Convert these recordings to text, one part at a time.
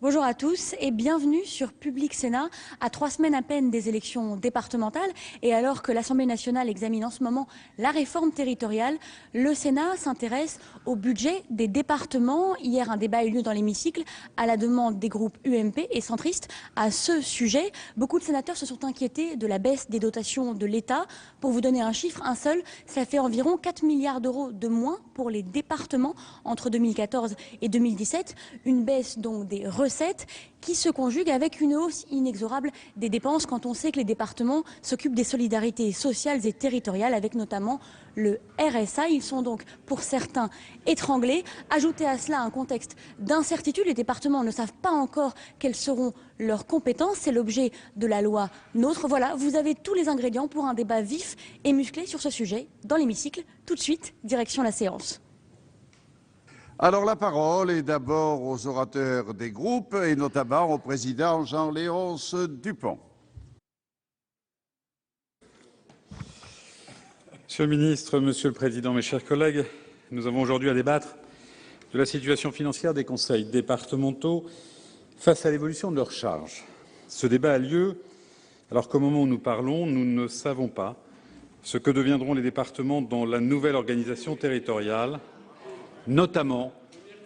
Bonjour à tous et bienvenue sur Public Sénat, à 3 semaines à peine des élections départementales et alors que l'Assemblée nationale examine en ce moment la réforme territoriale, le Sénat s'intéresse au budget des départements. Hier, un débat a eu lieu dans l'hémicycle à la demande des groupes UMP et centristes à ce sujet. Beaucoup de sénateurs se sont inquiétés de la baisse des dotations de l'État. Pour vous donner un chiffre, un seul, ça fait environ 4 milliards d'euros de moins pour les départements entre 2014 et 2017. Une baisse donc des recettes qui se conjugue avec une hausse inexorable des dépenses quand on sait que les départements s'occupent des solidarités sociales et territoriales avec notamment le RSA. Ils sont donc pour certains étranglés. Ajoutez à cela un contexte d'incertitude. Les départements ne savent pas encore quelles seront leurs compétences. C'est l'objet de la loi NOTRe. Voilà, vous avez tous les ingrédients pour un débat vif et musclé sur ce sujet dans l'hémicycle. Tout de suite, direction la séance. Alors la parole est d'abord aux orateurs des groupes et notamment au président Jean-Léonce Dupont. Monsieur le ministre, Monsieur le Président, mes chers collègues, nous avons aujourd'hui à débattre de la situation financière des conseils départementaux face à l'évolution de leurs charges. Ce débat a lieu alors qu'au moment où nous parlons, nous ne savons pas ce que deviendront les départements dans la nouvelle organisation territoriale, notamment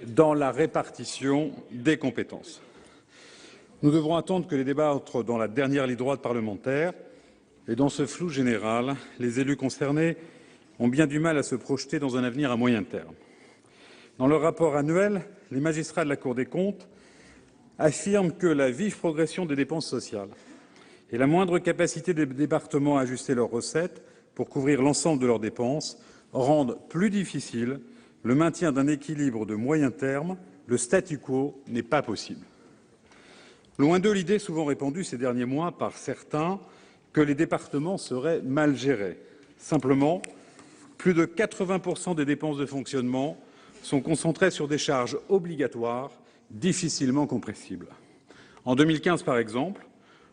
dans la répartition des compétences. Nous devrons attendre que les débats entrent dans la dernière ligne droite parlementaire et dans ce flou général, les élus concernés ont bien du mal à se projeter dans un avenir à moyen terme. Dans leur rapport annuel, les magistrats de la Cour des comptes affirment que la vive progression des dépenses sociales et la moindre capacité des départements à ajuster leurs recettes pour couvrir l'ensemble de leurs dépenses rendent plus difficile le maintien d'un équilibre de moyen terme. Le statu quo n'est pas possible. Loin d'eux l'idée souvent répandue ces derniers mois par certains que les départements seraient mal gérés. Simplement, plus de 80% des dépenses de fonctionnement sont concentrées sur des charges obligatoires difficilement compressibles. En 2015, par exemple,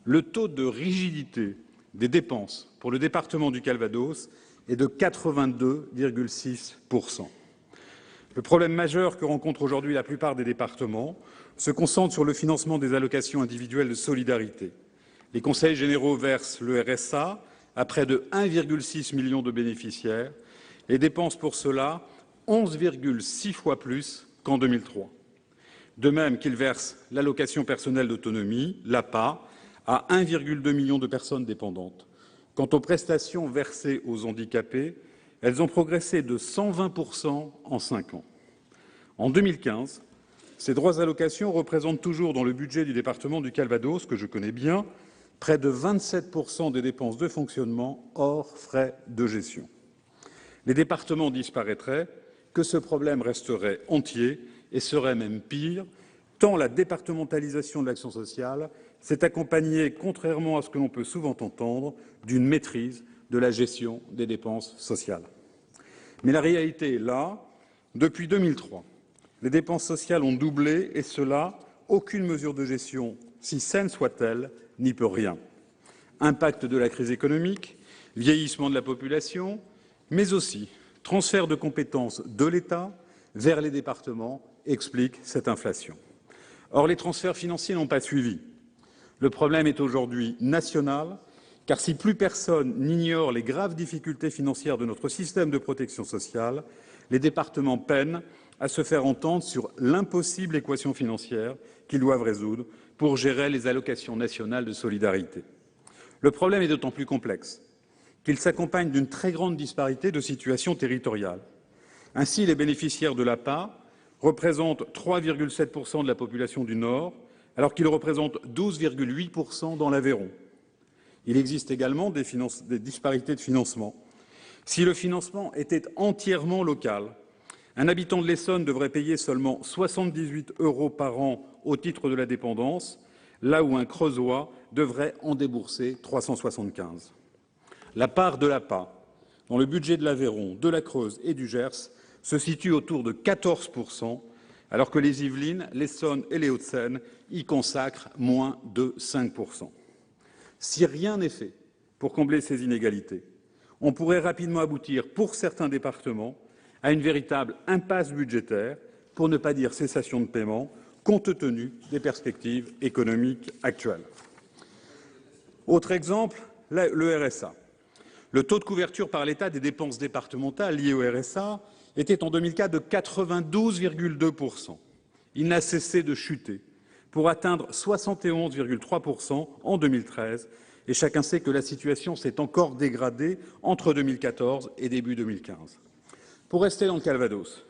le taux de rigidité des dépenses pour le département du Calvados est de 82,6%. Le problème majeur que rencontrent aujourd'hui la plupart des départements se concentre sur le financement des allocations individuelles de solidarité. Les conseils généraux versent le RSA à près de 1,6 million de bénéficiaires et dépensent pour cela 11,6 fois plus qu'en 2003. De même qu'ils versent l'allocation personnelle d'autonomie, l'APA, à 1,2 million de personnes dépendantes. Quant aux prestations versées aux handicapés, elles ont progressé de 120% en 5 ans. En 2015, ces droits allocations représentent toujours dans le budget du département du Calvados, que je connais bien, près de 27% des dépenses de fonctionnement hors frais de gestion. Les départements disparaîtraient, que ce problème resterait entier et serait même pire, tant la départementalisation de l'action sociale s'est accompagnée, contrairement à ce que l'on peut souvent entendre, d'une maîtrise de la gestion des dépenses sociales. Mais la réalité est là. Depuis 2003, les dépenses sociales ont doublé et cela, aucune mesure de gestion, si saine soit-elle, n'y peut rien. Impact de la crise économique, vieillissement de la population, mais aussi transfert de compétences de l'État vers les départements explique cette inflation. Or, les transferts financiers n'ont pas suivi. Le problème est aujourd'hui national, car si plus personne n'ignore les graves difficultés financières de notre système de protection sociale, les départements peinent à se faire entendre sur l'impossible équation financière qu'ils doivent résoudre pour gérer les allocations nationales de solidarité. Le problème est d'autant plus complexe qu'il s'accompagne d'une très grande disparité de situations territoriales. Ainsi, les bénéficiaires de l'APA représentent 3,7% de la population du Nord, alors qu'ils représentent 12,8% dans l'Aveyron. Il existe également des disparités de financement. Si le financement était entièrement local, un habitant de l'Essonne devrait payer seulement 78 € par an au titre de la dépendance, là où un Creusois devrait en débourser 375. La part de l'APA dans le budget de l'Aveyron, de la Creuse et du Gers se situe autour de 14%, alors que les Yvelines, l'Essonne et les Hauts-de-Seine y consacrent moins de 5%. Si rien n'est fait pour combler ces inégalités, on pourrait rapidement aboutir, pour certains départements, à une véritable impasse budgétaire, pour ne pas dire cessation de paiement, compte tenu des perspectives économiques actuelles. Autre exemple, le RSA. Le taux de couverture par l'État des dépenses départementales liées au RSA était en 2004 de 92,2 %. Il n'a cessé de chuter pour atteindre 71,3 % en 2013, et chacun sait que la situation s'est encore dégradée entre 2014 et début 2015. Pour rester dans le Calvados,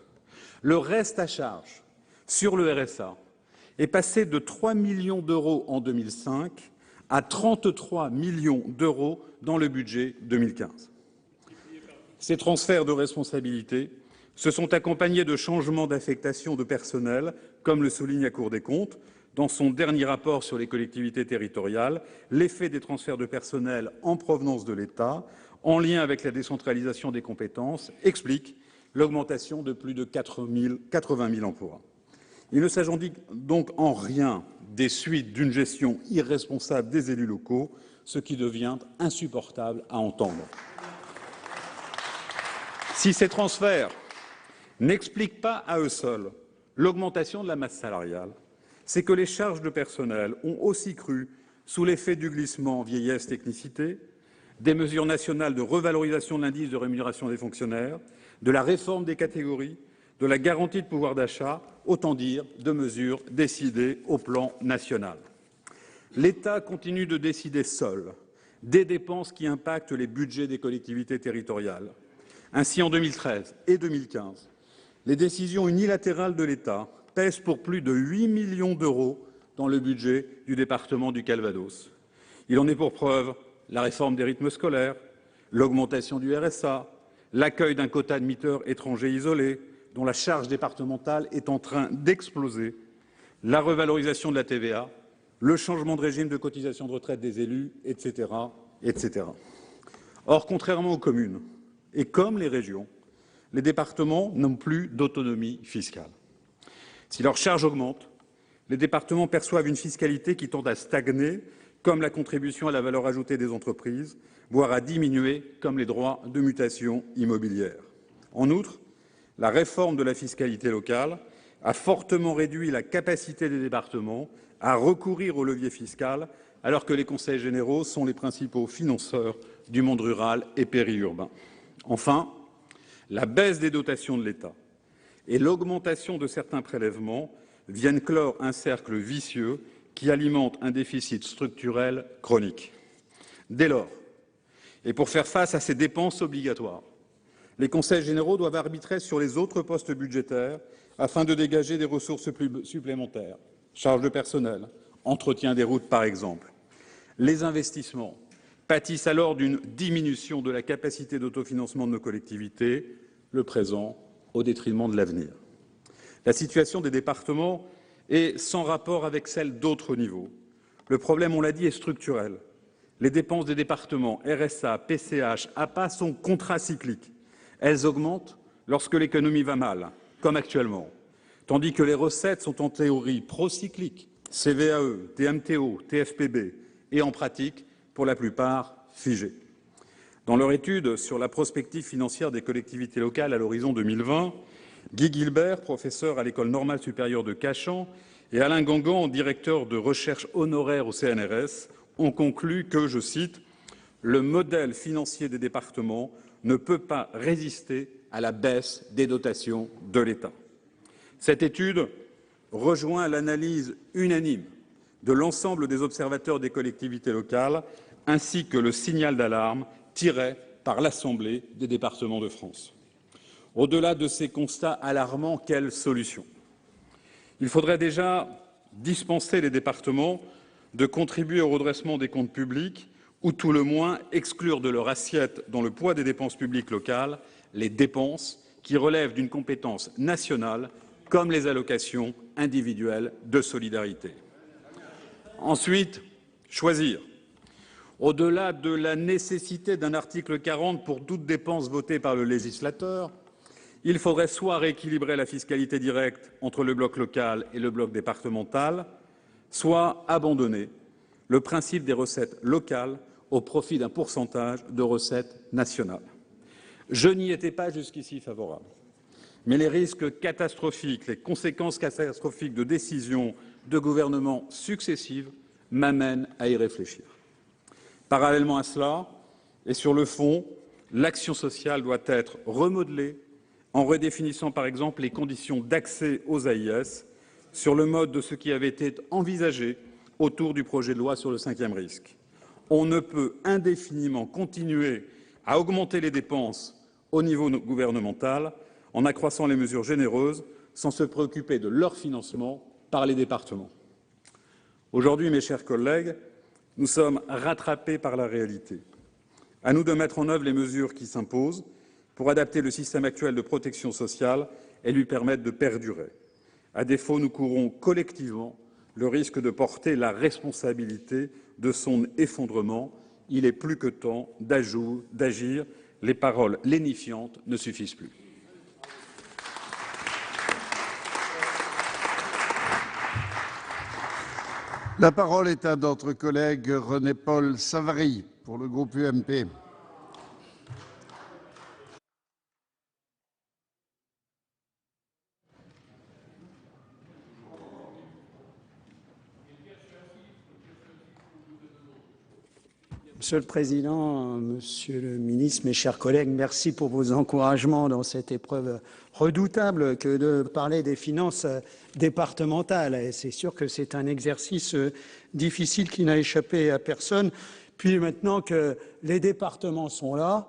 le reste à charge sur le RSA est passé de 3 millions d'euros en 2005 à 33 millions d'euros dans le budget 2015. Ces transferts de responsabilité se sont accompagnés de changements d'affectation de personnel, comme le souligne la Cour des comptes dans son dernier rapport sur les collectivités territoriales. L'effet des transferts de personnel en provenance de l'État, en lien avec la décentralisation des compétences, explique l'augmentation de plus de 80 000 emplois. Il ne s'agit donc en rien des suites d'une gestion irresponsable des élus locaux, ce qui devient insupportable à entendre. Si ces transferts n'expliquent pas à eux seuls l'augmentation de la masse salariale, c'est que les charges de personnel ont aussi crû sous l'effet du glissement vieillesse-technicité, des mesures nationales de revalorisation de l'indice de rémunération des fonctionnaires, de la réforme des catégories, de la garantie de pouvoir d'achat, autant dire de mesures décidées au plan national. L'État continue de décider seul des dépenses qui impactent les budgets des collectivités territoriales. Ainsi, en 2013 et 2015, les décisions unilatérales de l'État pèsent pour plus de 8 millions d'euros dans le budget du département du Calvados. Il en est pour preuve la réforme des rythmes scolaires, l'augmentation du RSA, l'accueil d'un quota de admetteurs étrangers isolés, dont la charge départementale est en train d'exploser, la revalorisation de la TVA, le changement de régime de cotisation de retraite des élus, etc., etc. Or, contrairement aux communes, et comme les régions, les départements n'ont plus d'autonomie fiscale. Si leurs charges augmentent, les départements perçoivent une fiscalité qui tend à stagner, comme la contribution à la valeur ajoutée des entreprises, voire à diminuer, comme les droits de mutation immobilière. En outre, la réforme de la fiscalité locale a fortement réduit la capacité des départements à recourir au levier fiscal, alors que les conseils généraux sont les principaux financeurs du monde rural et périurbain. Enfin, la baisse des dotations de l'État et l'augmentation de certains prélèvements viennent clore un cercle vicieux qui alimente un déficit structurel chronique. Dès lors, et pour faire face à ces dépenses obligatoires, les conseils généraux doivent arbitrer sur les autres postes budgétaires afin de dégager des ressources supplémentaires, charges de personnel, entretien des routes par exemple. Les investissements pâtissent alors d'une diminution de la capacité d'autofinancement de nos collectivités, le présent au détriment de l'avenir. La situation des départements est sans rapport avec celle d'autres niveaux. Le problème, on l'a dit, est structurel. Les dépenses des départements, RSA, PCH, APA, sont contracycliques. Elles augmentent lorsque l'économie va mal, comme actuellement, tandis que les recettes sont en théorie procycliques, CVAE, TMTO, TFPB, et en pratique, pour la plupart, figées. Dans leur étude sur la prospective financière des collectivités locales à l'horizon 2020, Guy Gilbert, professeur à l'École normale supérieure de Cachan, et Alain Gangan, directeur de recherche honoraire au CNRS, ont conclu que, je cite, « le modèle financier des départements ne peut pas résister à la baisse des dotations de l'État ». Cette étude rejoint l'analyse unanime de l'ensemble des observateurs des collectivités locales, ainsi que le signal d'alarme tiré par l'Assemblée des départements de France. Au-delà de ces constats alarmants, quelle solution? Il faudrait déjà dispenser les départements de contribuer au redressement des comptes publics ou tout le moins exclure de leur assiette, dans le poids des dépenses publiques locales, les dépenses qui relèvent d'une compétence nationale, comme les allocations individuelles de solidarité. Ensuite, choisir. Au-delà de la nécessité d'un article 40 pour toute dépense votée par le législateur, il faudrait soit rééquilibrer la fiscalité directe entre le bloc local et le bloc départemental, soit abandonner le principe des recettes locales au profit d'un pourcentage de recettes nationales. Je n'y étais pas jusqu'ici favorable, mais les risques catastrophiques, les conséquences catastrophiques de décisions de gouvernements successives m'amènent à y réfléchir. Parallèlement à cela, et sur le fond, l'action sociale doit être remodelée en redéfinissant par exemple les conditions d'accès aux AIS sur le mode de ce qui avait été envisagé autour du projet de loi sur le 5e risque. On ne peut indéfiniment continuer à augmenter les dépenses au niveau gouvernemental en accroissant les mesures généreuses sans se préoccuper de leur financement par les départements. Aujourd'hui, mes chers collègues, nous sommes rattrapés par la réalité. À nous de mettre en œuvre les mesures qui s'imposent pour adapter le système actuel de protection sociale et lui permettre de perdurer. À défaut, nous courons collectivement le risque de porter la responsabilité de son effondrement. Il est plus que temps d'agir. Les paroles lénifiantes ne suffisent plus. La parole est à notre collègue René-Paul Savary pour le groupe UMP. Monsieur le Président, Monsieur le Ministre, mes chers collègues, merci pour vos encouragements dans cette épreuve redoutable que de parler des finances départementales. Et c'est sûr que c'est un exercice difficile qui n'a échappé à personne. Puis maintenant que les départements sont là,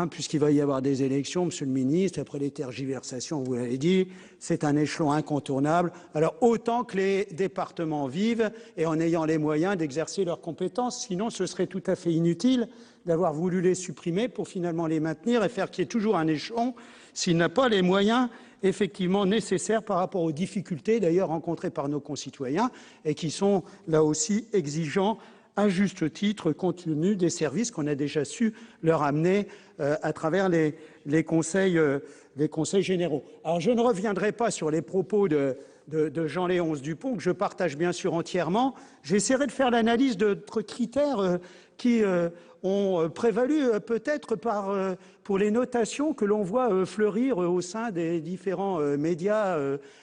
puisqu'il va y avoir des élections, Monsieur le Ministre, après les tergiversations, vous l'avez dit, c'est un échelon incontournable. Alors autant que les départements vivent et en ayant les moyens d'exercer leurs compétences, sinon ce serait tout à fait inutile d'avoir voulu les supprimer pour finalement les maintenir et faire qu'il y ait toujours un échelon s'il n'a pas les moyens effectivement nécessaires par rapport aux difficultés d'ailleurs rencontrées par nos concitoyens et qui sont là aussi exigeants à juste titre, compte tenu des services qu'on a déjà su leur amener à travers les conseils généraux. Alors, je ne reviendrai pas sur les propos de Jean-Léonce Dupont, que je partage bien sûr entièrement. J'essaierai de faire l'analyse d'autres critères qui ont prévalu peut-être pour les notations que l'on voit fleurir au sein des différents médias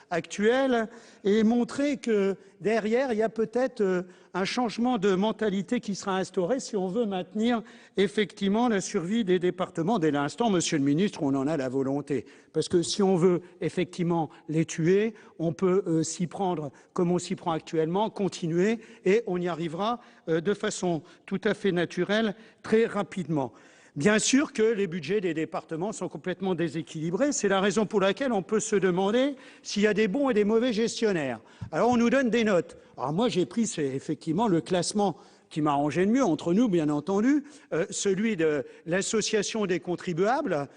actuels et montrer que derrière, il y a peut-être un changement de mentalité qui sera instauré si on veut maintenir effectivement la survie des départements. Dès l'instant, Monsieur le Ministre, on en a la volonté. Parce que si on veut effectivement les tuer, on peut s'y prendre comme on s'y prend actuellement, continuer, et on y arrivera de façon tout à fait naturelle très rapidement. Bien sûr que les budgets des départements sont complètement déséquilibrés. C'est la raison pour laquelle on peut se demander s'il y a des bons et des mauvais gestionnaires. Alors on nous donne des notes. Alors moi j'ai pris effectivement le classement qui m'arrangeait le mieux, entre nous bien entendu, celui de l'association des contribuables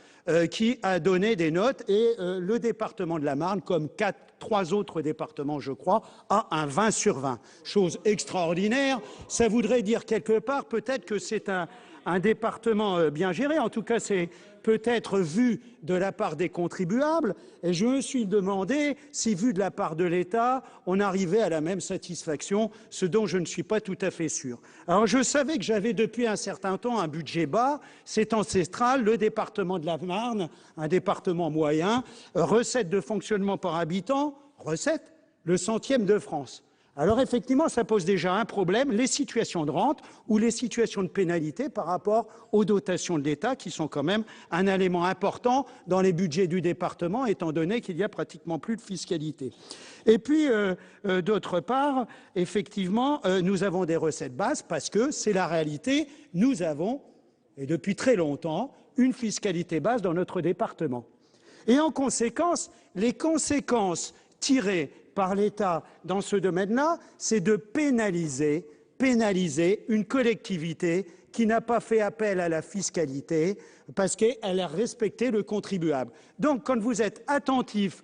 qui a donné des notes et le département de la Marne, comme 3 autres départements je crois, a un 20 sur 20. Chose extraordinaire, ça voudrait dire quelque part peut-être que c'est un département bien géré, en tout cas c'est peut-être vu de la part des contribuables, et je me suis demandé si, vu de la part de l'État, on arrivait à la même satisfaction, ce dont je ne suis pas tout à fait sûr. Alors je savais que j'avais depuis un certain temps un budget bas, c'est ancestral, le département de la Marne, un département moyen, recettes de fonctionnement par habitant, recettes, le 100e de France. Alors effectivement, ça pose déjà un problème, les situations de rente ou les situations de pénalité par rapport aux dotations de l'État, qui sont quand même un élément important dans les budgets du département, étant donné qu'il y a pratiquement plus de fiscalité. Et puis, d'autre part, effectivement, nous avons des recettes basses parce que c'est la réalité. Nous avons, et depuis très longtemps, une fiscalité basse dans notre département. Et en conséquence, les conséquences tirées par l'État dans ce domaine-là, c'est de pénaliser une collectivité qui n'a pas fait appel à la fiscalité parce qu'elle a respecté le contribuable. Donc, quand vous êtes attentif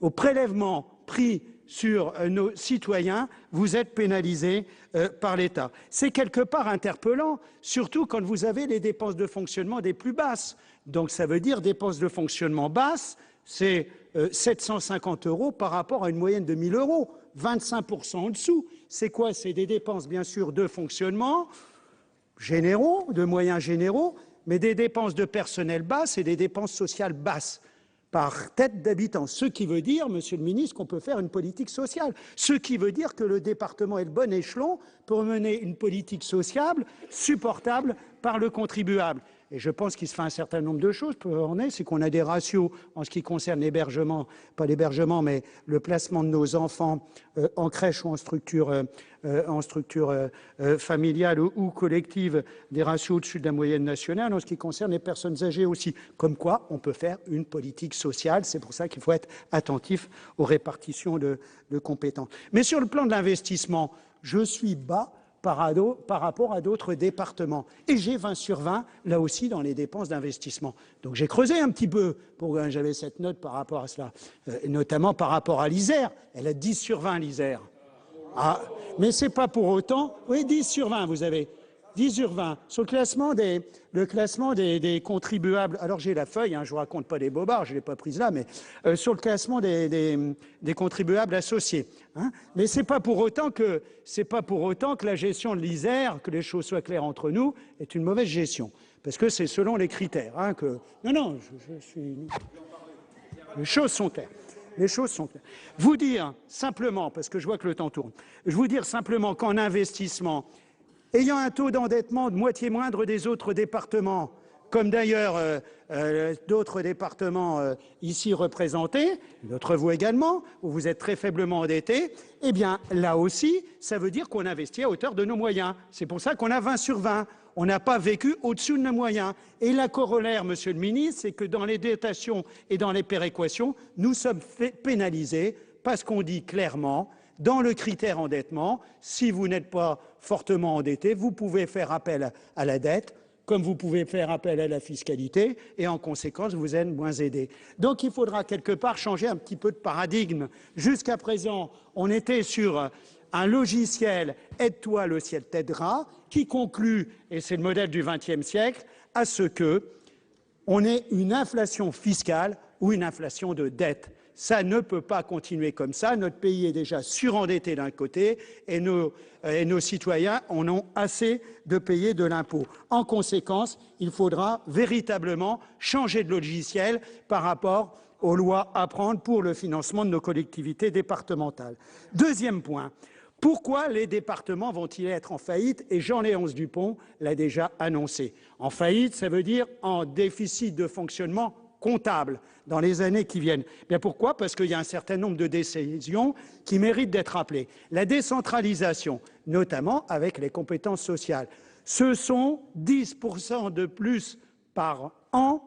aux prélèvements pris sur nos citoyens, vous êtes pénalisé par l'État. C'est quelque part interpellant, surtout quand vous avez les dépenses de fonctionnement des plus basses. Donc, ça veut dire dépenses de fonctionnement basses, c'est 750 € par rapport à une moyenne de 1 000 €. 25% en dessous. C'est quoi? C'est des dépenses, bien sûr, de fonctionnement généraux, de moyens généraux, mais des dépenses de personnel basses et des dépenses sociales basses par tête d'habitant. Ce qui veut dire, monsieur le ministre, qu'on peut faire une politique sociale. Ce qui veut dire que le département est le bon échelon pour mener une politique sociale supportable par le contribuable. Et je pense qu'il se fait un certain nombre de choses. C'est qu'on a des ratios en ce qui concerne l'hébergement, pas l'hébergement, mais le placement de nos enfants en crèche ou en structure familiale ou collective, des ratios au-dessus de la moyenne nationale en ce qui concerne les personnes âgées aussi. Comme quoi, on peut faire une politique sociale. C'est pour ça qu'il faut être attentif aux répartitions de compétences. Mais sur le plan de l'investissement, je suis bas par rapport à d'autres départements. Et j'ai 20 sur 20, là aussi, dans les dépenses d'investissement. Donc j'ai creusé un petit peu, j'avais cette note par rapport à cela, notamment par rapport à l'Isère. Elle a 10 sur 20, l'Isère. Ah, mais c'est pas pour autant... Oui, 10 sur 20, vous avez 10 sur 20. Sur le classement des contribuables, alors j'ai la feuille, je ne vous raconte pas des bobards, je ne l'ai pas prise là, mais sur le classement des contribuables associés. Mais c'est pas pour autant que la gestion de l'Isère, que les choses soient claires entre nous, est une mauvaise gestion. Parce que c'est selon les critères. Non, je suis... Les choses sont claires. Les choses sont claires. Vous dire simplement, parce que je vois que le temps tourne, vous dire simplement qu'en investissement, ayant un taux d'endettement de moitié moindre des autres départements, comme d'ailleurs d'autres départements ici représentés, d'autres vous également, où vous êtes très faiblement endettés, eh bien là aussi, ça veut dire qu'on investit à hauteur de nos moyens. C'est pour ça qu'on a 20 sur 20. On n'a pas vécu au-dessus de nos moyens. Et la corollaire, monsieur le ministre, c'est que dans les dotations et dans les péréquations, nous sommes pénalisés parce qu'on dit clairement, dans le critère endettement, si vous n'êtes pas fortement endetté, vous pouvez faire appel à la dette, comme vous pouvez faire appel à la fiscalité, et en conséquence, vous êtes moins aidé. Donc il faudra quelque part changer un petit peu de paradigme. Jusqu'à présent, on était sur un logiciel « Aide-toi, le ciel t'aidera » qui conclut, et c'est le modèle du XXe siècle, à ce qu'on ait une inflation fiscale ou une inflation de dette. Ça ne peut pas continuer comme ça. Notre pays est déjà surendetté d'un côté et nos citoyens en ont assez de payer de l'impôt. En conséquence, il faudra véritablement changer de logiciel par rapport aux lois à prendre pour le financement de nos collectivités départementales. Deuxième point. Pourquoi les départements vont-ils être en faillite? Et Jean-Léonce Dupont l'a déjà annoncé. En faillite, ça veut dire en déficit de fonctionnement comptable dans les années qui viennent. Bien pourquoi? Parce qu'il y a un certain nombre de décisions qui méritent d'être rappelées. La décentralisation, notamment avec les compétences sociales, ce sont 10% de plus par an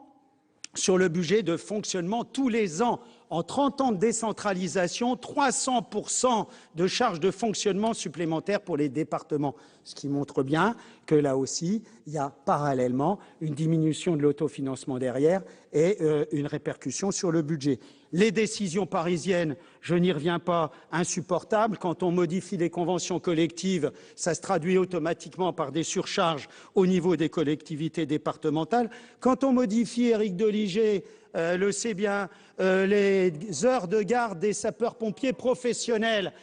sur le budget de fonctionnement tous les ans. En 30 ans de décentralisation, 300% de charges de fonctionnement supplémentaires pour les départements. Ce qui montre bien que là aussi, il y a parallèlement une diminution de l'autofinancement derrière et une répercussion sur le budget. Les décisions parisiennes, je n'y reviens pas, insupportables. Quand on modifie les conventions collectives, ça se traduit automatiquement par des surcharges au niveau des collectivités départementales. Quand on modifie, Éric Doligé le sait bien, les heures de garde des sapeurs-pompiers professionnels,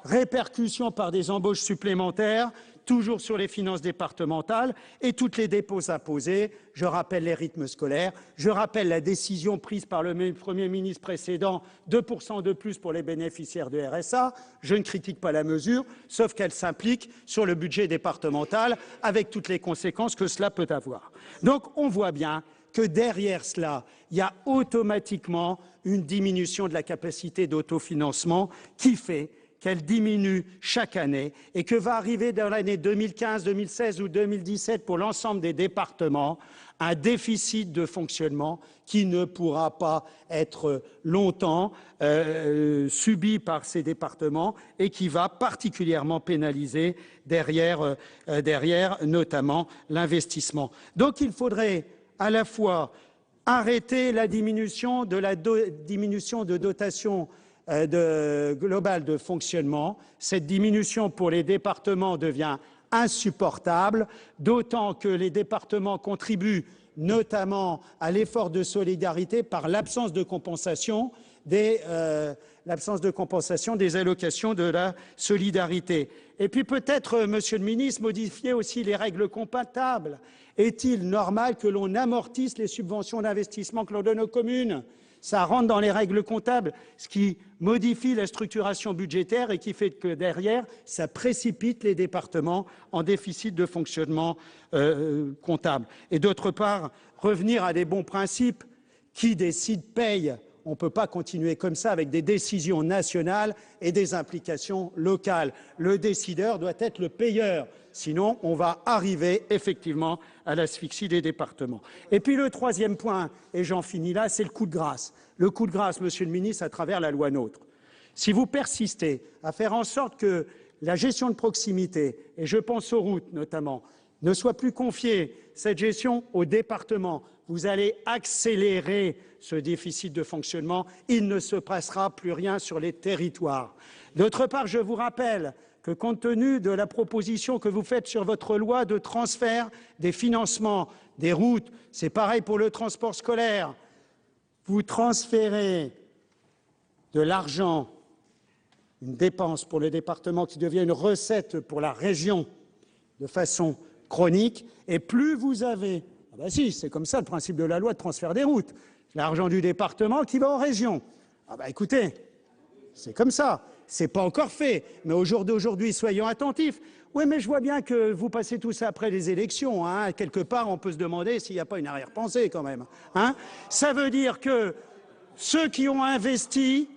répercussions par des embauches supplémentaires, toujours sur les finances départementales et toutes les dépenses imposées. Je rappelle les rythmes scolaires, je rappelle la décision prise par le Premier ministre précédent, 2% de plus pour les bénéficiaires de RSA. Je ne critique pas la mesure, sauf qu'elle s'implique sur le budget départemental avec toutes les conséquences que cela peut avoir. Donc on voit bien que derrière cela, il y a automatiquement une diminution de la capacité d'autofinancement qui fait qu'elle diminue chaque année et que va arriver dans l'année 2015, 2016 ou 2017 pour l'ensemble des départements un déficit de fonctionnement qui ne pourra pas être longtemps subi par ces départements et qui va particulièrement pénaliser derrière notamment l'investissement. Donc il faudrait à la fois arrêter la diminution de dotation globale de fonctionnement. Cette diminution pour les départements devient insupportable, d'autant que les départements contribuent notamment à l'effort de solidarité par l'absence de compensation l'absence de compensation des allocations de la solidarité. Et puis peut-être, Monsieur le ministre, modifier aussi les règles comptables. Est-il normal que l'on amortisse les subventions d'investissement que l'on donne aux communes? Ça rentre dans les règles comptables, ce qui modifie la structuration budgétaire et qui fait que derrière, ça précipite les départements en déficit de fonctionnement comptable. Et d'autre part, revenir à des bons principes. Qui décide paye. On ne peut pas continuer comme ça avec des décisions nationales et des implications locales. Le décideur doit être le payeur. Sinon, on va arriver effectivement à l'asphyxie des départements. Et puis le troisième point, et j'en finis là, c'est le coup de grâce. Le coup de grâce, Monsieur le ministre, à travers la loi NOTRe. Si vous persistez à faire en sorte que la gestion de proximité, et je pense aux routes notamment, ne soit plus confiée, cette gestion, aux départements, vous allez accélérer ce déficit de fonctionnement. Il ne se passera plus rien sur les territoires. D'autre part, je vous rappelle que compte tenu de la proposition que vous faites sur votre loi de transfert des financements des routes, c'est pareil pour le transport scolaire, vous transférez de l'argent, une dépense pour le département qui devient une recette pour la région de façon chronique, et plus vous avez, ah ben si, c'est comme ça le principe de la loi de transfert des routes, l'argent du département qui va aux régions. Ah ben écoutez, c'est comme ça. C'est pas encore fait, mais au jour d'aujourd'hui, soyons attentifs. Oui, mais je vois bien que vous passez tout ça après les élections. Hein. Quelque part, on peut se demander s'il n'y a pas une arrière-pensée quand même. Hein. Ça veut dire que ceux qui ont investi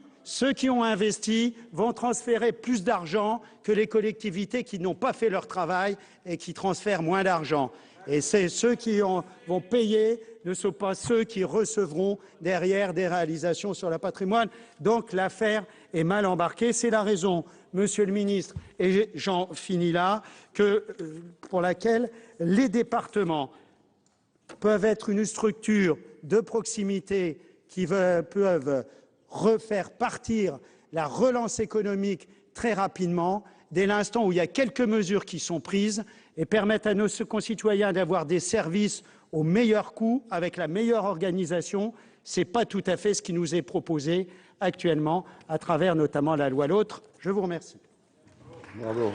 vont transférer plus d'argent que les collectivités qui n'ont pas fait leur travail et qui transfèrent moins d'argent. Et c'est ceux qui vont payer ne sont pas ceux qui recevront derrière des réalisations sur le patrimoine. Donc l'affaire est mal embarquée. C'est la raison, Monsieur le ministre, et j'en finis là, pour laquelle les départements peuvent être une structure de proximité qui peuvent refaire partir la relance économique très rapidement, dès l'instant où il y a quelques mesures qui sont prises et permettent à nos concitoyens d'avoir des services au meilleur coût, avec la meilleure organisation. Ce n'est pas tout à fait ce qui nous est proposé actuellement, à travers notamment la loi NOTRe. Je vous remercie. Bravo.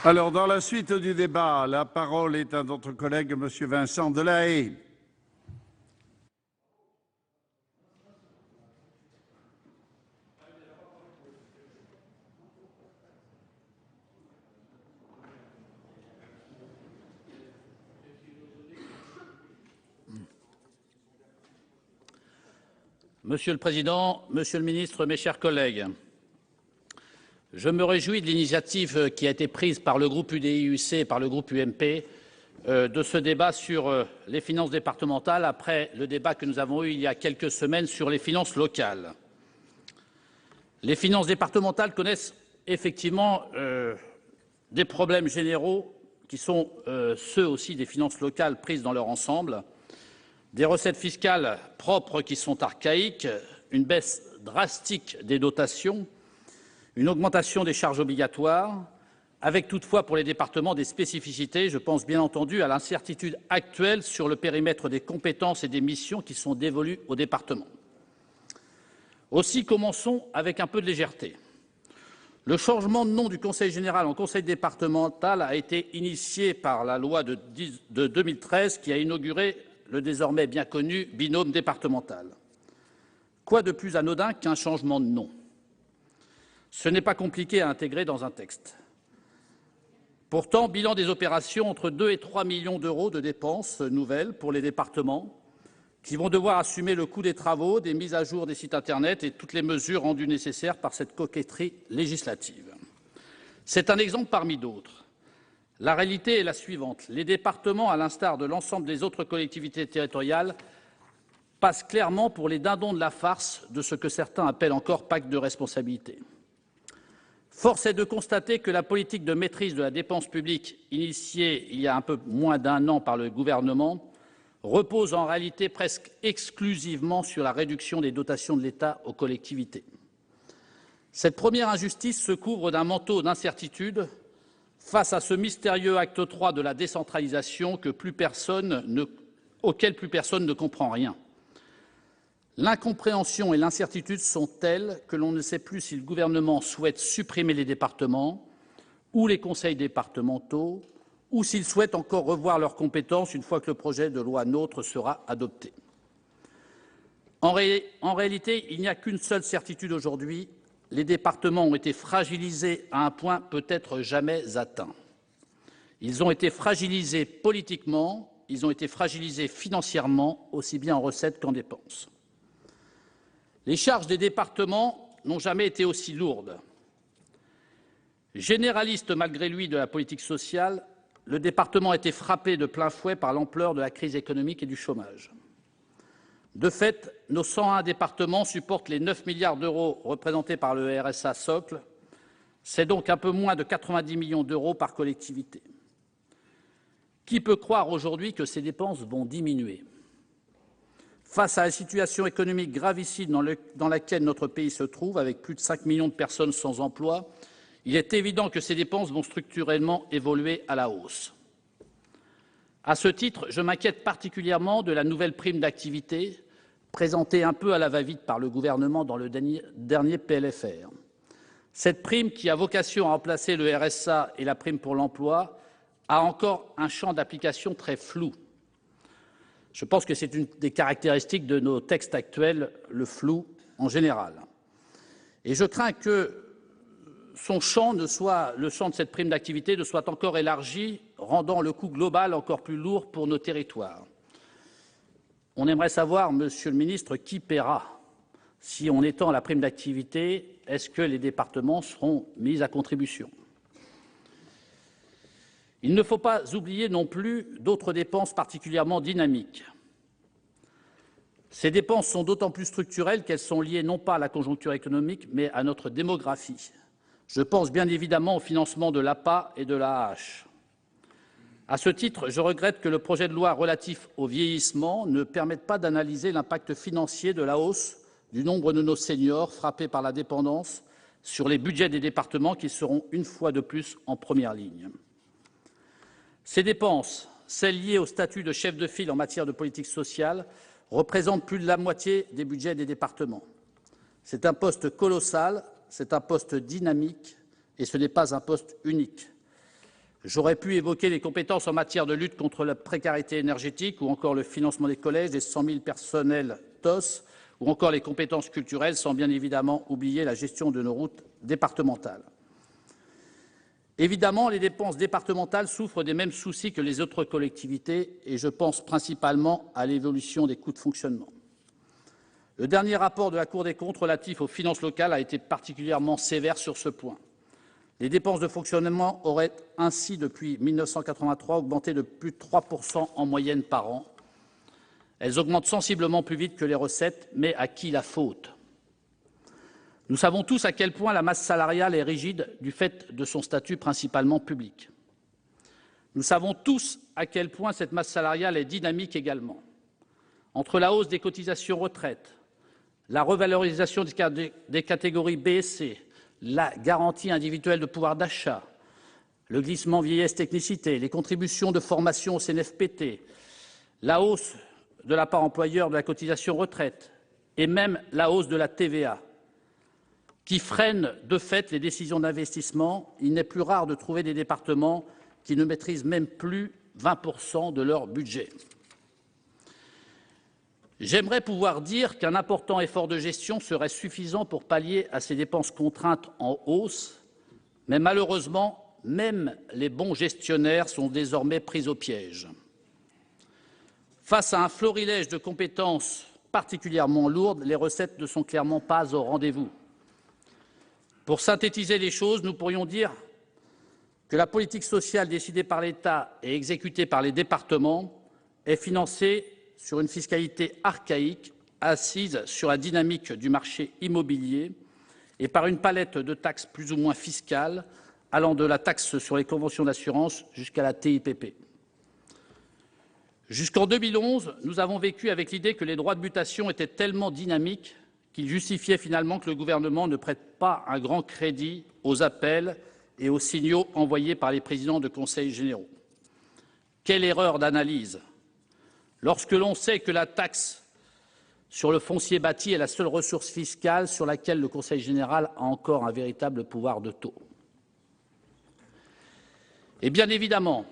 Alors, dans la suite du débat, la parole est à notre collègue M. Vincent Delahaye. Monsieur le Président, Monsieur le Ministre, mes chers collègues, je me réjouis de l'initiative qui a été prise par le groupe UDI-UC et par le groupe UMP de ce débat sur les finances départementales après le débat que nous avons eu il y a quelques semaines sur les finances locales. Les finances départementales connaissent effectivement des problèmes généraux qui sont ceux aussi des finances locales prises dans leur ensemble. Des recettes fiscales propres qui sont archaïques, une baisse drastique des dotations, une augmentation des charges obligatoires, avec toutefois pour les départements des spécificités. Je pense bien entendu à l'incertitude actuelle sur le périmètre des compétences et des missions qui sont dévolues aux départements. Aussi, commençons avec un peu de légèreté. Le changement de nom du Conseil général en Conseil départemental a été initié par la loi de 2013 qui a inauguré le désormais bien connu binôme départemental. Quoi de plus anodin qu'un changement de nom? Ce n'est pas compliqué à intégrer dans un texte. Pourtant, bilan des opérations, entre 2 et 3 millions d'euros de dépenses nouvelles pour les départements qui vont devoir assumer le coût des travaux, des mises à jour des sites Internet et toutes les mesures rendues nécessaires par cette coquetterie législative. C'est un exemple parmi d'autres. La réalité est la suivante. Les départements, à l'instar de l'ensemble des autres collectivités territoriales, passent clairement pour les dindons de la farce de ce que certains appellent encore pacte de responsabilité. Force est de constater que la politique de maîtrise de la dépense publique, initiée il y a un peu moins d'un an par le gouvernement, repose en réalité presque exclusivement sur la réduction des dotations de l'État aux collectivités. Cette première injustice se couvre d'un manteau d'incertitude face à ce mystérieux acte 3 de la décentralisation auquel plus personne ne comprend rien. L'incompréhension et l'incertitude sont telles que l'on ne sait plus si le gouvernement souhaite supprimer les départements ou les conseils départementaux, ou s'il souhaite encore revoir leurs compétences une fois que le projet de loi NOTRe sera adopté. En réalité, il n'y a qu'une seule certitude aujourd'hui, les départements ont été fragilisés à un point peut-être jamais atteint. Ils ont été fragilisés politiquement, ils ont été fragilisés financièrement, aussi bien en recettes qu'en dépenses. Les charges des départements n'ont jamais été aussi lourdes. Généraliste malgré lui de la politique sociale, le département a été frappé de plein fouet par l'ampleur de la crise économique et du chômage. De fait, nos 101 départements supportent les 9 milliards d'euros représentés par le RSA socle. C'est donc un peu moins de 90 millions d'euros par collectivité. Qui peut croire aujourd'hui que ces dépenses vont diminuer ? Face à la situation économique gravissime dans laquelle notre pays se trouve, avec plus de 5 millions de personnes sans emploi, il est évident que ces dépenses vont structurellement évoluer à la hausse. À ce titre, je m'inquiète particulièrement de la nouvelle prime d'activité, présentée un peu à la va-vite par le gouvernement dans le dernier PLFR. Cette prime, qui a vocation à remplacer le RSA et la prime pour l'emploi, a encore un champ d'application très flou. Je pense que c'est une des caractéristiques de nos textes actuels, le flou en général. Et je crains que le champ de cette prime d'activité ne soit encore élargi, rendant le coût global encore plus lourd pour nos territoires. On aimerait savoir, Monsieur le ministre, qui paiera si on étend la prime d'activité. Est-ce que les départements seront mis à contribution ? Il ne faut pas oublier non plus d'autres dépenses particulièrement dynamiques. Ces dépenses sont d'autant plus structurelles qu'elles sont liées non pas à la conjoncture économique, mais à notre démographie. Je pense bien évidemment au financement de l'APA et de l'AAH. À ce titre, je regrette que le projet de loi relatif au vieillissement ne permette pas d'analyser l'impact financier de la hausse du nombre de nos seniors frappés par la dépendance sur les budgets des départements qui seront une fois de plus en première ligne. Ces dépenses, celles liées au statut de chef de file en matière de politique sociale, représentent plus de la moitié des budgets des départements. C'est un poste colossal, c'est un poste dynamique et ce n'est pas un poste unique. J'aurais pu évoquer les compétences en matière de lutte contre la précarité énergétique ou encore le financement des collèges, des 100 000 personnels TOS ou encore les compétences culturelles, sans bien évidemment oublier la gestion de nos routes départementales. Évidemment, les dépenses départementales souffrent des mêmes soucis que les autres collectivités et je pense principalement à l'évolution des coûts de fonctionnement. Le dernier rapport de la Cour des comptes relatif aux finances locales a été particulièrement sévère sur ce point. Les dépenses de fonctionnement auraient ainsi, depuis 1983, augmenté de plus de 3 % en moyenne par an. Elles augmentent sensiblement plus vite que les recettes, mais à qui la faute ? Nous savons tous à quel point la masse salariale est rigide du fait de son statut principalement public. Nous savons tous à quel point cette masse salariale est dynamique également. Entre la hausse des cotisations retraite, la revalorisation des catégories B et C, la garantie individuelle de pouvoir d'achat, le glissement vieillesse-technicité, les contributions de formation au CNFPT, la hausse de la part employeur de la cotisation retraite et même la hausse de la TVA, qui freinent de fait les décisions d'investissement, il n'est plus rare de trouver des départements qui ne maîtrisent même plus 20 % de leur budget. J'aimerais pouvoir dire qu'un important effort de gestion serait suffisant pour pallier à ces dépenses contraintes en hausse, mais malheureusement, même les bons gestionnaires sont désormais pris au piège. Face à un florilège de compétences particulièrement lourdes, les recettes ne sont clairement pas au rendez-vous. Pour synthétiser les choses, nous pourrions dire que la politique sociale décidée par l'État et exécutée par les départements est financée sur une fiscalité archaïque, assise sur la dynamique du marché immobilier et par une palette de taxes plus ou moins fiscales, allant de la taxe sur les conventions d'assurance jusqu'à la TIPP. Jusqu'en 2011, nous avons vécu avec l'idée que les droits de mutation étaient tellement dynamiques qu'il justifiait finalement que le gouvernement ne prête pas un grand crédit aux appels et aux signaux envoyés par les présidents de conseils généraux. Quelle erreur d'analyse! Lorsque l'on sait que la taxe sur le foncier bâti est la seule ressource fiscale sur laquelle le Conseil général a encore un véritable pouvoir de taux. Et bien évidemment,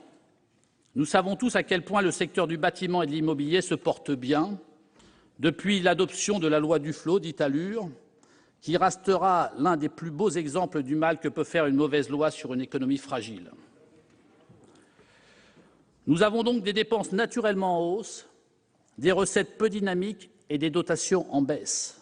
nous savons tous à quel point le secteur du bâtiment et de l'immobilier se porte bien depuis l'adoption de la loi Duflot, dite ALUR, qui restera l'un des plus beaux exemples du mal que peut faire une mauvaise loi sur une économie fragile. Nous avons donc des dépenses naturellement en hausse, des recettes peu dynamiques et des dotations en baisse.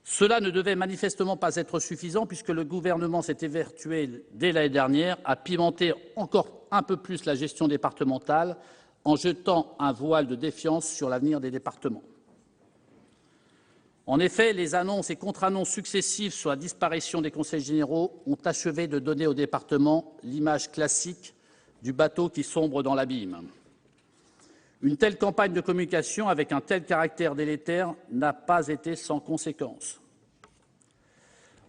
Cela ne devait manifestement pas être suffisant puisque le gouvernement s'est évertué dès l'année dernière à pimenter encore un peu plus la gestion départementale en jetant un voile de défiance sur l'avenir des départements. En effet, les annonces et contre-annonces successives sur la disparition des conseils généraux ont achevé de donner aux départements l'image classique du bateau qui sombre dans l'abîme. Une telle campagne de communication avec un tel caractère délétère n'a pas été sans conséquences.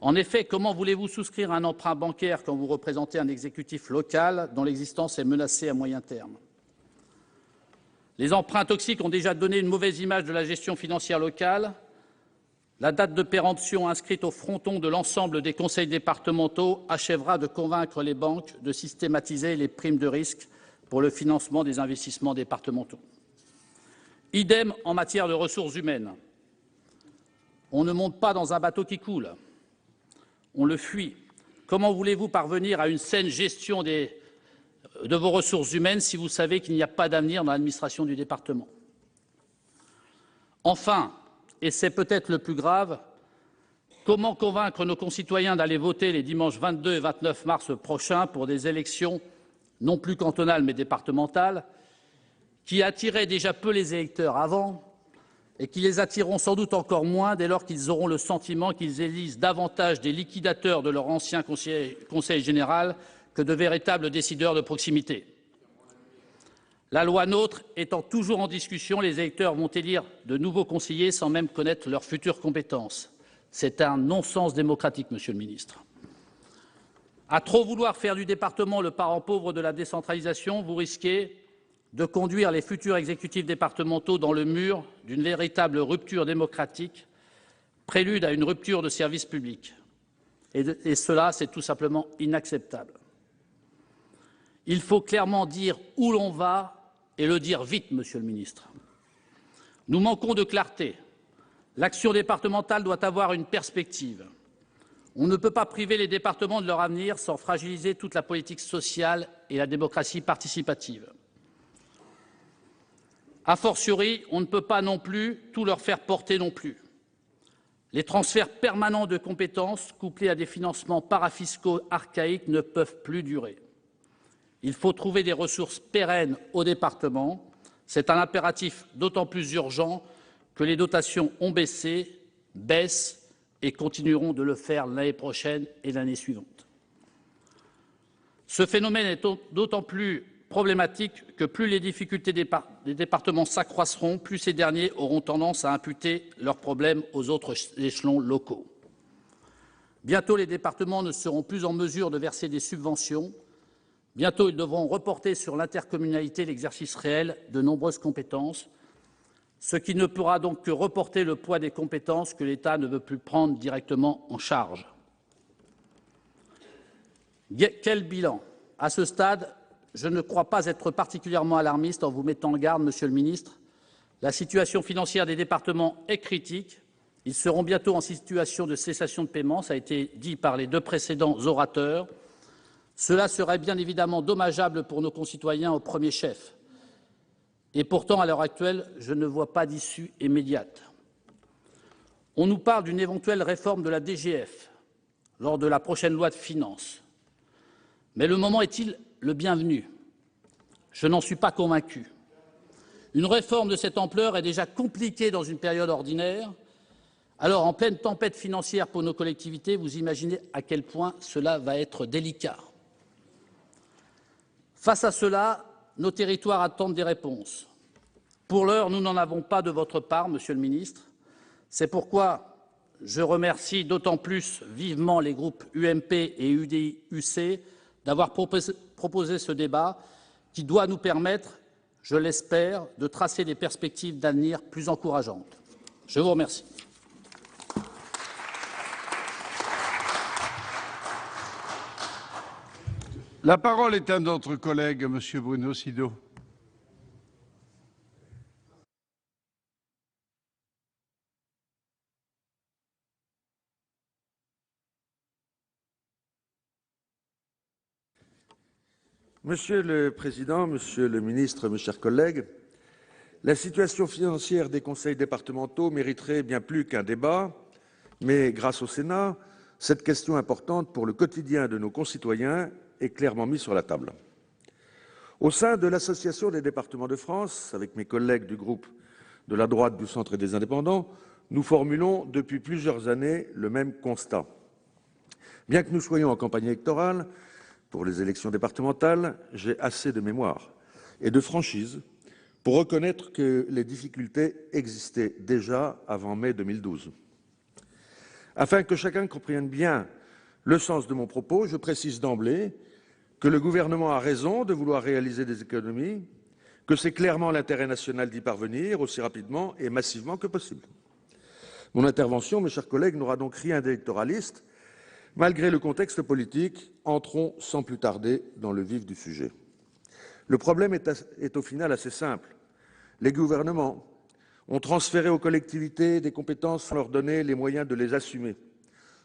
En effet, comment voulez-vous souscrire un emprunt bancaire quand vous représentez un exécutif local dont l'existence est menacée à moyen terme? Les emprunts toxiques ont déjà donné une mauvaise image de la gestion financière locale. La date de péremption inscrite au fronton de l'ensemble des conseils départementaux achèvera de convaincre les banques de systématiser les primes de risque pour le financement des investissements départementaux. Idem en matière de ressources humaines. On ne monte pas dans un bateau qui coule, on le fuit. Comment voulez-vous parvenir à une saine gestion de vos ressources humaines si vous savez qu'il n'y a pas d'avenir dans l'administration du département? Enfin, et c'est peut-être le plus grave, comment convaincre nos concitoyens d'aller voter les dimanches 22 et 29 mars prochains pour des élections non plus cantonales mais départementales, qui attiraient déjà peu les électeurs avant et qui les attireront sans doute encore moins dès lors qu'ils auront le sentiment qu'ils élisent davantage des liquidateurs de leur ancien conseil général que de véritables décideurs de proximité. La loi NOTRe étant toujours en discussion, les électeurs vont élire de nouveaux conseillers sans même connaître leurs futures compétences. C'est un non-sens démocratique, Monsieur le ministre. À trop vouloir faire du département le parent pauvre de la décentralisation, vous risquez de conduire les futurs exécutifs départementaux dans le mur d'une véritable rupture démocratique, prélude à une rupture de service public. Et cela, c'est tout simplement inacceptable. Il faut clairement dire où l'on va et le dire vite, Monsieur le ministre. Nous manquons de clarté. L'action départementale doit avoir une perspective. On ne peut pas priver les départements de leur avenir sans fragiliser toute la politique sociale et la démocratie participative. A fortiori, on ne peut pas non plus tout leur faire porter non plus. Les transferts permanents de compétences, couplés à des financements parafiscaux archaïques, ne peuvent plus durer. Il faut trouver des ressources pérennes aux départements. C'est un impératif d'autant plus urgent que les dotations ont baissé, baissent et continueront de le faire l'année prochaine et l'année suivante. Ce phénomène est d'autant plus problématique que plus les difficultés des départements s'accroîtront, plus ces derniers auront tendance à imputer leurs problèmes aux autres échelons locaux. Bientôt, les départements ne seront plus en mesure de verser des subventions. Bientôt, ils devront reporter sur l'intercommunalité l'exercice réel de nombreuses compétences, ce qui ne pourra donc que reporter le poids des compétences que l'État ne veut plus prendre directement en charge. Quel bilan? À ce stade, je ne crois pas être particulièrement alarmiste en vous mettant en garde, Monsieur le ministre. La situation financière des départements est critique. Ils seront bientôt en situation de cessation de paiement, ça a été dit par les deux précédents orateurs. Cela serait bien évidemment dommageable pour nos concitoyens au premier chef. Et pourtant, à l'heure actuelle, je ne vois pas d'issue immédiate. On nous parle d'une éventuelle réforme de la DGF lors de la prochaine loi de finances. Mais le moment est-il le bienvenu? Je n'en suis pas convaincu. Une réforme de cette ampleur est déjà compliquée dans une période ordinaire. Alors, en pleine tempête financière pour nos collectivités, vous imaginez à quel point cela va être délicat. Face à cela, nos territoires attendent des réponses. Pour l'heure, nous n'en avons pas de votre part, Monsieur le ministre. C'est pourquoi je remercie d'autant plus vivement les groupes UMP et UDI-UC d'avoir proposé ce débat qui doit nous permettre je l'espère, de tracer des perspectives d'avenir plus encourageantes. Je vous remercie. La parole est à notre collègue, M. Bruno Sido. Monsieur le Président, Monsieur le Ministre, mes chers collègues, la situation financière des conseils départementaux mériterait bien plus qu'un débat, mais grâce au Sénat, cette question importante pour le quotidien de nos concitoyens est clairement mise sur la table. Au sein de l'Association des départements de France, avec mes collègues du groupe de la droite, du centre et des indépendants, nous formulons depuis plusieurs années le même constat. Bien que nous soyons en campagne électorale, pour les élections départementales, j'ai assez de mémoire et de franchise pour reconnaître que les difficultés existaient déjà avant mai 2012. Afin que chacun comprenne bien le sens de mon propos, je précise d'emblée que le gouvernement a raison de vouloir réaliser des économies, que c'est clairement l'intérêt national d'y parvenir aussi rapidement et massivement que possible. Mon intervention, mes chers collègues, n'aura donc rien d'électoraliste. Malgré le contexte politique, entrons sans plus tarder dans le vif du sujet. Le problème est au final assez simple. Les gouvernements ont transféré aux collectivités des compétences sans leur donner les moyens de les assumer.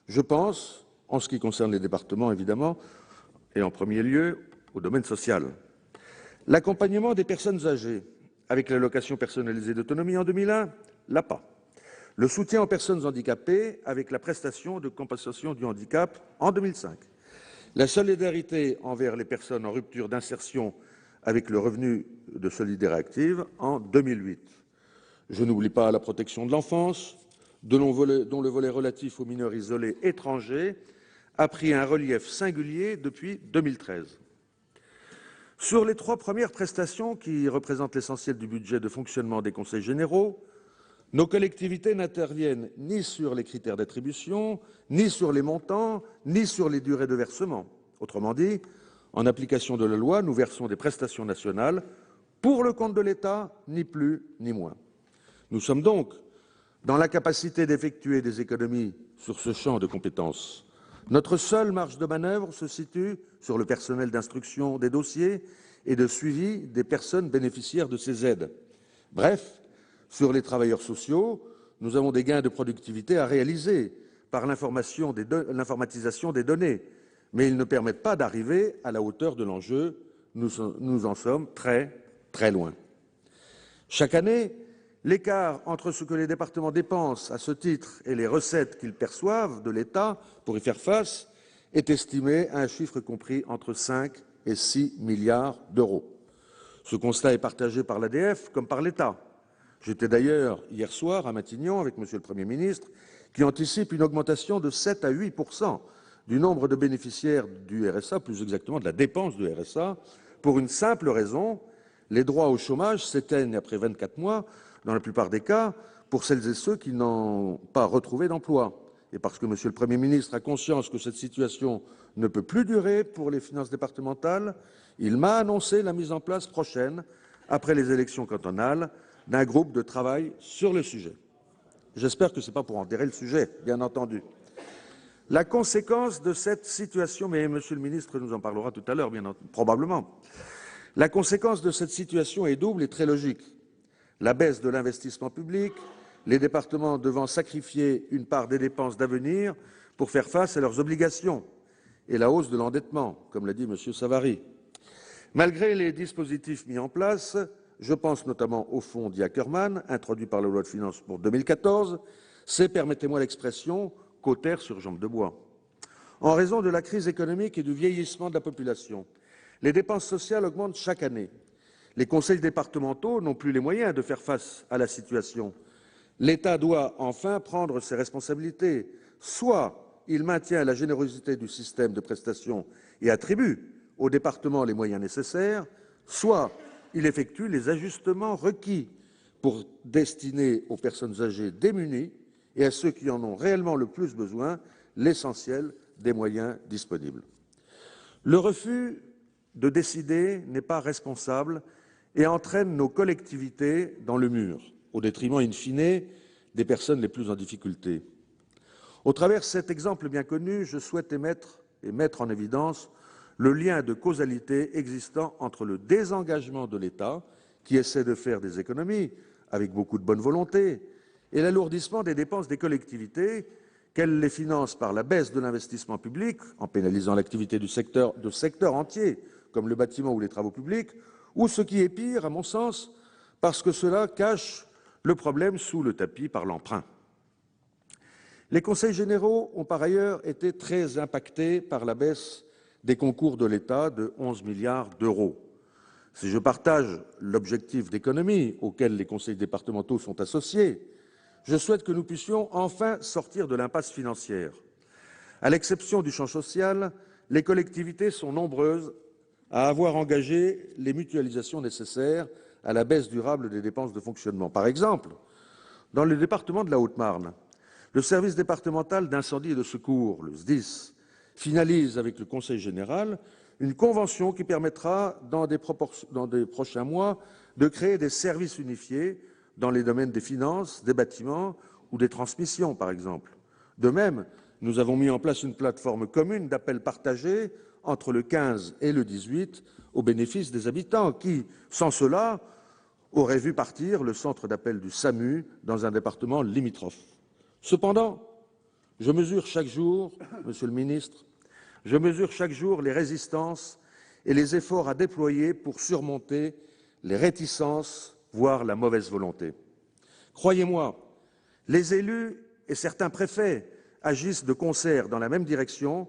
Je pense, en ce qui concerne les départements évidemment, et en premier lieu, au domaine social. L'accompagnement des personnes âgées, avec l'allocation personnalisée d'autonomie en 2001, l'APA. Le soutien aux personnes handicapées avec la prestation de compensation du handicap en 2005. La solidarité envers les personnes en rupture d'insertion avec le revenu de solidarité active en 2008. Je n'oublie pas la protection de l'enfance, dont le volet relatif aux mineurs isolés étrangers a pris un relief singulier depuis 2013. Sur les 3 premières prestations qui représentent l'essentiel du budget de fonctionnement des conseils généraux, nos collectivités n'interviennent ni sur les critères d'attribution, ni sur les montants, ni sur les durées de versement. Autrement dit, en application de la loi, nous versons des prestations nationales pour le compte de l'État, ni plus ni moins. Nous sommes donc dans l'incapacité d'effectuer des économies sur ce champ de compétences. Notre seule marge de manœuvre se situe sur le personnel d'instruction des dossiers et de suivi des personnes bénéficiaires de ces aides. Bref, sur les travailleurs sociaux, nous avons des gains de productivité à réaliser par l'informatisation des données, mais ils ne permettent pas d'arriver à la hauteur de l'enjeu. Nous en sommes très, très loin. Chaque année, l'écart entre ce que les départements dépensent à ce titre et les recettes qu'ils perçoivent de l'État pour y faire face est estimé à un chiffre compris entre 5 et 6 milliards d'euros. Ce constat est partagé par l'ADF comme par l'État. J'étais d'ailleurs hier soir à Matignon avec Monsieur le Premier ministre, qui anticipe une augmentation de 7 à 8% du nombre de bénéficiaires du RSA, plus exactement de la dépense du RSA, pour une simple raison, les droits au chômage s'éteignent après 24 mois, dans la plupart des cas, pour celles et ceux qui n'ont pas retrouvé d'emploi. Et parce que Monsieur le Premier ministre a conscience que cette situation ne peut plus durer pour les finances départementales, il m'a annoncé la mise en place prochaine, après les élections cantonales, d'un groupe de travail sur le sujet. J'espère que ce n'est pas pour enterrer le sujet, bien entendu. La conséquence de cette situation, mais Monsieur le ministre nous en parlera tout à l'heure, probablement. La conséquence de cette situation est double et très logique. La baisse de l'investissement public, les départements devant sacrifier une part des dépenses d'avenir pour faire face à leurs obligations, et la hausse de l'endettement, comme l'a dit M. Savary. Malgré les dispositifs mis en place, je pense notamment au fonds dit Ackermann, introduit par la loi de finances pour 2014, c'est, permettez-moi l'expression, cautère sur jambe de bois. En raison de la crise économique et du vieillissement de la population, les dépenses sociales augmentent chaque année. Les conseils départementaux n'ont plus les moyens de faire face à la situation. L'État doit enfin prendre ses responsabilités. Soit il maintient la générosité du système de prestations et attribue aux départements les moyens nécessaires, soit il effectue les ajustements requis pour destiner aux personnes âgées démunies et à ceux qui en ont réellement le plus besoin l'essentiel des moyens disponibles. Le refus de décider n'est pas responsable et entraîne nos collectivités dans le mur, au détriment, in fine, des personnes les plus en difficulté. Au travers de cet exemple bien connu, je souhaite mettre en évidence le lien de causalité existant entre le désengagement de l'État, qui essaie de faire des économies avec beaucoup de bonne volonté, et l'alourdissement des dépenses des collectivités, qu'elles les financent par la baisse de l'investissement public, en pénalisant l'activité de secteurs entiers, comme le bâtiment ou les travaux publics, ou ce qui est pire, à mon sens, parce que cela cache le problème sous le tapis par l'emprunt. Les conseils généraux ont par ailleurs été très impactés par la baisse des concours de l'État de 11 milliards d'euros. Si je partage l'objectif d'économie auquel les conseils départementaux sont associés, je souhaite que nous puissions enfin sortir de l'impasse financière. À l'exception du champ social, les collectivités sont nombreuses à avoir engagé les mutualisations nécessaires à la baisse durable des dépenses de fonctionnement. Par exemple, dans le département de la Haute-Marne, le service départemental d'incendie et de secours, le SDIS, finalise avec le Conseil général une convention qui permettra, dans des prochains mois, de créer des services unifiés dans les domaines des finances, des bâtiments ou des transmissions, par exemple. De même, nous avons mis en place une plateforme commune d'appels partagés entre le 15 et le 18 au bénéfice des habitants qui, sans cela, auraient vu partir le centre d'appel du SAMU dans un département limitrophe. Cependant, je mesure chaque jour, Monsieur le Ministre, les résistances et les efforts à déployer pour surmonter les réticences, voire la mauvaise volonté. Croyez-moi, les élus et certains préfets agissent de concert dans la même direction,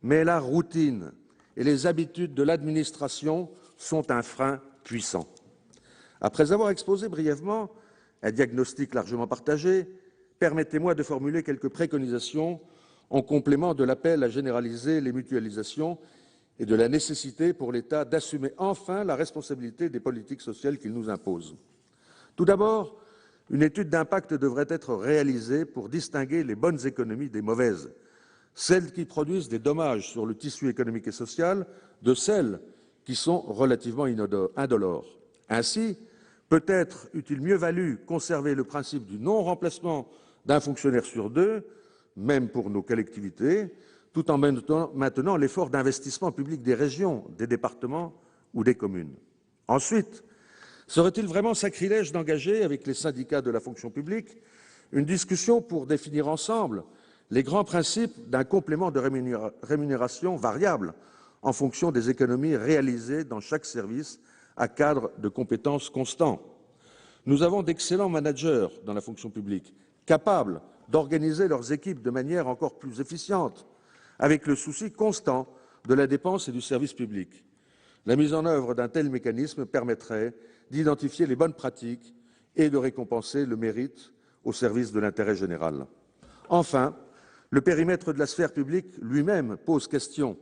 mais la routine et les habitudes de l'administration sont un frein puissant. Après avoir exposé brièvement un diagnostic largement partagé, permettez-moi de formuler quelques préconisations en complément de l'appel à généraliser les mutualisations et de la nécessité pour l'État d'assumer enfin la responsabilité des politiques sociales qu'il nous impose. Tout d'abord, une étude d'impact devrait être réalisée pour distinguer les bonnes économies des mauvaises, celles qui produisent des dommages sur le tissu économique et social de celles qui sont relativement indolores. Ainsi, peut-être eût-il mieux valu conserver le principe du non-remplacement d'un fonctionnaire sur deux, même pour nos collectivités, tout en maintenant l'effort d'investissement public des régions, des départements ou des communes. Ensuite, serait-il vraiment sacrilège d'engager, avec les syndicats de la fonction publique, une discussion pour définir ensemble les grands principes d'un complément de rémunération variable en fonction des économies réalisées dans chaque service à cadre de compétences constant? Nous avons d'excellents managers dans la fonction publique, capables d'organiser leurs équipes de manière encore plus efficiente, avec le souci constant de la dépense et du service public. La mise en œuvre d'un tel mécanisme permettrait d'identifier les bonnes pratiques et de récompenser le mérite au service de l'intérêt général. Enfin, le périmètre de la sphère publique lui-même pose question.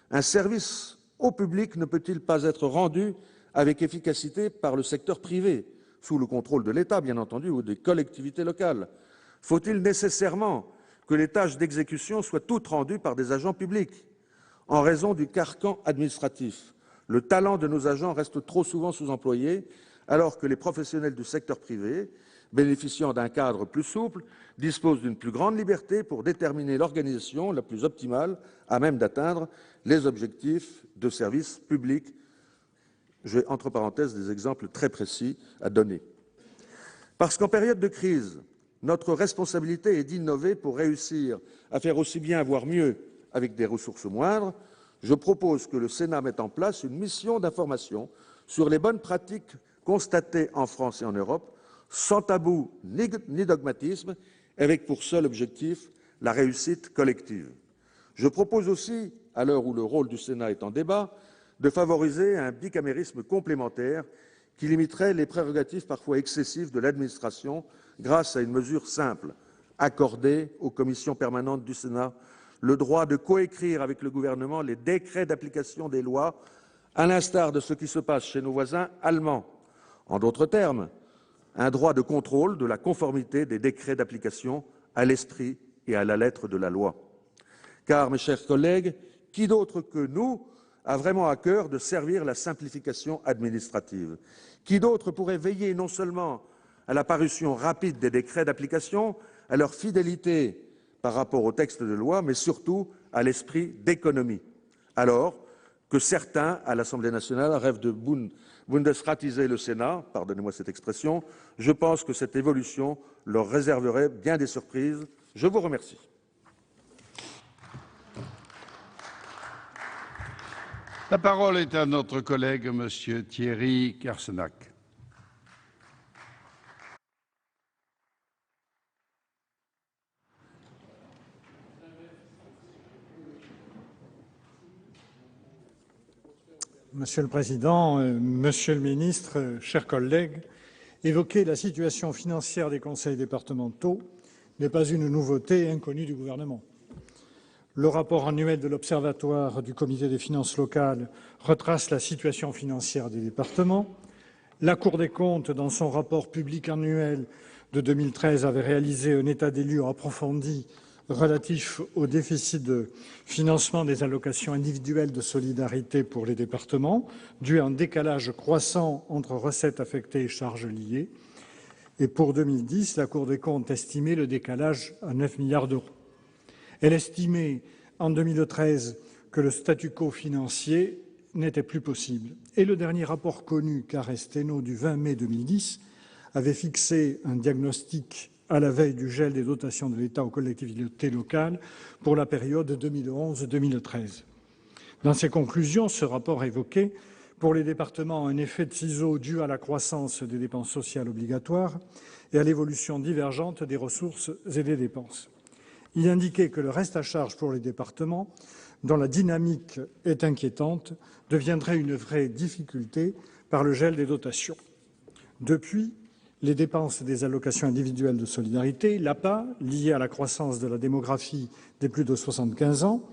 Un service au public ne peut-il pas être rendu avec efficacité par le secteur privé, sous le contrôle de l'État, bien entendu, ou des collectivités locales? Faut-il nécessairement que les tâches d'exécution soient toutes rendues par des agents publics? En raison du carcan administratif, le talent de nos agents reste trop souvent sous-employé, alors que les professionnels du secteur privé, bénéficiant d'un cadre plus souple, disposent d'une plus grande liberté pour déterminer l'organisation la plus optimale à même d'atteindre les objectifs de service public. J'ai, entre parenthèses, des exemples très précis à donner. Parce qu'en période de crise, notre responsabilité est d'innover pour réussir à faire aussi bien, voire mieux, avec des ressources moindres. Je propose que le Sénat mette en place une mission d'information sur les bonnes pratiques constatées en France et en Europe, sans tabou ni dogmatisme, avec pour seul objectif la réussite collective. Je propose aussi, à l'heure où le rôle du Sénat est en débat, de favoriser un bicamérisme complémentaire qui limiterait les prérogatives parfois excessives de l'administration grâce à une mesure simple, accorder aux commissions permanentes du Sénat le droit de coécrire avec le gouvernement les décrets d'application des lois, à l'instar de ce qui se passe chez nos voisins allemands. En d'autres termes, un droit de contrôle de la conformité des décrets d'application à l'esprit et à la lettre de la loi. Car, mes chers collègues, qui d'autre que nous a vraiment à cœur de servir la simplification administrative. Qui d'autre pourrait veiller non seulement à la parution rapide des décrets d'application, à leur fidélité par rapport au texte de loi, mais surtout à l'esprit d'économie, alors que certains, à l'Assemblée nationale, rêvent de bundesratiser le Sénat, pardonnez-moi cette expression, je pense que cette évolution leur réserverait bien des surprises. Je vous remercie. La parole est à notre collègue Monsieur Thierry Carcenac. Monsieur le Président, Monsieur le Ministre, chers collègues, évoquer la situation financière des conseils départementaux n'est pas une nouveauté inconnue du gouvernement. Le rapport annuel de l'Observatoire du Comité des finances locales retrace la situation financière des départements. La Cour des comptes, dans son rapport public annuel de 2013, avait réalisé un état des lieux approfondi relatif au déficit de financement des allocations individuelles de solidarité pour les départements, dû à un décalage croissant entre recettes affectées et charges liées. Et pour 2010, la Cour des comptes estimait le décalage à 9 milliards d'euros. Elle estimait en 2013 que le statu quo financier n'était plus possible. Et le dernier rapport connu, Carré-Steno, du 20 mai 2010, avait fixé un diagnostic à la veille du gel des dotations de l'État aux collectivités locales pour la période 2011-2013. Dans ses conclusions, ce rapport évoquait pour les départements un effet de ciseaux dû à la croissance des dépenses sociales obligatoires et à l'évolution divergente des ressources et des dépenses. Il indiquait que le reste à charge pour les départements, dont la dynamique est inquiétante, deviendrait une vraie difficulté par le gel des dotations. Depuis, les dépenses des allocations individuelles de solidarité, l'APA, liées à la croissance de la démographie des plus de 75 ans,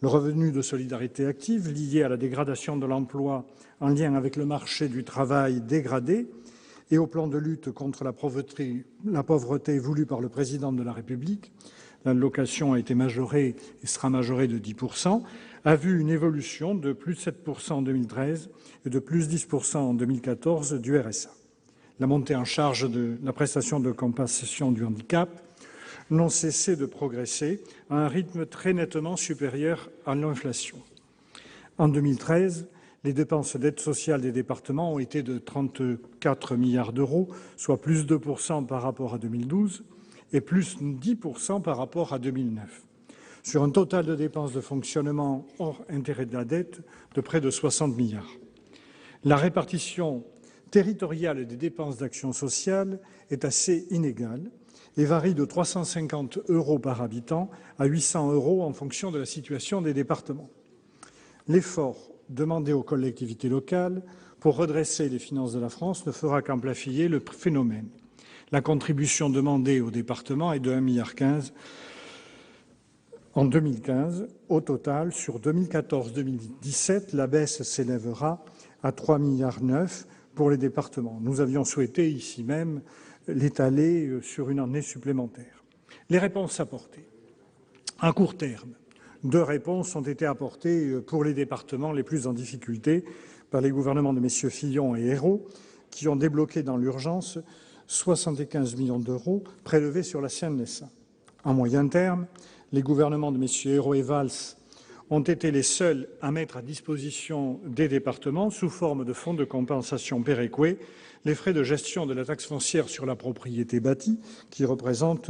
le revenu de solidarité active, lié à la dégradation de l'emploi en lien avec le marché du travail dégradé et au plan de lutte contre la pauvreté voulu par le Président de la République, l'allocation a été majorée et sera majorée de 10%, a vu une évolution de plus de 7% en 2013 et de plus de 10% en 2014 du RSA. La montée en charge de la prestation de compensation du handicap n'ont cessé de progresser à un rythme très nettement supérieur à l'inflation. En 2013, les dépenses d'aide sociale des départements ont été de 34 milliards d'euros, soit plus de 2% par rapport à 2012 et plus de 10% par rapport à 2009, sur un total de dépenses de fonctionnement hors intérêt de la dette de près de 60 milliards. La répartition territoriale des dépenses d'action sociale est assez inégale et varie de 350 € par habitant à 800 € en fonction de la situation des départements. L'effort demandé aux collectivités locales pour redresser les finances de la France ne fera qu'amplifier le phénomène. La contribution demandée aux départements est de 1,15 milliard en 2015. Au total, sur 2014-2017, la baisse s'élèvera à 3,9 milliards pour les départements. Nous avions souhaité ici même l'étaler sur une année supplémentaire. Les réponses apportées. À court terme, 2 réponses ont été apportées pour les départements les plus en difficulté par les gouvernements de messieurs Fillon et Ayrault, qui ont débloqué dans l'urgence 75 millions d'euros prélevés sur la CNSA. En moyen terme, les gouvernements de messieurs Ayrault et Valls ont été les seuls à mettre à disposition des départements, sous forme de fonds de compensation péréqués, les frais de gestion de la taxe foncière sur la propriété bâtie, qui représente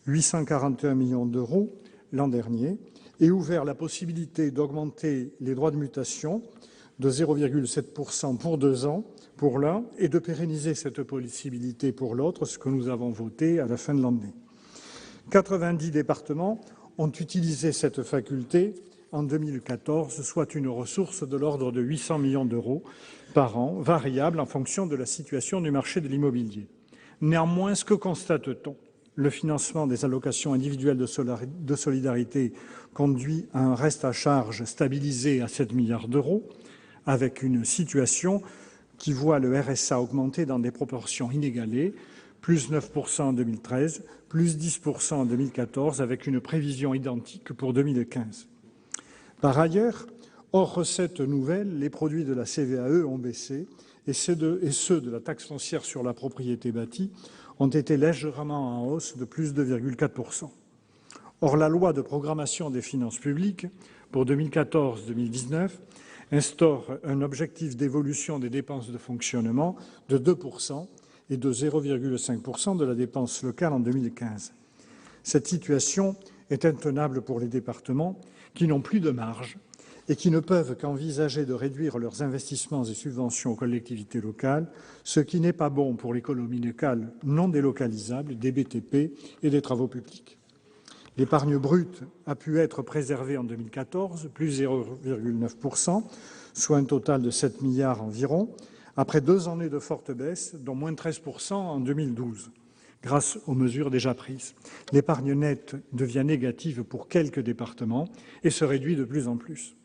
841 millions d'euros l'an dernier, et ouvert la possibilité d'augmenter les droits de mutation de 0,7% pour 2 ans pour l'un et de pérenniser cette possibilité pour l'autre, ce que nous avons voté à la fin de l'année. 90 départements ont utilisé cette faculté en 2014, soit une ressource de l'ordre de 800 millions d'euros par an, variable en fonction de la situation du marché de l'immobilier. Néanmoins, ce que constate-t-on ? Le financement des allocations individuelles de solidarité conduit à un reste à charge stabilisé à 7 milliards d'euros, avec une situation qui voit le RSA augmenter dans des proportions inégalées, plus 9% en 2013, plus 10% en 2014, avec une prévision identique pour 2015. Par ailleurs, Hors recettes nouvelles, les produits de la CVAE ont baissé et ceux de la taxe foncière sur la propriété bâtie ont été légèrement en hausse de plus de 2,4%. Or, la loi de programmation des finances publiques pour 2014-2019 instaure un objectif d'évolution des dépenses de fonctionnement de 2% et de 0,5% de la dépense locale en 2015. Cette situation est intenable pour les départements qui n'ont plus de marge et qui ne peuvent qu'envisager de réduire leurs investissements et subventions aux collectivités locales, ce qui n'est pas bon pour l'économie locale non délocalisable, des BTP et des travaux publics. L'épargne brute a pu être préservée en 2014, plus 0,9%, soit un total de 7 milliards environ, après 2 années de forte baisse, dont moins 13% en 2012, grâce aux mesures déjà prises. L'épargne nette devient négative pour quelques départements et se réduit de plus en plus.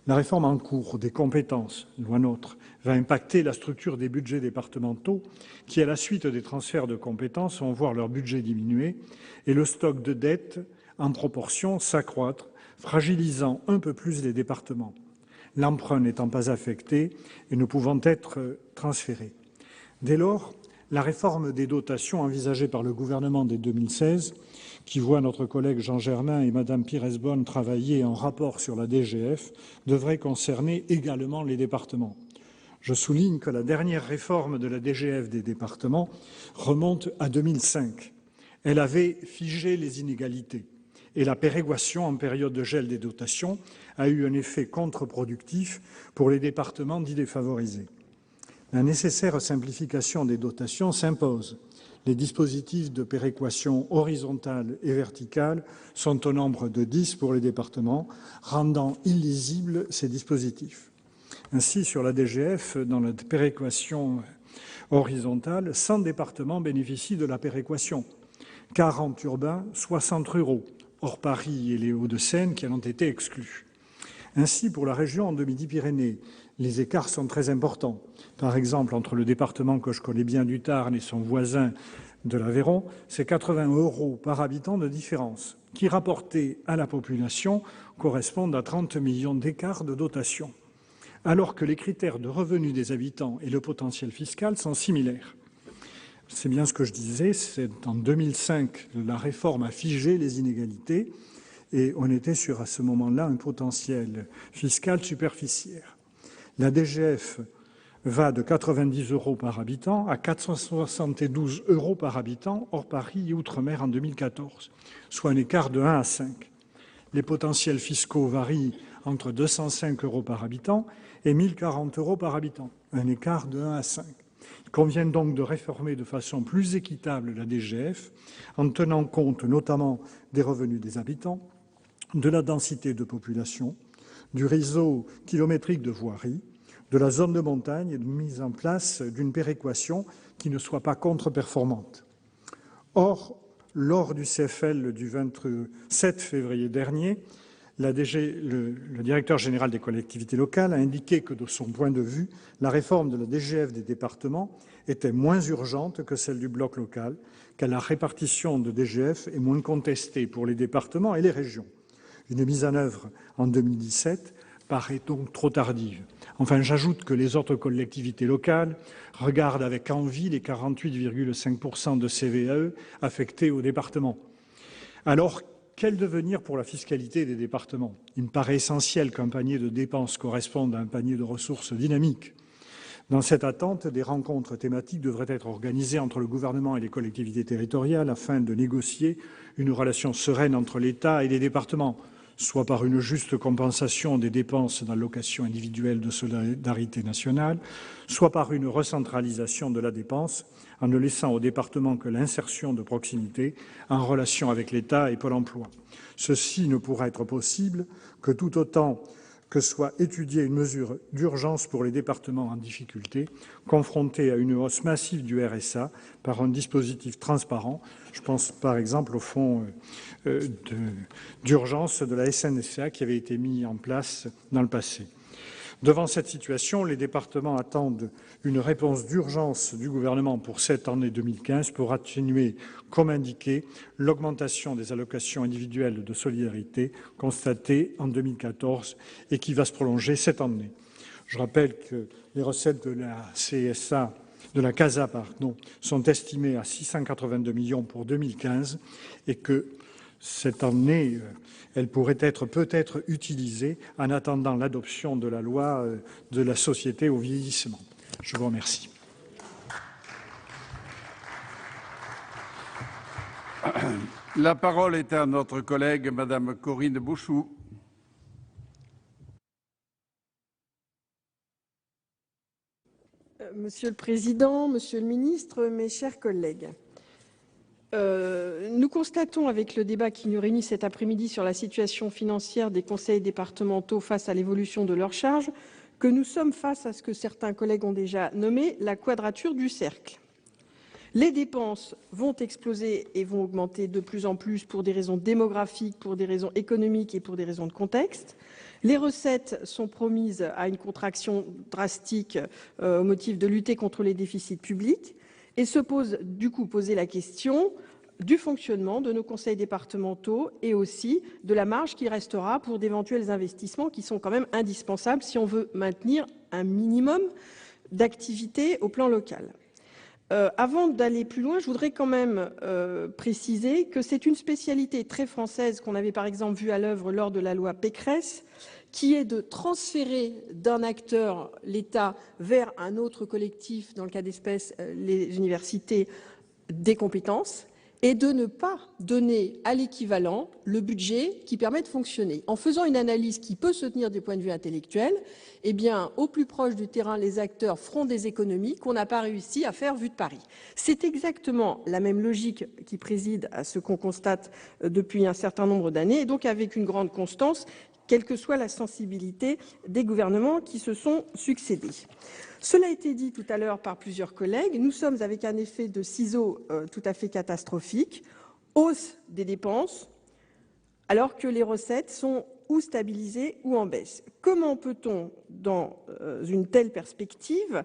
La réforme en cours des compétences, loi NOTRe, va impacter la structure des budgets départementaux qui, à la suite des transferts de compétences, vont voir leur budget diminuer et le stock de dette en proportion s'accroître, fragilisant un peu plus les départements, l'emprunt n'étant pas affecté et ne pouvant être transféré. Dès lors, la réforme des dotations envisagée par le gouvernement dès 2016, qui voit notre collègue Jean Germain et Mme Pires-Beaune travailler en rapport sur la DGF, devrait concerner également les départements. Je souligne que la dernière réforme de la DGF des départements remonte à 2005. Elle avait figé les inégalités et la péréquation en période de gel des dotations a eu un effet contre-productif pour les départements dits défavorisés. La nécessaire simplification des dotations s'impose. Les dispositifs de péréquation horizontale et verticale sont au nombre de 10 pour les départements, rendant illisibles ces dispositifs. Ainsi, sur la DGF, dans la péréquation horizontale, 100 départements bénéficient de la péréquation, 40 urbains, 60 ruraux, hors Paris et les Hauts-de-Seine qui en ont été exclus. Ainsi, pour la région de Midi-Pyrénées, les écarts sont très importants. Par exemple, entre le département que je connais bien du Tarn et son voisin de l'Aveyron, c'est 80 € par habitant de différence, qui, rapportés à la population, correspondent à 30 millions d'écarts de dotation, alors que les critères de revenus des habitants et le potentiel fiscal sont similaires. C'est bien ce que je disais, c'est en 2005 la réforme a figé les inégalités et on était sur, à ce moment-là, un potentiel fiscal superficiaire. La DGF va de 90 € par habitant à 472 € par habitant, hors Paris et Outre-mer en 2014, soit un écart de 1 à 5. Les potentiels fiscaux varient entre 205 € par habitant et 1 040 € par habitant, un écart de 1 à 5. Il convient donc de réformer de façon plus équitable la DGF, en tenant compte notamment des revenus des habitants, de la densité de population, du réseau kilométrique de voirie, de la zone de montagne et de mise en place d'une péréquation qui ne soit pas contre-performante. Or, lors du CFL du 27 février dernier, le directeur général des collectivités locales a indiqué que, de son point de vue, la réforme de la DGF des départements était moins urgente que celle du bloc local, car la répartition de DGF est moins contestée pour les départements et les régions. Une mise en œuvre en 2017 paraît donc trop tardive. Enfin, j'ajoute que les autres collectivités locales regardent avec envie les 48,5% de CVAE affectés aux départements. Alors, quel devenir pour la fiscalité des départements ? Il me paraît essentiel qu'un panier de dépenses corresponde à un panier de ressources dynamiques. Dans cette attente, des rencontres thématiques devraient être organisées entre le gouvernement et les collectivités territoriales afin de négocier une relation sereine entre l'État et les départements, soit par une juste compensation des dépenses d'allocation individuelle de solidarité nationale, soit par une recentralisation de la dépense, en ne laissant aux départements que l'insertion de proximité en relation avec l'État et Pôle emploi. Ceci ne pourra être possible que tout autant que soit étudiée une mesure d'urgence pour les départements en difficulté, confrontés à une hausse massive du RSA par un dispositif transparent. Je pense par exemple au fonds d'urgence de la SNSA qui avait été mis en place dans le passé. Devant cette situation, les départements attendent une réponse d'urgence du gouvernement pour cette année 2015 pour atténuer, comme indiqué, l'augmentation des allocations individuelles de solidarité constatée en 2014 et qui va se prolonger cette année. Je rappelle que les recettes de la CASA sont estimées à 682 millions pour 2015 et que cette année, elle pourrait être peut-être utilisée en attendant l'adoption de la loi de la société au vieillissement. Je vous remercie. La parole est à notre collègue Madame Corinne Bouchoux. Monsieur le Président, Monsieur le Ministre, mes chers collègues, nous constatons avec le débat qui nous réunit cet après-midi sur la situation financière des conseils départementaux face à l'évolution de leurs charges que nous sommes face à ce que certains collègues ont déjà nommé la quadrature du cercle. Les dépenses vont exploser et vont augmenter de plus en plus pour des raisons démographiques, pour des raisons économiques et pour des raisons de contexte. Les recettes sont promises à une contraction drastique au motif de lutter contre les déficits publics et se pose du coup poser la question du fonctionnement de nos conseils départementaux et aussi de la marge qui restera pour d'éventuels investissements qui sont quand même indispensables si on veut maintenir un minimum d'activité au plan local. Avant d'aller plus loin, je voudrais quand même préciser que c'est une spécialité très française qu'on avait par exemple vue à l'œuvre lors de la loi Pécresse, qui est de transférer d'un acteur, l'État, vers un autre collectif, dans le cas d'espèce les universités, des compétences, et de ne pas donner à l'équivalent le budget qui permet de fonctionner. En faisant une analyse qui peut se tenir du point de vue intellectuel, eh bien, au plus proche du terrain, les acteurs feront des économies qu'on n'a pas réussi à faire vu de Paris. C'est exactement la même logique qui préside à ce qu'on constate depuis un certain nombre d'années, et donc avec une grande constance, quelle que soit la sensibilité des gouvernements qui se sont succédés. Cela a été dit tout à l'heure par plusieurs collègues, nous sommes avec un effet de ciseaux tout à fait catastrophique, hausse des dépenses, alors que les recettes sont ou stabilisées ou en baisse. Comment peut-on, dans une telle perspective,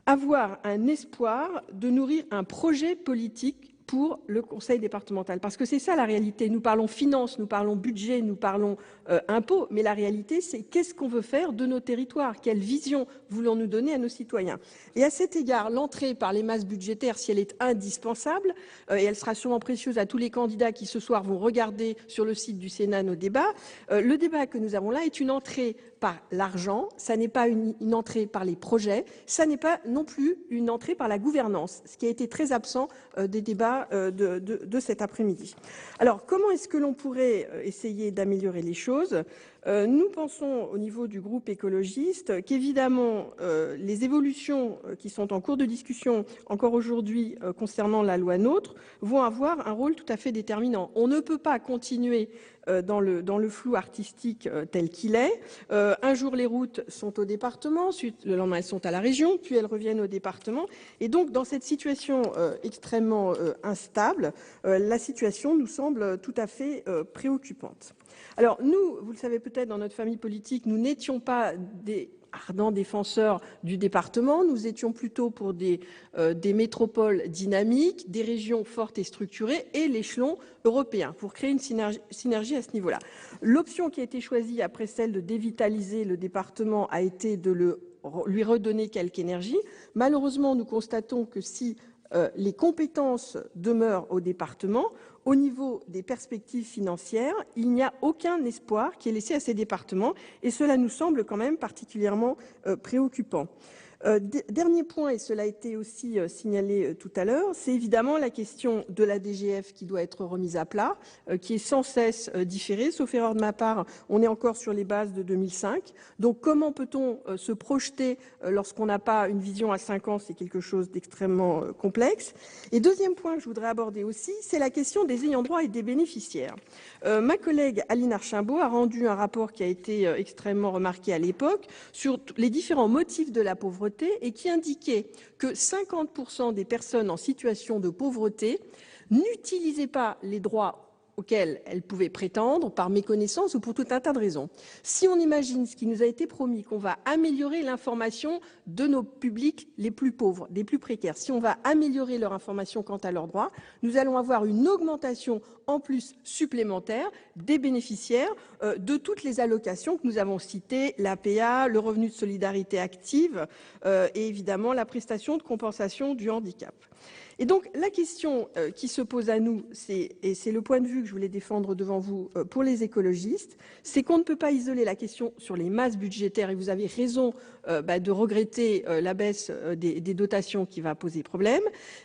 avoir un espoir de nourrir un projet politique pour le conseil départemental? Parce que c'est ça la réalité. Nous parlons finances, nous parlons budget, nous parlons impôts, mais la réalité, c'est qu'est-ce qu'on veut faire de nos territoires? Quelle vision voulons-nous donner à nos citoyens? Et à cet égard, l'entrée par les masses budgétaires, si elle est indispensable, et elle sera sûrement précieuse à tous les candidats qui ce soir vont regarder sur le site du Sénat nos débats, le débat que nous avons là est une entrée par l'argent, ça n'est pas une entrée par les projets, ça n'est pas non plus une entrée par la gouvernance, ce qui a été très absent des débats de cet après-midi. Alors, comment est-ce que l'on pourrait essayer d'améliorer les choses? Nous pensons au niveau du groupe écologiste qu'évidemment les évolutions qui sont en cours de discussion encore aujourd'hui concernant la loi NOTRe vont avoir un rôle tout à fait déterminant. On ne peut pas continuer dans le flou artistique tel qu'il est. Un jour les routes sont au département, ensuite le lendemain elles sont à la région, puis elles reviennent au département. Et donc dans cette situation extrêmement instable, la situation nous semble tout à fait préoccupante. Alors nous, vous le savez peut-être, dans notre famille politique, nous n'étions pas des ardents défenseurs du département, nous étions plutôt pour des métropoles dynamiques, des régions fortes et structurées et l'échelon européen pour créer une synergie à ce niveau-là. L'option qui a été choisie après celle de dévitaliser le département a été de lui redonner quelque énergie. Malheureusement, nous constatons que si les compétences demeurent au département, au niveau des perspectives financières, il n'y a aucun espoir qui est laissé à ces départements et cela nous semble quand même particulièrement préoccupant. Dernier point, et cela a été aussi signalé tout à l'heure, c'est évidemment la question de la DGF qui doit être remise à plat, qui est sans cesse différée. Sauf erreur de ma part, on est encore sur les bases de 2005. Donc comment peut-on se projeter lorsqu'on n'a pas une vision à 5 ans? C'est quelque chose d'extrêmement complexe. Et deuxième point que je voudrais aborder aussi, c'est la question des ayants droit et des bénéficiaires. Ma collègue Aline Archimbaud a rendu un rapport qui a été extrêmement remarqué à l'époque sur les différents motifs de la pauvreté et qui indiquait que 50% des personnes en situation de pauvreté n'utilisaient pas les droits auxquelles elles pouvaient prétendre par méconnaissance ou pour tout un tas de raisons. Si on imagine ce qui nous a été promis, qu'on va améliorer l'information de nos publics les plus pauvres, les plus précaires, si on va améliorer leur information quant à leurs droits, nous allons avoir une augmentation en plus supplémentaire des bénéficiaires de toutes les allocations que nous avons citées, l'APA, le revenu de solidarité active et évidemment la prestation de compensation du handicap. Et donc, la question qui se pose à nous, et c'est le point de vue que je voulais défendre devant vous pour les écologistes, c'est qu'on ne peut pas isoler la question sur les masses budgétaires, et vous avez raison de regretter la baisse des dotations qui va poser problème,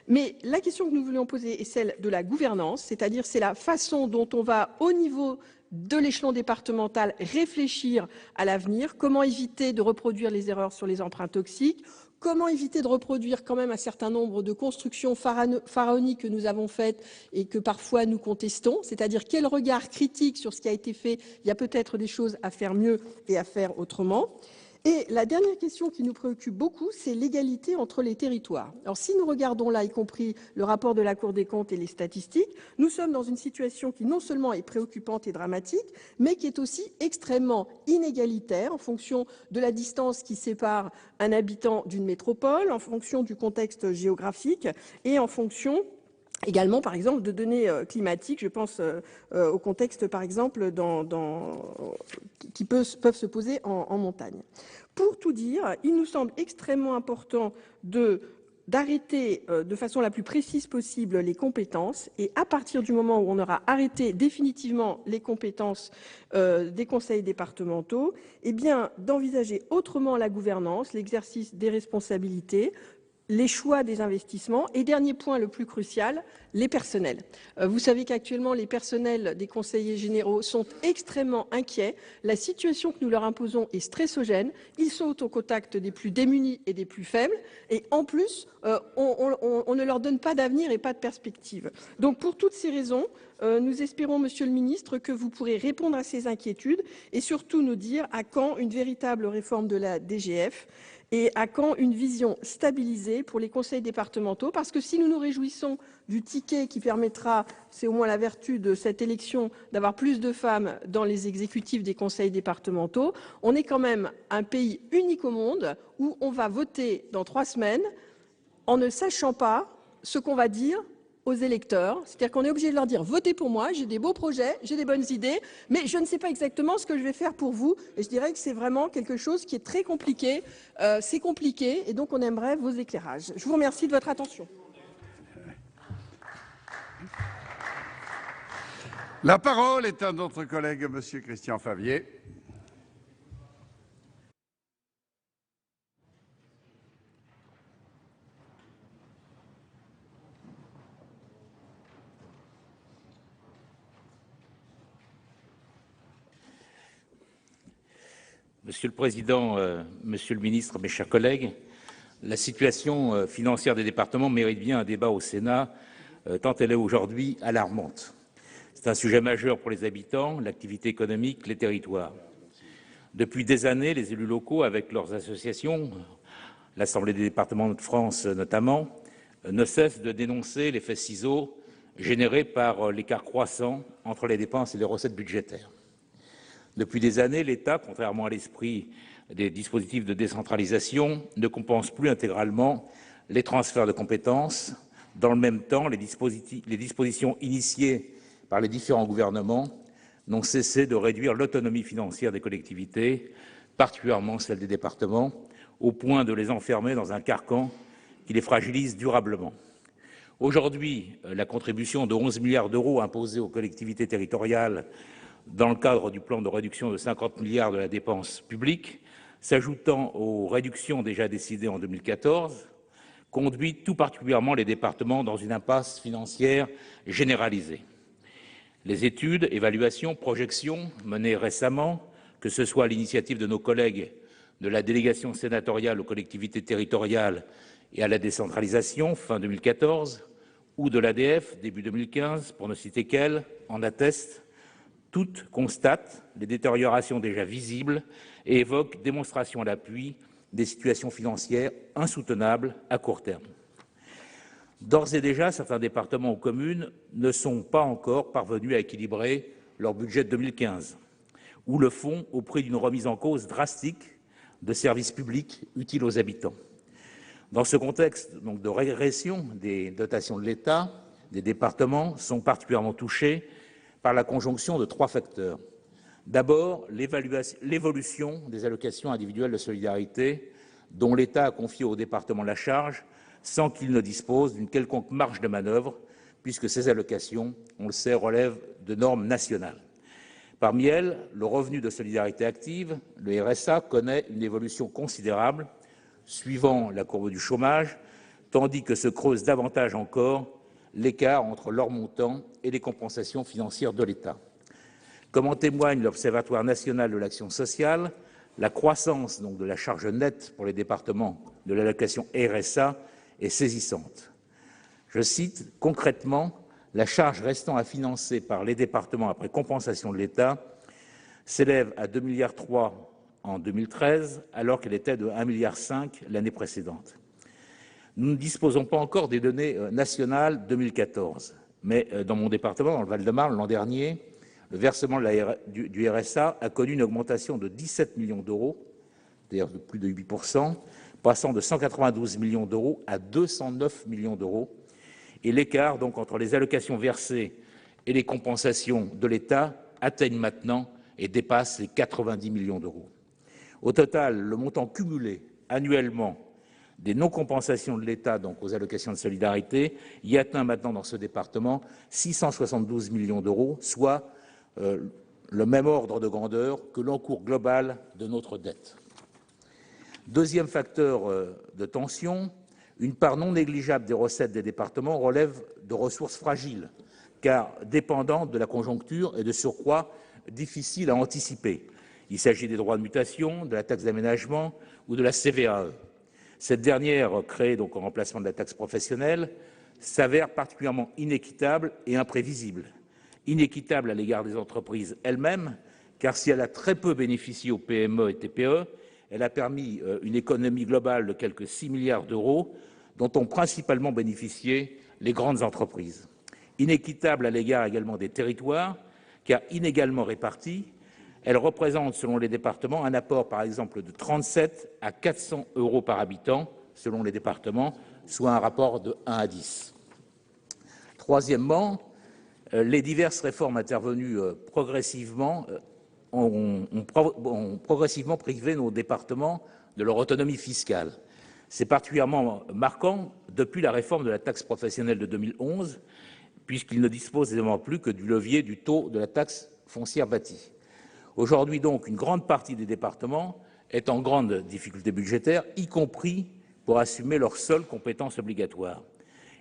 mais la question que nous voulions poser est celle de la gouvernance, c'est-à-dire c'est la façon dont on va, au niveau de l'échelon départemental, réfléchir à l'avenir, comment éviter de reproduire les erreurs sur les emprunts toxiques, comment éviter de reproduire quand même un certain nombre de constructions pharaoniques que nous avons faites et que parfois nous contestons, c'est-à-dire quel regard critique sur ce qui a été fait, il y a peut-être des choses à faire mieux et à faire autrement. Et la dernière question qui nous préoccupe beaucoup, c'est l'égalité entre les territoires. Alors si nous regardons là, y compris le rapport de la Cour des comptes et les statistiques, nous sommes dans une situation qui non seulement est préoccupante et dramatique, mais qui est aussi extrêmement inégalitaire en fonction de la distance qui sépare un habitant d'une métropole, en fonction du contexte géographique et en fonction également, par exemple, de données climatiques. Je pense au contexte, par exemple, qui peuvent se poser en montagne. Pour tout dire, il nous semble extrêmement important d'arrêter de façon la plus précise possible les compétences et à partir du moment où on aura arrêté définitivement les compétences des conseils départementaux, eh bien, d'envisager autrement la gouvernance, l'exercice des responsabilités, les choix des investissements et dernier point le plus crucial, les personnels. Vous savez qu'actuellement les personnels des conseillers généraux sont extrêmement inquiets. La situation que nous leur imposons est stressogène. Ils sont au contact des plus démunis et des plus faibles et en plus on ne leur donne pas d'avenir et pas de perspective. Donc pour toutes ces raisons, nous espérons, Monsieur le Ministre, que vous pourrez répondre à ces inquiétudes et surtout nous dire à quand une véritable réforme de la DGF et à quand une vision stabilisée pour les conseils départementaux, parce que si nous nous réjouissons du ticket qui permettra, c'est au moins la vertu de cette élection, d'avoir plus de femmes dans les exécutifs des conseils départementaux, on est quand même un pays unique au monde où on va voter dans 3 semaines en ne sachant pas ce qu'on va dire aux électeurs, c'est-à-dire qu'on est obligé de leur dire « votez pour moi, j'ai des beaux projets, j'ai des bonnes idées, mais je ne sais pas exactement ce que je vais faire pour vous ». Et je dirais que c'est vraiment quelque chose qui est très compliqué, c'est compliqué, et donc on aimerait vos éclairages. Je vous remercie de votre attention. La parole est à notre collègue Monsieur Christian Favier. Monsieur le Président, Monsieur le Ministre, mes chers collègues, la situation financière des départements mérite bien un débat au Sénat, tant elle est aujourd'hui alarmante. C'est un sujet majeur pour les habitants, l'activité économique, les territoires. Depuis des années, les élus locaux, avec leurs associations, l'Assemblée des départements de France notamment, ne cessent de dénoncer l'effet ciseau généré par l'écart croissant entre les dépenses et les recettes budgétaires. Depuis des années, l'État, contrairement à l'esprit des dispositifs de décentralisation, ne compense plus intégralement les transferts de compétences. Dans le même temps, les dispositions initiées par les différents gouvernements n'ont cessé de réduire l'autonomie financière des collectivités, particulièrement celle des départements, au point de les enfermer dans un carcan qui les fragilise durablement. Aujourd'hui, la contribution de 11 milliards d'euros imposée aux collectivités territoriales dans le cadre du plan de réduction de 50 milliards de la dépense publique, s'ajoutant aux réductions déjà décidées en 2014, conduit tout particulièrement les départements dans une impasse financière généralisée. Les études, évaluations, projections menées récemment, que ce soit à l'initiative de nos collègues de la délégation sénatoriale aux collectivités territoriales et à la décentralisation fin 2014, ou de l'ADF début 2015, pour ne citer qu'elles, en attestent. Toutes constatent les détériorations déjà visibles et évoquent démonstration à l'appui des situations financières insoutenables à court terme. D'ores et déjà, certains départements ou communes ne sont pas encore parvenus à équilibrer leur budget de 2015, ou le font au prix d'une remise en cause drastique de services publics utiles aux habitants. Dans ce contexte donc, de régression des dotations de l'État, les départements sont particulièrement touchés par la conjonction de 3 facteurs. D'abord, l'évolution des allocations individuelles de solidarité dont l'État a confié aux départements la charge sans qu'ils ne disposent d'une quelconque marge de manœuvre, puisque ces allocations, on le sait, relèvent de normes nationales. Parmi elles, le revenu de solidarité active, le RSA, connaît une évolution considérable, suivant la courbe du chômage, tandis que se creuse davantage encore l'écart entre leur montant et les compensations financières de l'État. Comme en témoigne l'Observatoire national de l'action sociale, la croissance donc, de la charge nette pour les départements de l'allocation RSA est saisissante. Je cite concrètement, la charge restant à financer par les départements après compensation de l'État s'élève à 2,3 milliards en 2013, alors qu'elle était de 1,5 milliard l'année précédente. Nous ne disposons pas encore des données nationales 2014, mais dans mon département, dans le Val-de-Marne, l'an dernier, le versement du RSA a connu une augmentation de 17 millions d'euros, c'est-à-dire de plus de 8%, passant de 192 millions d'euros à 209 millions d'euros. Et l'écart donc entre les allocations versées et les compensations de l'État atteignent maintenant et dépasse les 90 millions d'euros. Au total, le montant cumulé annuellement des non-compensations de l'État donc aux allocations de solidarité y atteint maintenant dans ce département 672 millions d'euros, soit le même ordre de grandeur que l'encours global de notre dette. Deuxième facteur de tension, une part non négligeable des recettes des départements relève de ressources fragiles, car dépendantes de la conjoncture et de surcroît difficiles à anticiper. Il s'agit des droits de mutation, de la taxe d'aménagement ou de la CVAE. Cette dernière, créée donc en remplacement de la taxe professionnelle, s'avère particulièrement inéquitable et imprévisible. Inéquitable à l'égard des entreprises elles-mêmes, car si elle a très peu bénéficié aux PME et TPE, elle a permis une économie globale de quelques 6 milliards d'euros, dont ont principalement bénéficié les grandes entreprises. Inéquitable à l'égard également des territoires, car inégalement répartis, elle représente, selon les départements, un apport, par exemple, de 37 à 400 euros par habitant, selon les départements, soit un rapport de 1 à 10. Troisièmement, les diverses réformes intervenues progressivement ont progressivement privé nos départements de leur autonomie fiscale. C'est particulièrement marquant depuis la réforme de la taxe professionnelle de 2011, puisqu'ils ne disposent évidemment plus que du levier du taux de la taxe foncière bâtie. Aujourd'hui donc, une grande partie des départements est en grande difficulté budgétaire, y compris pour assumer leurs seules compétences obligatoires.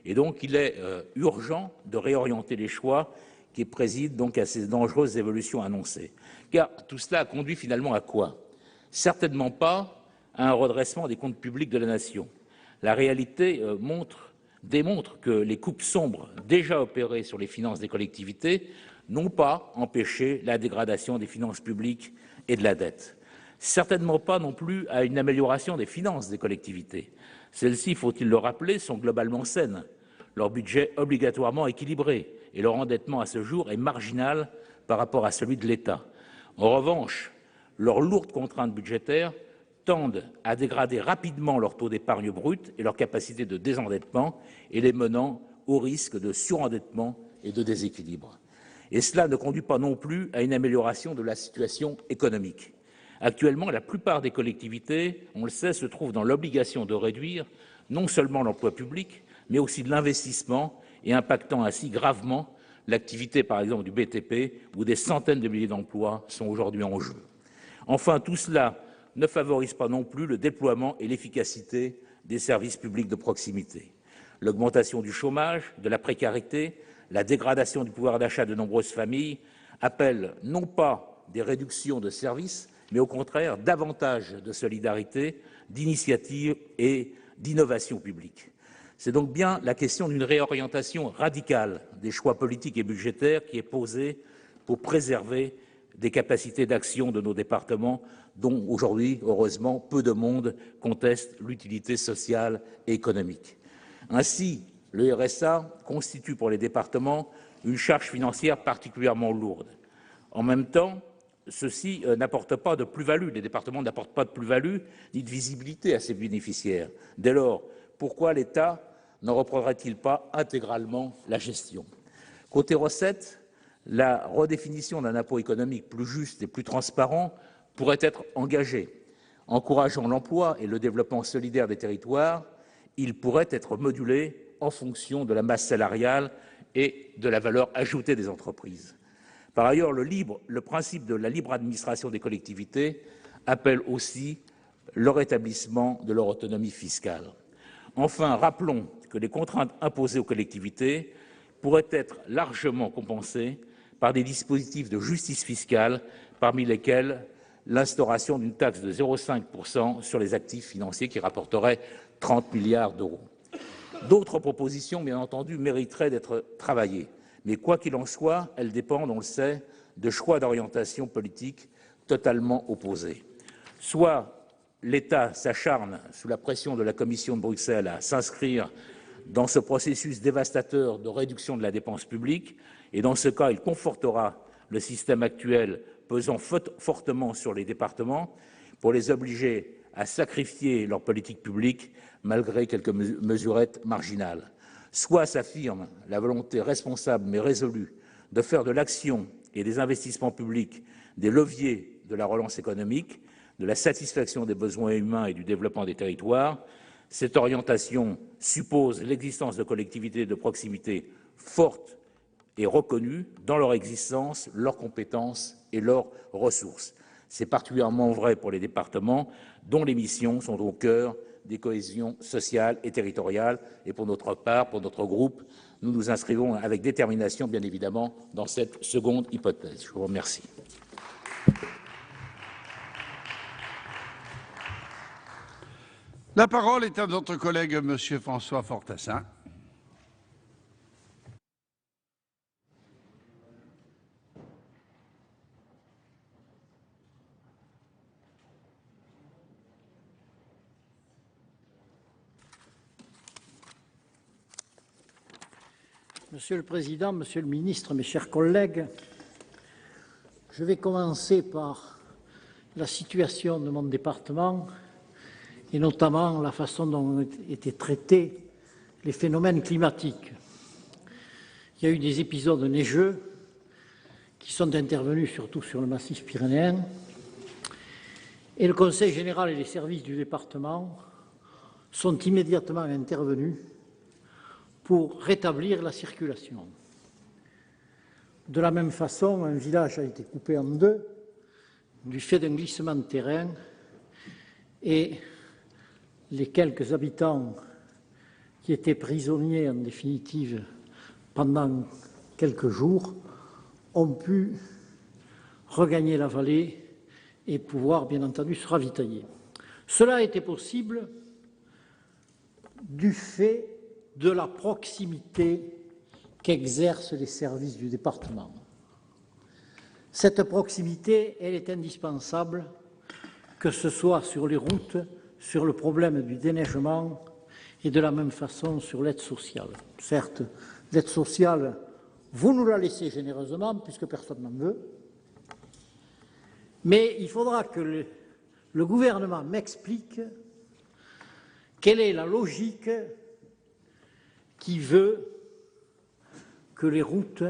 Et donc, il est urgent de réorienter les choix qui président donc à ces dangereuses évolutions annoncées. Car tout cela a conduit finalement à quoi? Certainement pas à un redressement des comptes publics de la nation. La réalité démontre que les coupes sombres déjà opérées sur les finances des collectivités n'ont pas empêché la dégradation des finances publiques et de la dette. Certainement pas non plus à une amélioration des finances des collectivités. Celles-ci, faut-il le rappeler, sont globalement saines, leur budget obligatoirement équilibré et leur endettement à ce jour est marginal par rapport à celui de l'État. En revanche, leurs lourdes contraintes budgétaires tendent à dégrader rapidement leur taux d'épargne brute et leur capacité de désendettement et les menant au risque de surendettement et de déséquilibre. Et cela ne conduit pas non plus à une amélioration de la situation économique. Actuellement, la plupart des collectivités, on le sait, se trouvent dans l'obligation de réduire non seulement l'emploi public, mais aussi de l'investissement et impactant ainsi gravement l'activité, par exemple, du BTP, où des centaines de milliers d'emplois sont aujourd'hui en jeu. Enfin, tout cela ne favorise pas non plus le déploiement et l'efficacité des services publics de proximité. L'augmentation du chômage, de la précarité, la dégradation du pouvoir d'achat de nombreuses familles appellent non pas des réductions de services, mais au contraire davantage de solidarité, d'initiative et d'innovation publique. C'est donc bien la question d'une réorientation radicale des choix politiques et budgétaires qui est posée pour préserver des capacités d'action de nos départements dont aujourd'hui, heureusement, peu de monde conteste l'utilité sociale et économique. Ainsi, Le RSA constitue pour les départements une charge financière particulièrement lourde. En même temps, ceci n'apporte pas de plus-value. Les départements n'apportent pas de plus-value ni de visibilité à ces bénéficiaires. Dès lors, pourquoi l'État n'en reprendrait-il pas intégralement la gestion? Côté recettes, la redéfinition d'un impôt économique plus juste et plus transparent pourrait être engagée. Encourageant l'emploi et le développement solidaire des territoires, il pourrait être modulé en fonction de la masse salariale et de la valeur ajoutée des entreprises. Par ailleurs, le principe de la libre administration des collectivités appelle aussi le rétablissement de leur autonomie fiscale. Enfin, rappelons que les contraintes imposées aux collectivités pourraient être largement compensées par des dispositifs de justice fiscale, parmi lesquels l'instauration d'une taxe de 0,5% sur les actifs financiers qui rapporterait 30 milliards d'euros. D'autres propositions, bien entendu, mériteraient d'être travaillées, mais quoi qu'il en soit, elles dépendent, on le sait, de choix d'orientation politique totalement opposés. Soit l'État s'acharne, sous la pression de la Commission de Bruxelles, à s'inscrire dans ce processus dévastateur de réduction de la dépense publique, et dans ce cas, il confortera le système actuel pesant fortement sur les départements pour les obliger à sacrifier leur politique publique malgré quelques mesurettes marginales. Soit s'affirme la volonté responsable mais résolue de faire de l'action et des investissements publics des leviers de la relance économique, de la satisfaction des besoins humains et du développement des territoires. Cette orientation suppose l'existence de collectivités de proximité fortes et reconnues dans leur existence, leurs compétences et leurs ressources. C'est particulièrement vrai pour les départements dont les missions sont au cœur des cohésions sociales et territoriales. Et pour notre part, pour notre groupe, nous nous inscrivons avec détermination, bien évidemment, dans cette seconde hypothèse. Je vous remercie. La parole est à notre collègue M. François Fortassin. Monsieur le Président, Monsieur le Ministre, mes chers collègues, je vais commencer par la situation de mon département et notamment la façon dont ont été traités les phénomènes climatiques. Il y a eu des épisodes neigeux qui sont intervenus surtout sur le massif pyrénéen et le Conseil général et les services du département sont immédiatement intervenus pour rétablir la circulation. De la même façon, un village a été coupé en deux du fait d'un glissement de terrain et les quelques habitants qui étaient prisonniers en définitive pendant quelques jours ont pu regagner la vallée et pouvoir bien entendu se ravitailler. Cela a été possible du fait de la proximité qu'exercent les services du département. Cette proximité, elle est indispensable, que ce soit sur les routes, sur le problème du déneigement et de la même façon sur l'aide sociale. Certes, l'aide sociale, vous nous la laissez généreusement puisque personne n'en veut, mais il faudra que le gouvernement m'explique quelle est la logique qui veut que les routes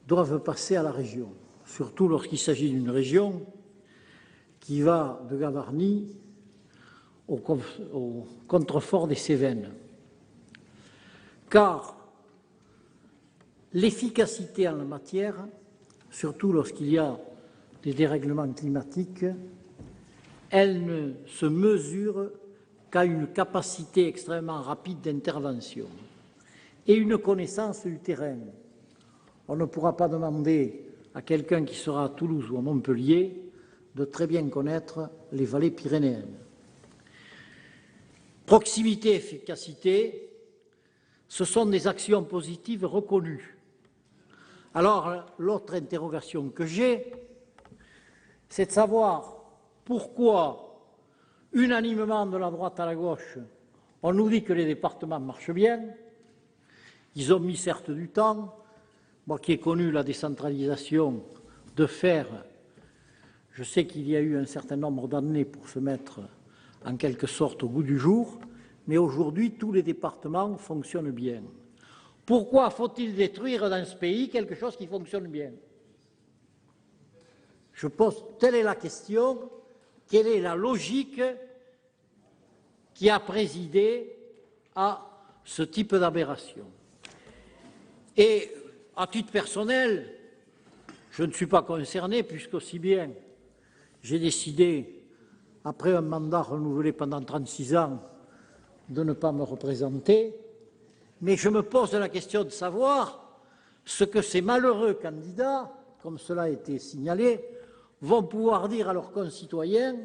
doivent passer à la région, surtout lorsqu'il s'agit d'une région qui va de Gavarnie au contrefort des Cévennes. Car l'efficacité en la matière, surtout lorsqu'il y a des dérèglements climatiques, elle ne se mesure qu'à une capacité extrêmement rapide d'intervention et une connaissance du terrain. On ne pourra pas demander à quelqu'un qui sera à Toulouse ou à Montpellier de très bien connaître les vallées pyrénéennes. Proximité, efficacité, ce sont des actions positives reconnues. Alors, l'autre interrogation que j'ai, c'est de savoir pourquoi, unanimement de la droite à la gauche, On nous dit que les départements marchent bien. Ils ont mis certes du temps. Moi qui ai connu la décentralisation de faire, je sais qu'il y a eu un certain nombre d'années pour se mettre en quelque sorte au goût du jour, mais aujourd'hui tous les départements fonctionnent bien. Pourquoi faut-il détruire dans ce pays quelque chose qui fonctionne bien? Je pose, telle est la question, quelle est la logique qui a présidé à ce type d'aberration? Et à titre personnel, je ne suis pas concerné puisque aussi bien j'ai décidé, après un mandat renouvelé pendant 36 ans, de ne pas me représenter, mais je me pose la question de savoir ce que ces malheureux candidats, comme cela a été signalé, vont pouvoir dire à leurs concitoyens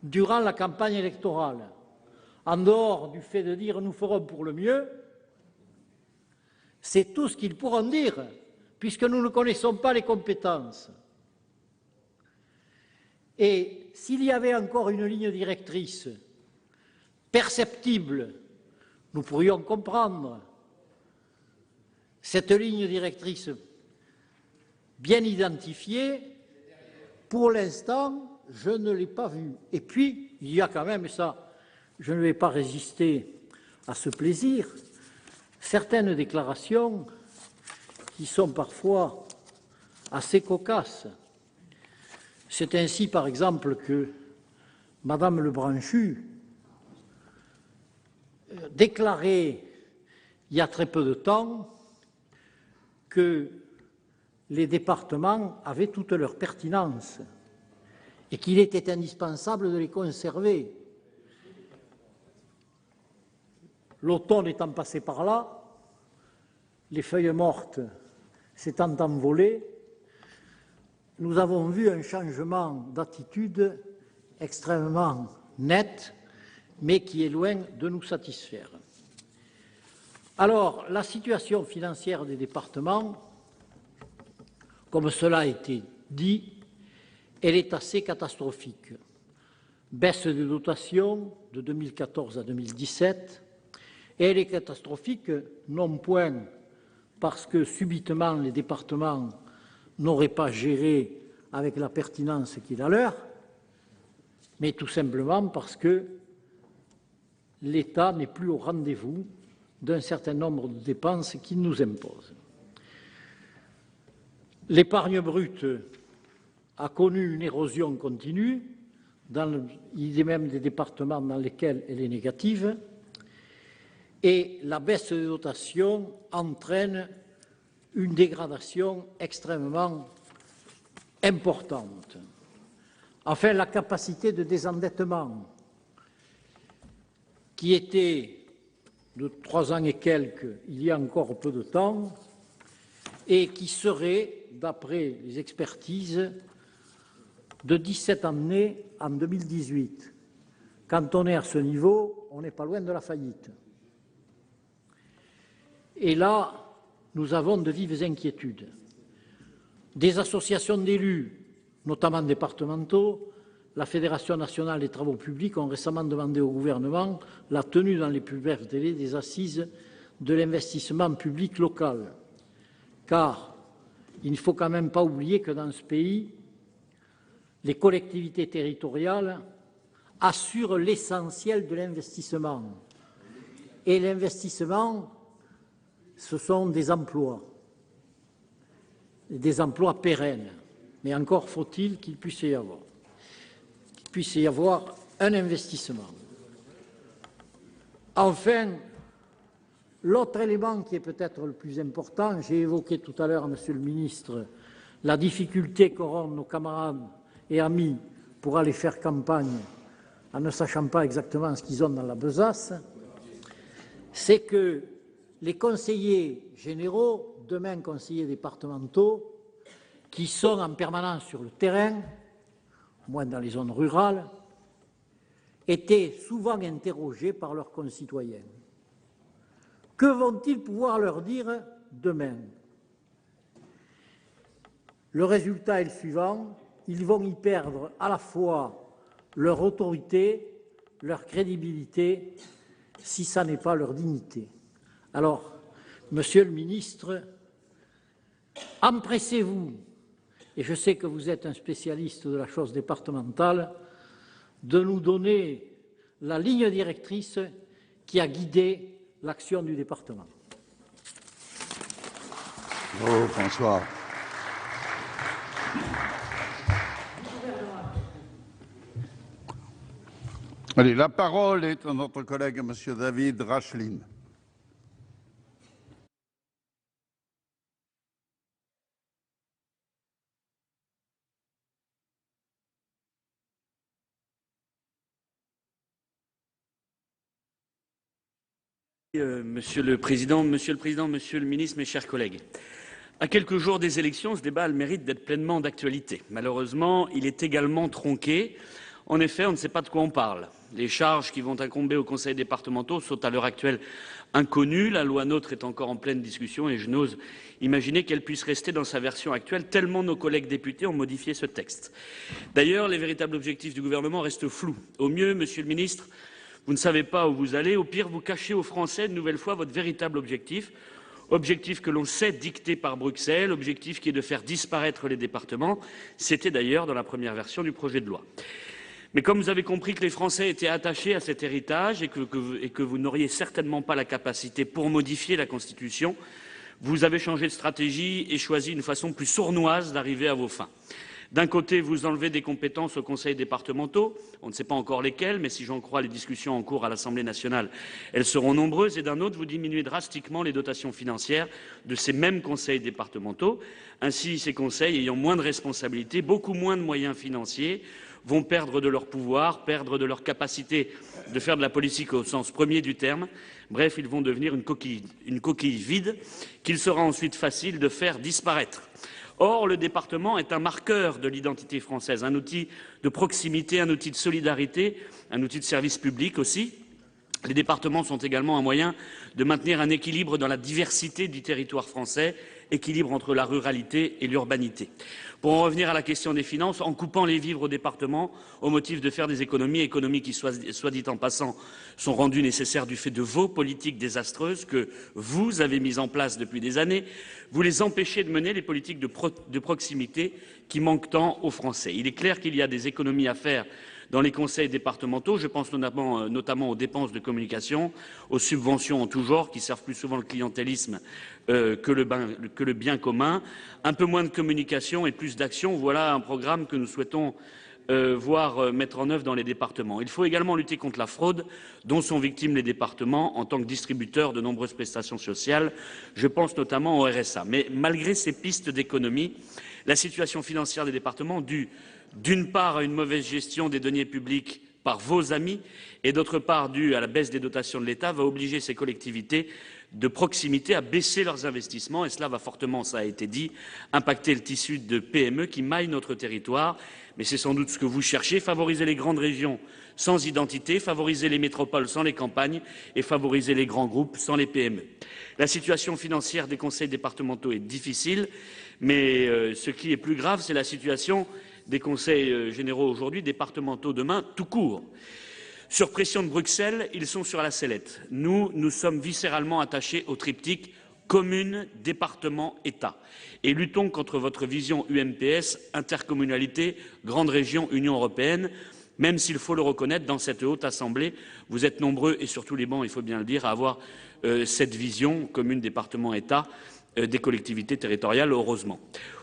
durant la campagne électorale, en dehors du fait de dire « nous ferons pour le mieux », c'est tout ce qu'ils pourront dire, puisque nous ne connaissons pas les compétences. Et s'il y avait encore une ligne directrice perceptible, nous pourrions comprendre. Cette ligne directrice bien identifiée, pour l'instant, je ne l'ai pas vue. Et puis, il y a quand même, ça, je ne vais pas résister à ce plaisir, certaines déclarations qui sont parfois assez cocasses. C'est ainsi, par exemple, que Madame Lebranchu déclarait il y a très peu de temps que les départements avaient toute leur pertinence et qu'il était indispensable de les conserver. L'automne étant passé par là, les feuilles mortes s'étant envolées, nous avons vu un changement d'attitude extrêmement net, mais qui est loin de nous satisfaire. Alors, la situation financière des départements, comme cela a été dit, elle est assez catastrophique. Baisse des dotations de 2014 à 2017, et elle est catastrophique non point parce que subitement les départements n'auraient pas géré avec la pertinence qui est la leur, mais tout simplement parce que l'État n'est plus au rendez-vous d'un certain nombre de dépenses qu'il nous impose. L'épargne brute a connu une érosion continue, il y a même des départements dans lesquels elle est négative, et la baisse des dotations entraîne une dégradation extrêmement importante. Enfin, la capacité de désendettement, qui était de 3 ans et quelques il y a encore peu de temps, et qui serait, d'après les expertises, de 17 années en 2018. Quand on est à ce niveau, on n'est pas loin de la faillite. Et là, nous avons de vives inquiétudes. Des associations d'élus, notamment départementaux, la Fédération nationale des travaux publics ont récemment demandé au gouvernement la tenue dans les plus brefs délais des assises de l'investissement public local. Car il ne faut quand même pas oublier que dans ce pays, les collectivités territoriales assurent l'essentiel de l'investissement. Et l'investissement, ce sont des emplois pérennes. Mais encore faut-il qu'il puisse y avoir un investissement. Enfin, l'autre élément qui est peut-être le plus important, j'ai évoqué tout à l'heure, Monsieur le ministre, la difficulté qu'auront nos camarades et amis pour aller faire campagne en ne sachant pas exactement ce qu'ils ont dans la besace, c'est que les conseillers généraux, demain conseillers départementaux, qui sont en permanence sur le terrain, au moins dans les zones rurales, étaient souvent interrogés par leurs concitoyens. Que vont-ils pouvoir leur dire demain? Le résultat est le suivant, ils vont y perdre à la fois leur autorité, leur crédibilité si ça n'est pas leur dignité. Alors, Monsieur le ministre, empressez-vous, et je sais que vous êtes un spécialiste de la chose départementale, de nous donner la ligne directrice qui a guidé l'action du département. Oh, François. Allez, la parole est à notre collègue, M. David Rachline. Monsieur le Président, Monsieur le Ministre, mes chers collègues. À quelques jours des élections, ce débat a le mérite d'être pleinement d'actualité. Malheureusement, il est également tronqué. En effet, on ne sait pas de quoi on parle. Les charges qui vont incomber aux conseils départementaux sont à l'heure actuelle inconnues. La loi NOTRe est encore en pleine discussion et je n'ose imaginer qu'elle puisse rester dans sa version actuelle, tellement nos collègues députés ont modifié ce texte. D'ailleurs, les véritables objectifs du gouvernement restent flous. Au mieux, Monsieur le Ministre, vous ne savez pas où vous allez. Au pire, vous cachez aux Français une nouvelle fois votre véritable objectif. Objectif que l'on sait dicté par Bruxelles, objectif qui est de faire disparaître les départements. C'était d'ailleurs dans la première version du projet de loi. Mais comme vous avez compris que les Français étaient attachés à cet héritage et que vous n'auriez certainement pas la capacité pour modifier la Constitution, vous avez changé de stratégie et choisi une façon plus sournoise d'arriver à vos fins. D'un côté, vous enlevez des compétences aux conseils départementaux, on ne sait pas encore lesquelles, mais si j'en crois les discussions en cours à l'Assemblée nationale, elles seront nombreuses, et d'un autre, vous diminuez drastiquement les dotations financières de ces mêmes conseils départementaux. Ainsi, ces conseils ayant moins de responsabilités, beaucoup moins de moyens financiers, vont perdre de leur pouvoir, perdre de leur capacité de faire de la politique au sens premier du terme. Bref, ils vont devenir une coquille vide qu'il sera ensuite facile de faire disparaître. Or, le département est un marqueur de l'identité française, un outil de proximité, un outil de solidarité, un outil de service public aussi. Les départements sont également un moyen de maintenir un équilibre dans la diversité du territoire français, équilibre entre la ruralité et l'urbanité. Pour en revenir à la question des finances, en coupant les vivres aux départements au motif de faire des économies qui, soit dit en passant, sont rendues nécessaires du fait de vos politiques désastreuses que vous avez mises en place depuis des années, vous les empêchez de mener les politiques de proximité qui manquent tant aux Français. Il est clair qu'il y a des économies à faire dans les conseils départementaux. Je pense notamment aux dépenses de communication, aux subventions en tout genre qui servent plus souvent le clientélisme que le bien commun. Un peu moins de communication et plus d'action, voilà un programme que nous souhaitons voir mettre en œuvre dans les départements. Il faut également lutter contre la fraude dont sont victimes les départements en tant que distributeurs de nombreuses prestations sociales. Je pense notamment au RSA. Mais malgré ces pistes d'économie, la situation financière des départements, due d'une part à une mauvaise gestion des deniers publics par vos amis et d'autre part due à la baisse des dotations de l'État, va obliger ces collectivités de proximité à baisser leurs investissements et cela va fortement, ça a été dit, impacter le tissu de PME qui maille notre territoire. Mais c'est sans doute ce que vous cherchez, favoriser les grandes régions sans identité, favoriser les métropoles sans les campagnes et favoriser les grands groupes sans les PME. La situation financière des conseils départementaux est difficile, mais ce qui est plus grave, c'est la situation des conseils généraux aujourd'hui, départementaux demain, tout court. Sur pression de Bruxelles, ils sont sur la sellette. Nous sommes viscéralement attachés au triptyque communes, départements, État. Et luttons contre votre vision UMPS, intercommunalité, grande région, Union européenne, même s'il faut le reconnaître, dans cette haute assemblée, vous êtes nombreux, et sur tous les bancs, il faut bien le dire, à avoir cette vision commune, département, État, des collectivités territoriales, heureusement.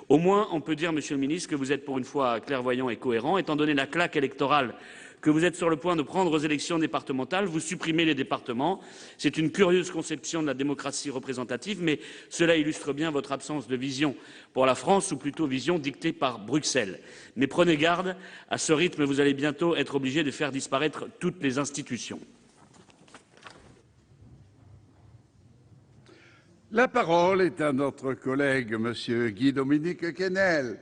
Au moins, on peut dire, Monsieur le Ministre, que vous êtes pour une fois clairvoyant et cohérent, étant donné la claque électorale que vous êtes sur le point de prendre aux élections départementales, vous supprimez les départements. C'est une curieuse conception de la démocratie représentative, mais cela illustre bien votre absence de vision pour la France, ou plutôt vision dictée par Bruxelles. Mais prenez garde, à ce rythme, vous allez bientôt être obligé de faire disparaître toutes les institutions. La parole est à notre collègue, Monsieur Guy-Dominique Kennel.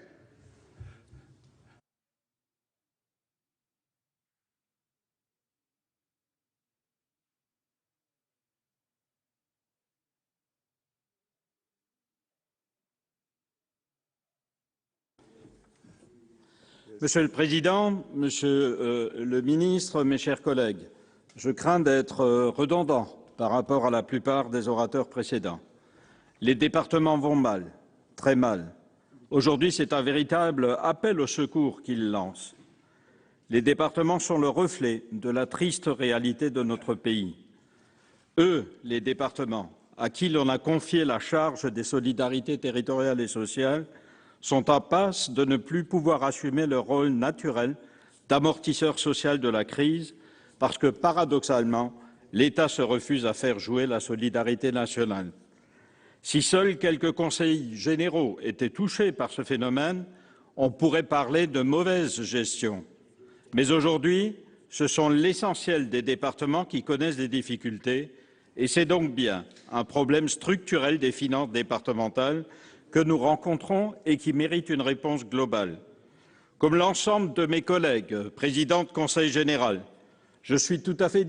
Monsieur le Président, Monsieur le Ministre, mes chers collègues, Je crains d'être redondant par rapport à la plupart des orateurs précédents. Les départements vont mal, très mal. Aujourd'hui, c'est un véritable appel au secours qu'ils lancent. Les départements sont le reflet de la triste réalité de notre pays. Eux, les départements, à qui l'on a confié la charge des solidarités territoriales et sociales, sont en passe de ne plus pouvoir assumer leur rôle naturel d'amortisseur social de la crise, parce que, paradoxalement, l'État se refuse à faire jouer la solidarité nationale. Si seuls quelques conseils généraux étaient touchés par ce phénomène, on pourrait parler de mauvaise gestion. Mais aujourd'hui, ce sont l'essentiel des départements qui connaissent des difficultés, et c'est donc bien un problème structurel des finances départementales que nous rencontrons et qui mérite une réponse globale. Comme l'ensemble de mes collègues, présidents de conseil général, je suis tout à fait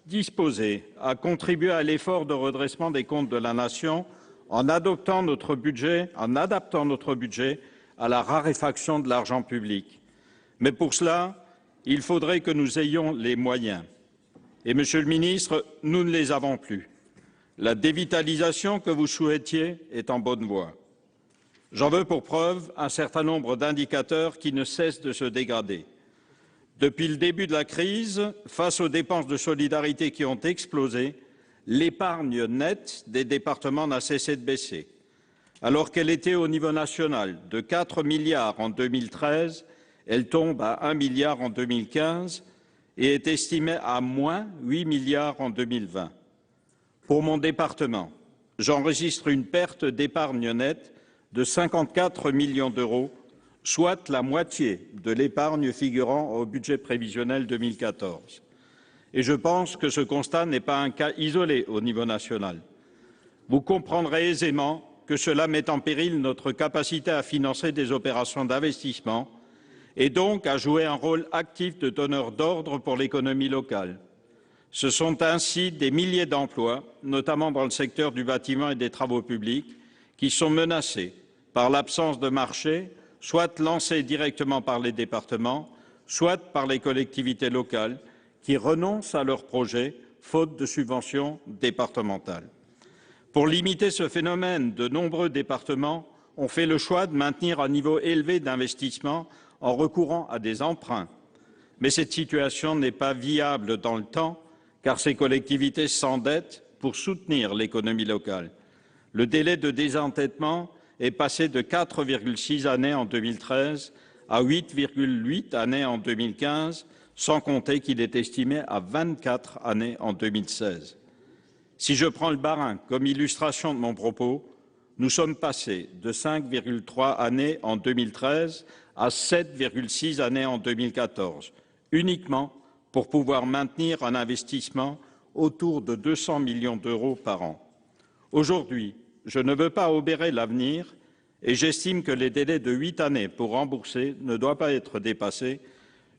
disposé à contribuer à l'effort de redressement des comptes de la Nation en adaptant notre budget à la raréfaction de l'argent public. Mais pour cela, il faudrait que nous ayons les moyens. Et, Monsieur le ministre, nous ne les avons plus. La dévitalisation que vous souhaitiez est en bonne voie. J'en veux pour preuve un certain nombre d'indicateurs qui ne cessent de se dégrader. Depuis le début de la crise, face aux dépenses de solidarité qui ont explosé, l'épargne nette des départements n'a cessé de baisser. Alors qu'elle était au niveau national de 4 milliards en 2013, elle tombe à 1 milliard en 2015 et est estimée à moins 8 milliards en 2020. Pour mon département, j'enregistre une perte d'épargne nette de 54 millions d'euros, soit la moitié de l'épargne figurant au budget prévisionnel 2014. Et je pense que ce constat n'est pas un cas isolé au niveau national. Vous comprendrez aisément que cela met en péril notre capacité à financer des opérations d'investissement et donc à jouer un rôle actif de donneur d'ordre pour l'économie locale. Ce sont ainsi des milliers d'emplois, notamment dans le secteur du bâtiment et des travaux publics, qui sont menacés par l'absence de marché, soit lancés directement par les départements, soit par les collectivités locales, qui renoncent à leurs projets, faute de subventions départementales. Pour limiter ce phénomène, de nombreux départements ont fait le choix de maintenir un niveau élevé d'investissement en recourant à des emprunts. Mais cette situation n'est pas viable dans le temps, car ces collectivités s'endettent pour soutenir l'économie locale. Le délai de désendettement est passé de 4,6 années en 2013 à 8,8 années en 2015, sans compter qu'il est estimé à 24 années en 2016. Si je prends le Bas-Rhin comme illustration de mon propos, nous sommes passés de 5,3 années en 2013 à 7,6 années en 2014, uniquement pour pouvoir maintenir un investissement autour de 200 millions d'euros par an. Aujourd'hui, je ne veux pas obérer l'avenir et j'estime que les délais de 8 années pour rembourser ne doivent pas être dépassés,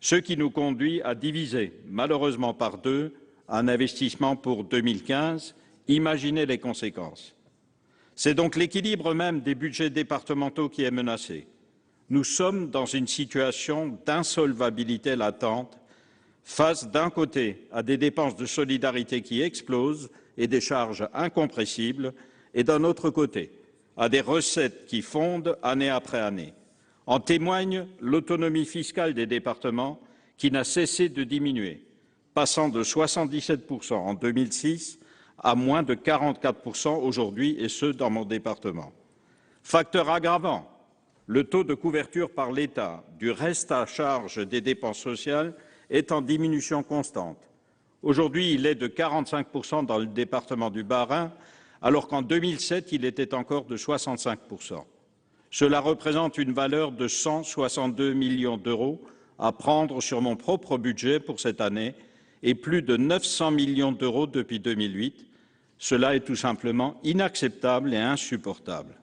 ce qui nous conduit à diviser, malheureusement par 2, un investissement pour 2015. Imaginez les conséquences. C'est donc l'équilibre même des budgets départementaux qui est menacé. Nous sommes dans une situation d'insolvabilité latente face d'un côté à des dépenses de solidarité qui explosent et des charges incompressibles, et d'un autre côté à des recettes qui fondent année après année. En témoigne l'autonomie fiscale des départements qui n'a cessé de diminuer, passant de 77% en 2006 à moins de 44% aujourd'hui, et ce, dans mon département. Facteur aggravant, le taux de couverture par l'État du reste à charge des dépenses sociales est en diminution constante. Aujourd'hui, il est de 45% dans le département du Bas-Rhin, alors qu'en 2007, il était encore de 65%. Cela représente une valeur de 162 millions d'euros à prendre sur mon propre budget pour cette année et plus de 900 millions d'euros depuis 2008. Cela est tout simplement inacceptable et insupportable.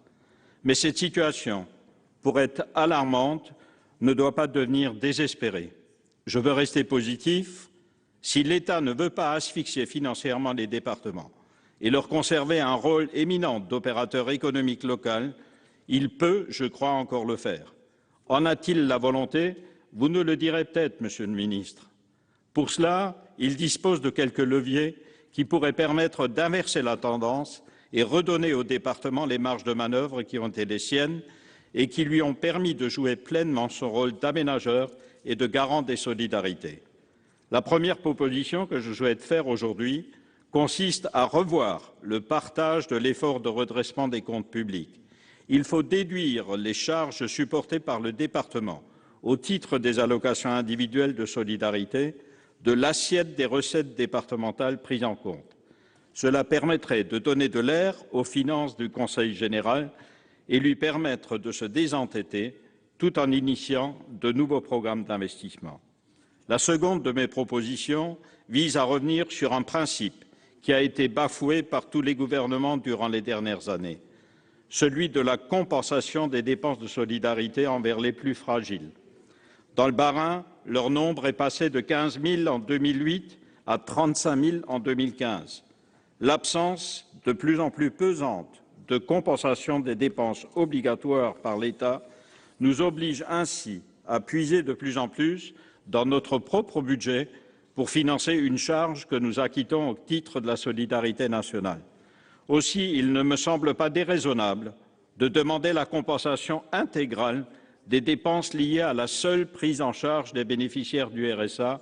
Mais cette situation, pour être alarmante, ne doit pas devenir désespérée. Je veux rester positif. Si l'État ne veut pas asphyxier financièrement les départements et leur conserver un rôle éminent d'opérateur économique local, il peut, je crois, encore le faire. En a-t-il la volonté? Vous nous le direz peut-être, Monsieur le ministre. Pour cela, il dispose de quelques leviers qui pourraient permettre d'inverser la tendance et redonner aux départements les marges de manœuvre qui ont été les siennes et qui lui ont permis de jouer pleinement son rôle d'aménageur et de garant des solidarités. La première proposition que je souhaite faire aujourd'hui consiste à revoir le partage de l'effort de redressement des comptes publics. Il faut déduire les charges supportées par le département au titre des allocations individuelles de solidarité de l'assiette des recettes départementales prises en compte. Cela permettrait de donner de l'air aux finances du Conseil général et lui permettre de se désendetter tout en initiant de nouveaux programmes d'investissement. La seconde de mes propositions vise à revenir sur un principe qui a été bafoué par tous les gouvernements durant les dernières années, celui de la compensation des dépenses de solidarité envers les plus fragiles. Dans le Bas-Rhin, leur nombre est passé de 15 000 en 2008 à 35 000 en 2015. L'absence de plus en plus pesante de compensation des dépenses obligatoires par l'État nous oblige ainsi à puiser de plus en plus dans notre propre budget pour financer une charge que nous acquittons au titre de la solidarité nationale. Aussi, il ne me semble pas déraisonnable de demander la compensation intégrale des dépenses liées à la seule prise en charge des bénéficiaires du RSA,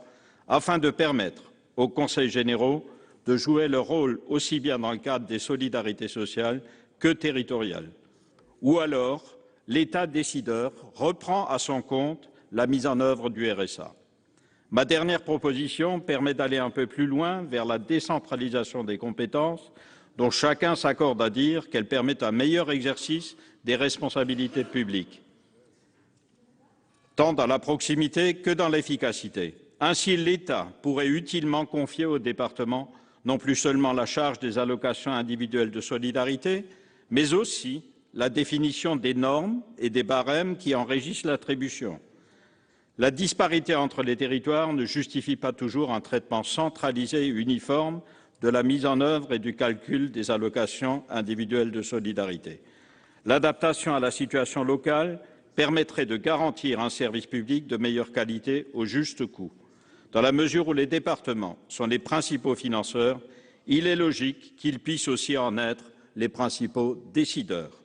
afin de permettre aux conseils généraux de jouer leur rôle aussi bien dans le cadre des solidarités sociales que territoriales. Ou alors, l'État décideur reprend à son compte la mise en œuvre du RSA. Ma dernière proposition permet d'aller un peu plus loin vers la décentralisation des compétences, dont chacun s'accorde à dire qu'elle permet un meilleur exercice des responsabilités publiques, tant dans la proximité que dans l'efficacité. Ainsi, l'État pourrait utilement confier aux départements non plus seulement la charge des allocations individuelles de solidarité, mais aussi la définition des normes et des barèmes qui en régissent l'attribution. La disparité entre les territoires ne justifie pas toujours un traitement centralisé et uniforme de la mise en œuvre et du calcul des allocations individuelles de solidarité. L'adaptation à la situation locale permettrait de garantir un service public de meilleure qualité au juste coût. Dans la mesure où les départements sont les principaux financeurs, il est logique qu'ils puissent aussi en être les principaux décideurs.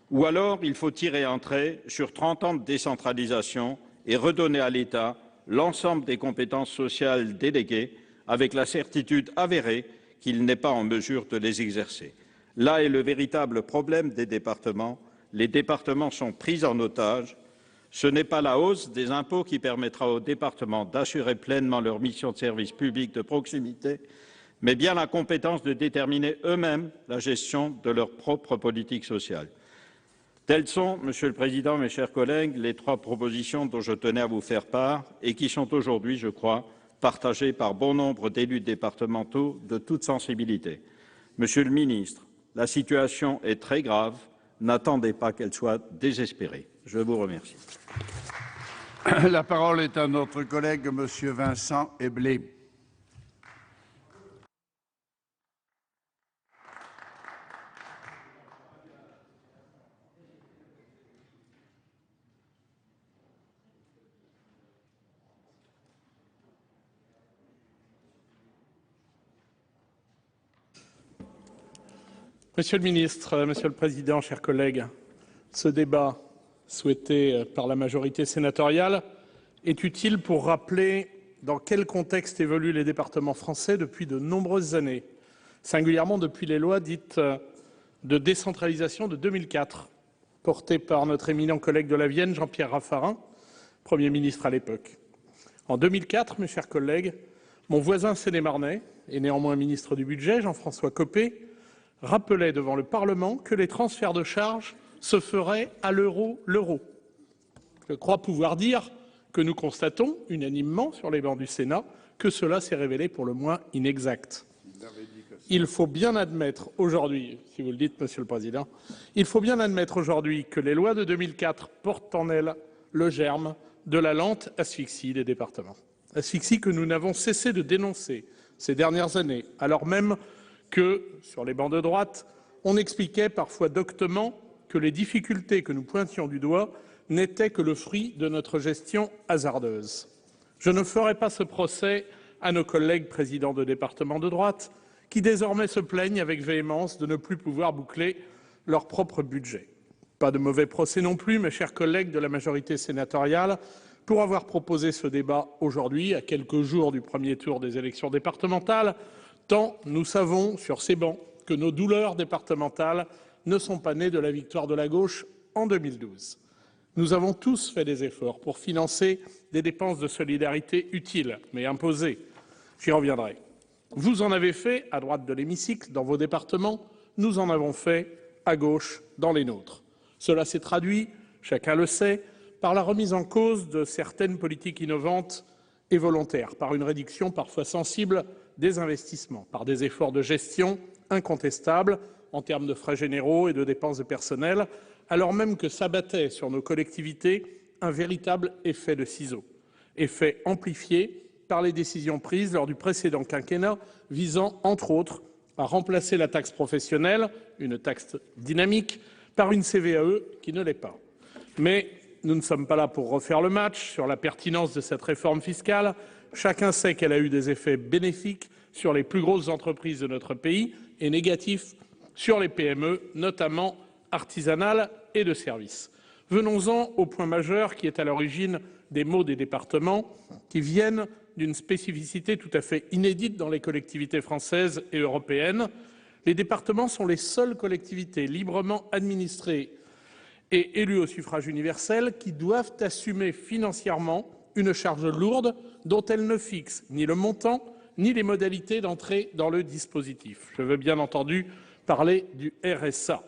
Ou alors, il faut tirer un trait sur 30 ans de décentralisation et redonner à l'État l'ensemble des compétences sociales déléguées, avec la certitude avérée qu'il n'est pas en mesure de les exercer. Là est le véritable problème des départements. Les départements sont pris en otage. Ce n'est pas la hausse des impôts qui permettra aux départements d'assurer pleinement leur mission de service public de proximité, mais bien la compétence de déterminer eux-mêmes la gestion de leur propre politique sociale. Telles sont, Monsieur le Président, mes chers collègues, les 3 propositions dont je tenais à vous faire part et qui sont aujourd'hui, je crois, partagées par bon nombre d'élus départementaux de toute sensibilité. Monsieur le Ministre, la situation est très grave. N'attendez pas qu'elle soit désespérée. Je vous remercie. La parole est à notre collègue Monsieur Vincent Eblé. Monsieur le ministre, Monsieur le Président, chers collègues, ce débat souhaité par la majorité sénatoriale est utile pour rappeler dans quel contexte évoluent les départements français depuis de nombreuses années, singulièrement depuis les lois dites de décentralisation de 2004, portées par notre éminent collègue de la Vienne, Jean-Pierre Raffarin, Premier ministre à l'époque. En 2004, mes chers collègues, mon voisin sénémarnais, et néanmoins ministre du Budget, Jean-François Copé, rappelait devant le Parlement que les transferts de charges se feraient à l'euro. Je crois pouvoir dire que nous constatons unanimement sur les bancs du Sénat que cela s'est révélé pour le moins inexact. Il faut bien admettre aujourd'hui, si vous le dites, Monsieur le Président, il faut bien admettre aujourd'hui que les lois de 2004 portent en elles le germe de la lente asphyxie des départements. Asphyxie que nous n'avons cessé de dénoncer ces dernières années, alors même que, sur les bancs de droite, on expliquait parfois doctement que les difficultés que nous pointions du doigt n'étaient que le fruit de notre gestion hasardeuse. Je ne ferai pas ce procès à nos collègues présidents de départements de droite qui désormais se plaignent avec véhémence de ne plus pouvoir boucler leur propre budget. Pas de mauvais procès non plus, mes chers collègues de la majorité sénatoriale, pour avoir proposé ce débat aujourd'hui, à quelques jours du premier tour des élections départementales, tant nous savons sur ces bancs que nos douleurs départementales ne sont pas nées de la victoire de la gauche en 2012. Nous avons tous fait des efforts pour financer des dépenses de solidarité utiles, mais imposées. J'y reviendrai. Vous en avez fait à droite de l'hémicycle, dans vos départements, nous en avons fait à gauche, dans les nôtres. Cela s'est traduit, chacun le sait, par la remise en cause de certaines politiques innovantes et volontaires, par une réduction parfois sensible des investissements, par des efforts de gestion incontestables en termes de frais généraux et de dépenses de personnel, alors même que s'abattait sur nos collectivités un véritable effet de ciseaux, effet amplifié par les décisions prises lors du précédent quinquennat visant, entre autres, à remplacer la taxe professionnelle, une taxe dynamique, par une CVAE qui ne l'est pas. Mais nous ne sommes pas là pour refaire le match sur la pertinence de cette réforme fiscale. Chacun sait qu'elle a eu des effets bénéfiques sur les plus grosses entreprises de notre pays et négatifs sur les PME, notamment artisanales et de services. Venons-en au point majeur qui est à l'origine des maux des départements, qui viennent d'une spécificité tout à fait inédite dans les collectivités françaises et européennes. Les départements sont les seules collectivités librement administrées et élues au suffrage universel qui doivent assumer financièrement une charge lourde dont elles ne fixent ni le montant ni les modalités d'entrée dans le dispositif. Je veux bien entendu parler du RSA.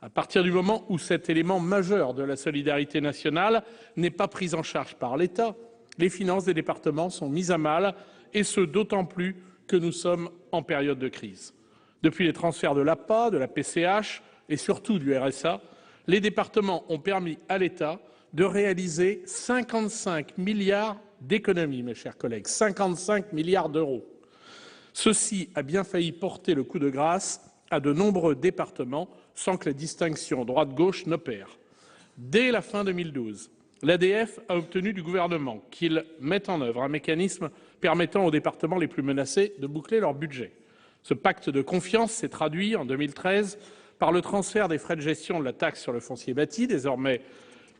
À partir du moment où cet élément majeur de la solidarité nationale n'est pas pris en charge par l'État, les finances des départements sont mises à mal, et ce d'autant plus que nous sommes en période de crise. Depuis les transferts de l'APA, de la PCH et surtout du RSA, les départements ont permis à l'État de réaliser 55 milliards d'économies, mes chers collègues, 55 milliards d'euros. Ceci a bien failli porter le coup de grâce à de nombreux départements sans que les distinctions droite-gauche n'opèrent. Dès la fin 2012, l'ADF a obtenu du gouvernement qu'il mette en œuvre un mécanisme permettant aux départements les plus menacés de boucler leur budget. Ce pacte de confiance s'est traduit en 2013 par le transfert des frais de gestion de la taxe sur le foncier bâti, désormais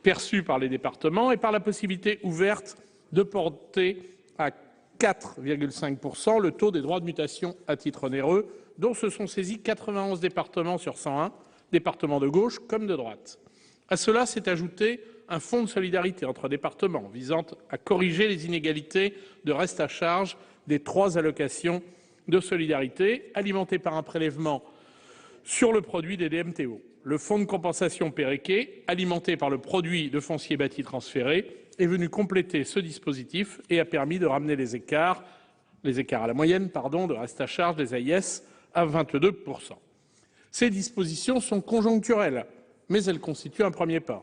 perçus par les départements, et par la possibilité ouverte de porter à 4,5 % le taux des droits de mutation à titre onéreux, dont se sont saisis 91 départements sur 101, départements de gauche comme de droite. À cela s'est ajouté un fonds de solidarité entre départements visant à corriger les inégalités de reste à charge des 3 allocations de solidarité, alimenté par un prélèvement sur le produit des DMTO. Le fonds de compensation Péréqué, alimenté par le produit de foncier bâti transféré, est venu compléter ce dispositif et a permis de ramener les écarts à la moyenne de reste à charge des AIS à 22 %. Ces dispositions sont conjoncturelles, mais elles constituent un premier pas.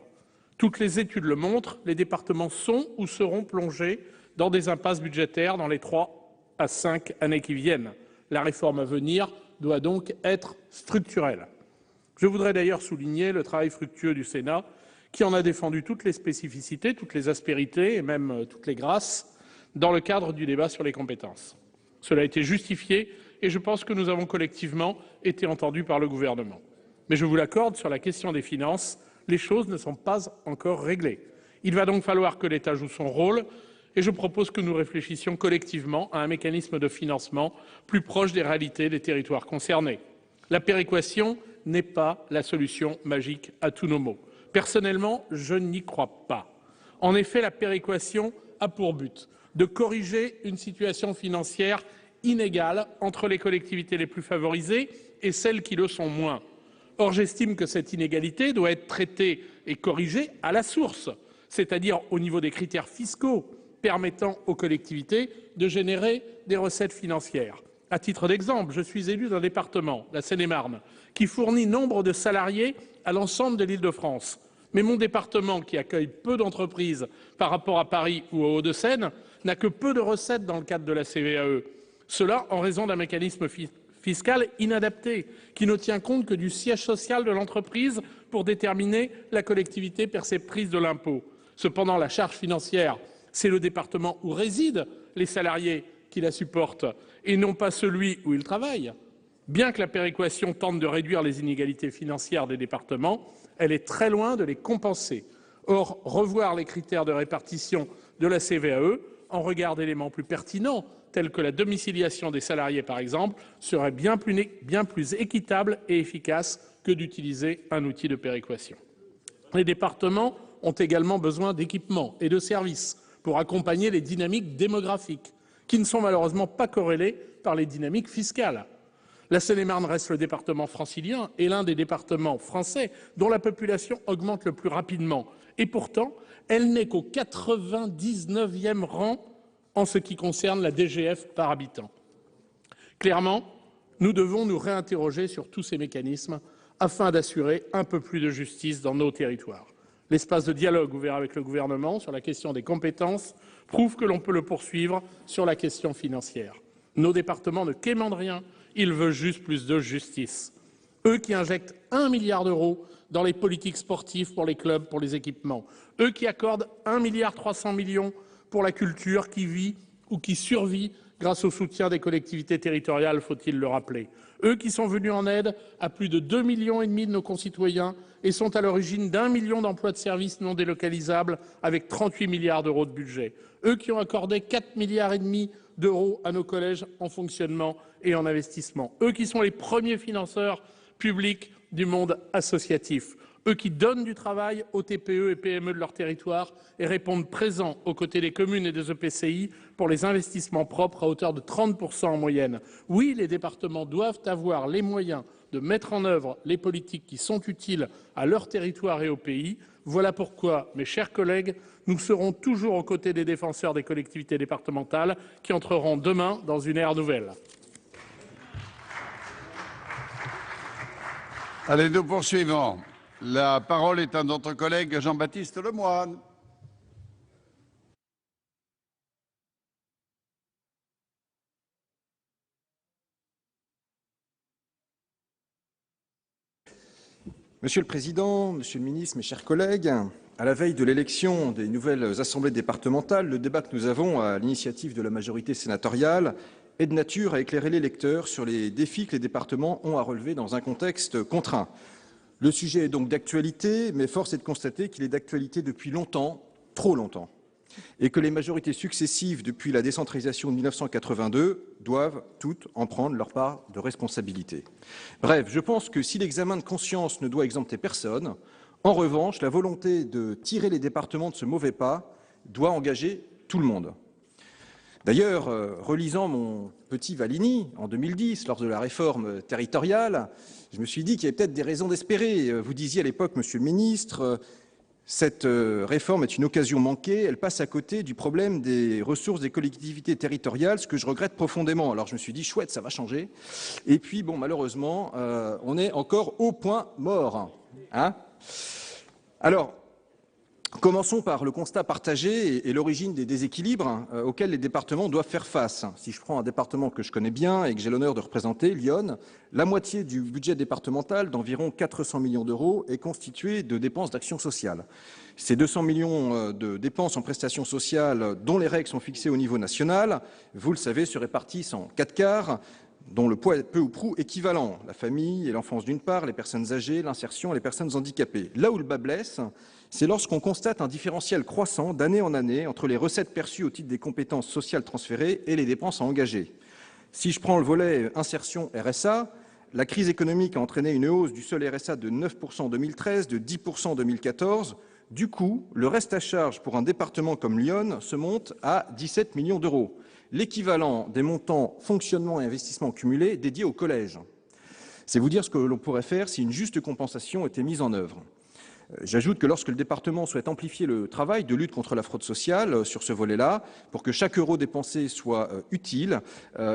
Toutes les études le montrent, les départements sont ou seront plongés dans des impasses budgétaires dans les 3 à 5 années qui viennent. La réforme à venir doit donc être structurelle. Je voudrais d'ailleurs souligner le travail fructueux du Sénat, qui en a défendu toutes les spécificités, toutes les aspérités et même toutes les grâces dans le cadre du débat sur les compétences. Cela a été justifié et je pense que nous avons collectivement été entendus par le gouvernement. Mais je vous l'accorde, sur la question des finances, les choses ne sont pas encore réglées. Il va donc falloir que l'État joue son rôle et je propose que nous réfléchissions collectivement à un mécanisme de financement plus proche des réalités des territoires concernés. La péréquation n'est pas la solution magique à tous nos maux. Personnellement, je n'y crois pas. En effet, la péréquation a pour but de corriger une situation financière inégale entre les collectivités les plus favorisées et celles qui le sont moins. Or, j'estime que cette inégalité doit être traitée et corrigée à la source, c'est-à-dire au niveau des critères fiscaux permettant aux collectivités de générer des recettes financières. À titre d'exemple, je suis élu d'un département, la Seine-et-Marne, qui fournit nombre de salariés à l'ensemble de l'Île-de-France. Mais mon département, qui accueille peu d'entreprises par rapport à Paris ou aux Hauts-de-Seine, n'a que peu de recettes dans le cadre de la CVAE. Cela en raison d'un mécanisme fiscal inadapté, qui ne tient compte que du siège social de l'entreprise pour déterminer la collectivité perceptrice de l'impôt. Cependant, la charge financière C'est le département où résident les salariés qui la supportent et non pas celui où ils travaillent. Bien que la péréquation tente de réduire les inégalités financières des départements, elle est très loin de les compenser. Or, revoir les critères de répartition de la CVAE en regard d'éléments plus pertinents, tels que la domiciliation des salariés par exemple, serait bien plus équitable et efficace que d'utiliser un outil de péréquation. Les départements ont également besoin d'équipements et de services pour accompagner les dynamiques démographiques, qui ne sont malheureusement pas corrélées par les dynamiques fiscales. La Seine-et-Marne reste le département francilien et l'un des départements français dont la population augmente le plus rapidement. Et pourtant, elle n'est qu'au 99e rang en ce qui concerne la DGF par habitant. Clairement, nous devons nous réinterroger sur tous ces mécanismes afin d'assurer un peu plus de justice dans nos territoires. L'espace de dialogue ouvert avec le gouvernement sur la question des compétences prouve que l'on peut le poursuivre sur la question financière. Nos départements ne quémandent rien, ils veulent juste plus de justice. Eux qui injectent 1 milliard d'euros dans les politiques sportives pour les clubs, pour les équipements. Eux qui accordent 1,3 milliard pour la culture qui vit ou qui survit grâce au soutien des collectivités territoriales, faut-il le rappeler. Eux qui sont venus en aide à plus de 2,5 millions de nos concitoyens et sont à l'origine d'1 million d'emplois de services non délocalisables avec 38 milliards d'euros de budget. Eux qui ont accordé 4,5 milliards d'euros à nos collèges en fonctionnement et en investissement. Eux qui sont les premiers financeurs publics du monde associatif. Eux qui donnent du travail aux TPE et PME de leur territoire et répondent présents aux côtés des communes et des EPCI pour les investissements propres à hauteur de 30% en moyenne. Oui, les départements doivent avoir les moyens de mettre en œuvre les politiques qui sont utiles à leur territoire et au pays. Voilà pourquoi, mes chers collègues, nous serons toujours aux côtés des défenseurs des collectivités départementales qui entreront demain dans une ère nouvelle. Allez, nous poursuivons. La parole est à notre collègue Jean-Baptiste Lemoyne. Monsieur le Président, Monsieur le Ministre, mes chers collègues, à la veille de l'élection des nouvelles assemblées départementales, le débat que nous avons à l'initiative de la majorité sénatoriale est de nature à éclairer les lecteurs sur les défis que les départements ont à relever dans un contexte contraint. Le sujet est donc d'actualité, mais force est de constater qu'il est d'actualité depuis longtemps, trop longtemps, et que les majorités successives depuis la décentralisation de 1982 doivent toutes en prendre leur part de responsabilité. Bref, je pense que si l'examen de conscience ne doit exempter personne, en revanche, la volonté de tirer les départements de ce mauvais pas doit engager tout le monde. D'ailleurs, relisant mon petit Valigny en 2010, lors de la réforme territoriale, je me suis dit qu'il y avait peut-être des raisons d'espérer. Vous disiez à l'époque, Monsieur le Ministre, cette réforme est une occasion manquée, elle passe à côté du problème des ressources des collectivités territoriales, ce que je regrette profondément. Alors je me suis dit, chouette, ça va changer. Et puis, bon, malheureusement, on est encore au point mort. Hein ? Alors, commençons par le constat partagé et l'origine des déséquilibres auxquels les départements doivent faire face. Si je prends un département que je connais bien et que j'ai l'honneur de représenter, Lyon, la moitié du budget départemental, d'environ 400 millions d'euros, est constituée de dépenses d'action sociale. Ces 200 millions de dépenses en prestations sociales, dont les règles sont fixées au niveau national, vous le savez, se répartissent en 4 quarts, dont le poids est peu ou prou équivalent. La famille et l'enfance d'une part, les personnes âgées, l'insertion et les personnes handicapées. Là où le bas blesse, c'est lorsqu'on constate un différentiel croissant d'année en année entre les recettes perçues au titre des compétences sociales transférées et les dépenses à engager. Si je prends le volet insertion RSA, la crise économique a entraîné une hausse du seul RSA de 9% en 2013, de 10% en 2014. Du coup, le reste à charge pour un département comme Lyon se monte à 17 millions d'euros, l'équivalent des montants fonctionnement et investissement cumulés dédiés au collège. C'est vous dire ce que l'on pourrait faire si une juste compensation était mise en œuvre. J'ajoute que lorsque le département souhaite amplifier le travail de lutte contre la fraude sociale sur ce volet-là, pour que chaque euro dépensé soit utile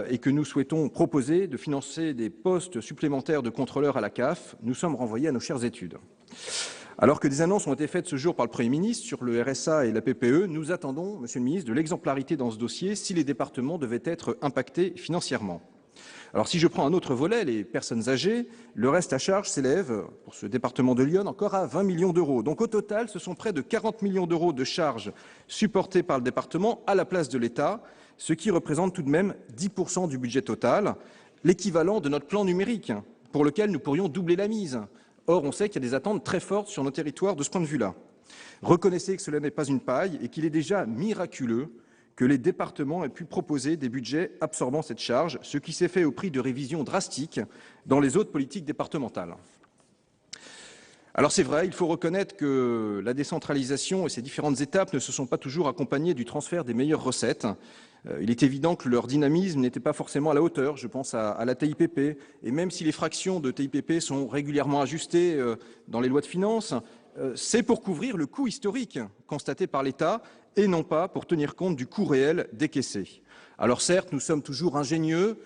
et que nous souhaitons proposer de financer des postes supplémentaires de contrôleurs à la CAF, nous sommes renvoyés à nos chères études. Alors que des annonces ont été faites ce jour par le Premier ministre sur le RSA et la PPE, nous attendons, Monsieur le Ministre, de l'exemplarité dans ce dossier si les départements devaient être impactés financièrement. Alors si je prends un autre volet, les personnes âgées, le reste à charge s'élève, pour ce département de l'Yonne, encore à 20 millions d'euros. Donc au total, ce sont près de 40 millions d'euros de charges supportées par le département à la place de l'État, ce qui représente tout de même 10% du budget total, l'équivalent de notre plan numérique, pour lequel nous pourrions doubler la mise. Or, on sait qu'il y a des attentes très fortes sur nos territoires de ce point de vue-là. Reconnaissez que cela n'est pas une paille et qu'il est déjà miraculeux que les départements aient pu proposer des budgets absorbant cette charge, ce qui s'est fait au prix de révisions drastiques dans les autres politiques départementales. Alors c'est vrai, il faut reconnaître que la décentralisation et ses différentes étapes ne se sont pas toujours accompagnées du transfert des meilleures recettes. Il est évident que leur dynamisme n'était pas forcément à la hauteur, je pense à la TIPP, et même si les fractions de TIPP sont régulièrement ajustées dans les lois de finances, c'est pour couvrir le coût historique constaté par l'État et non pas pour tenir compte du coût réel décaissé. Alors certes, nous sommes toujours ingénieux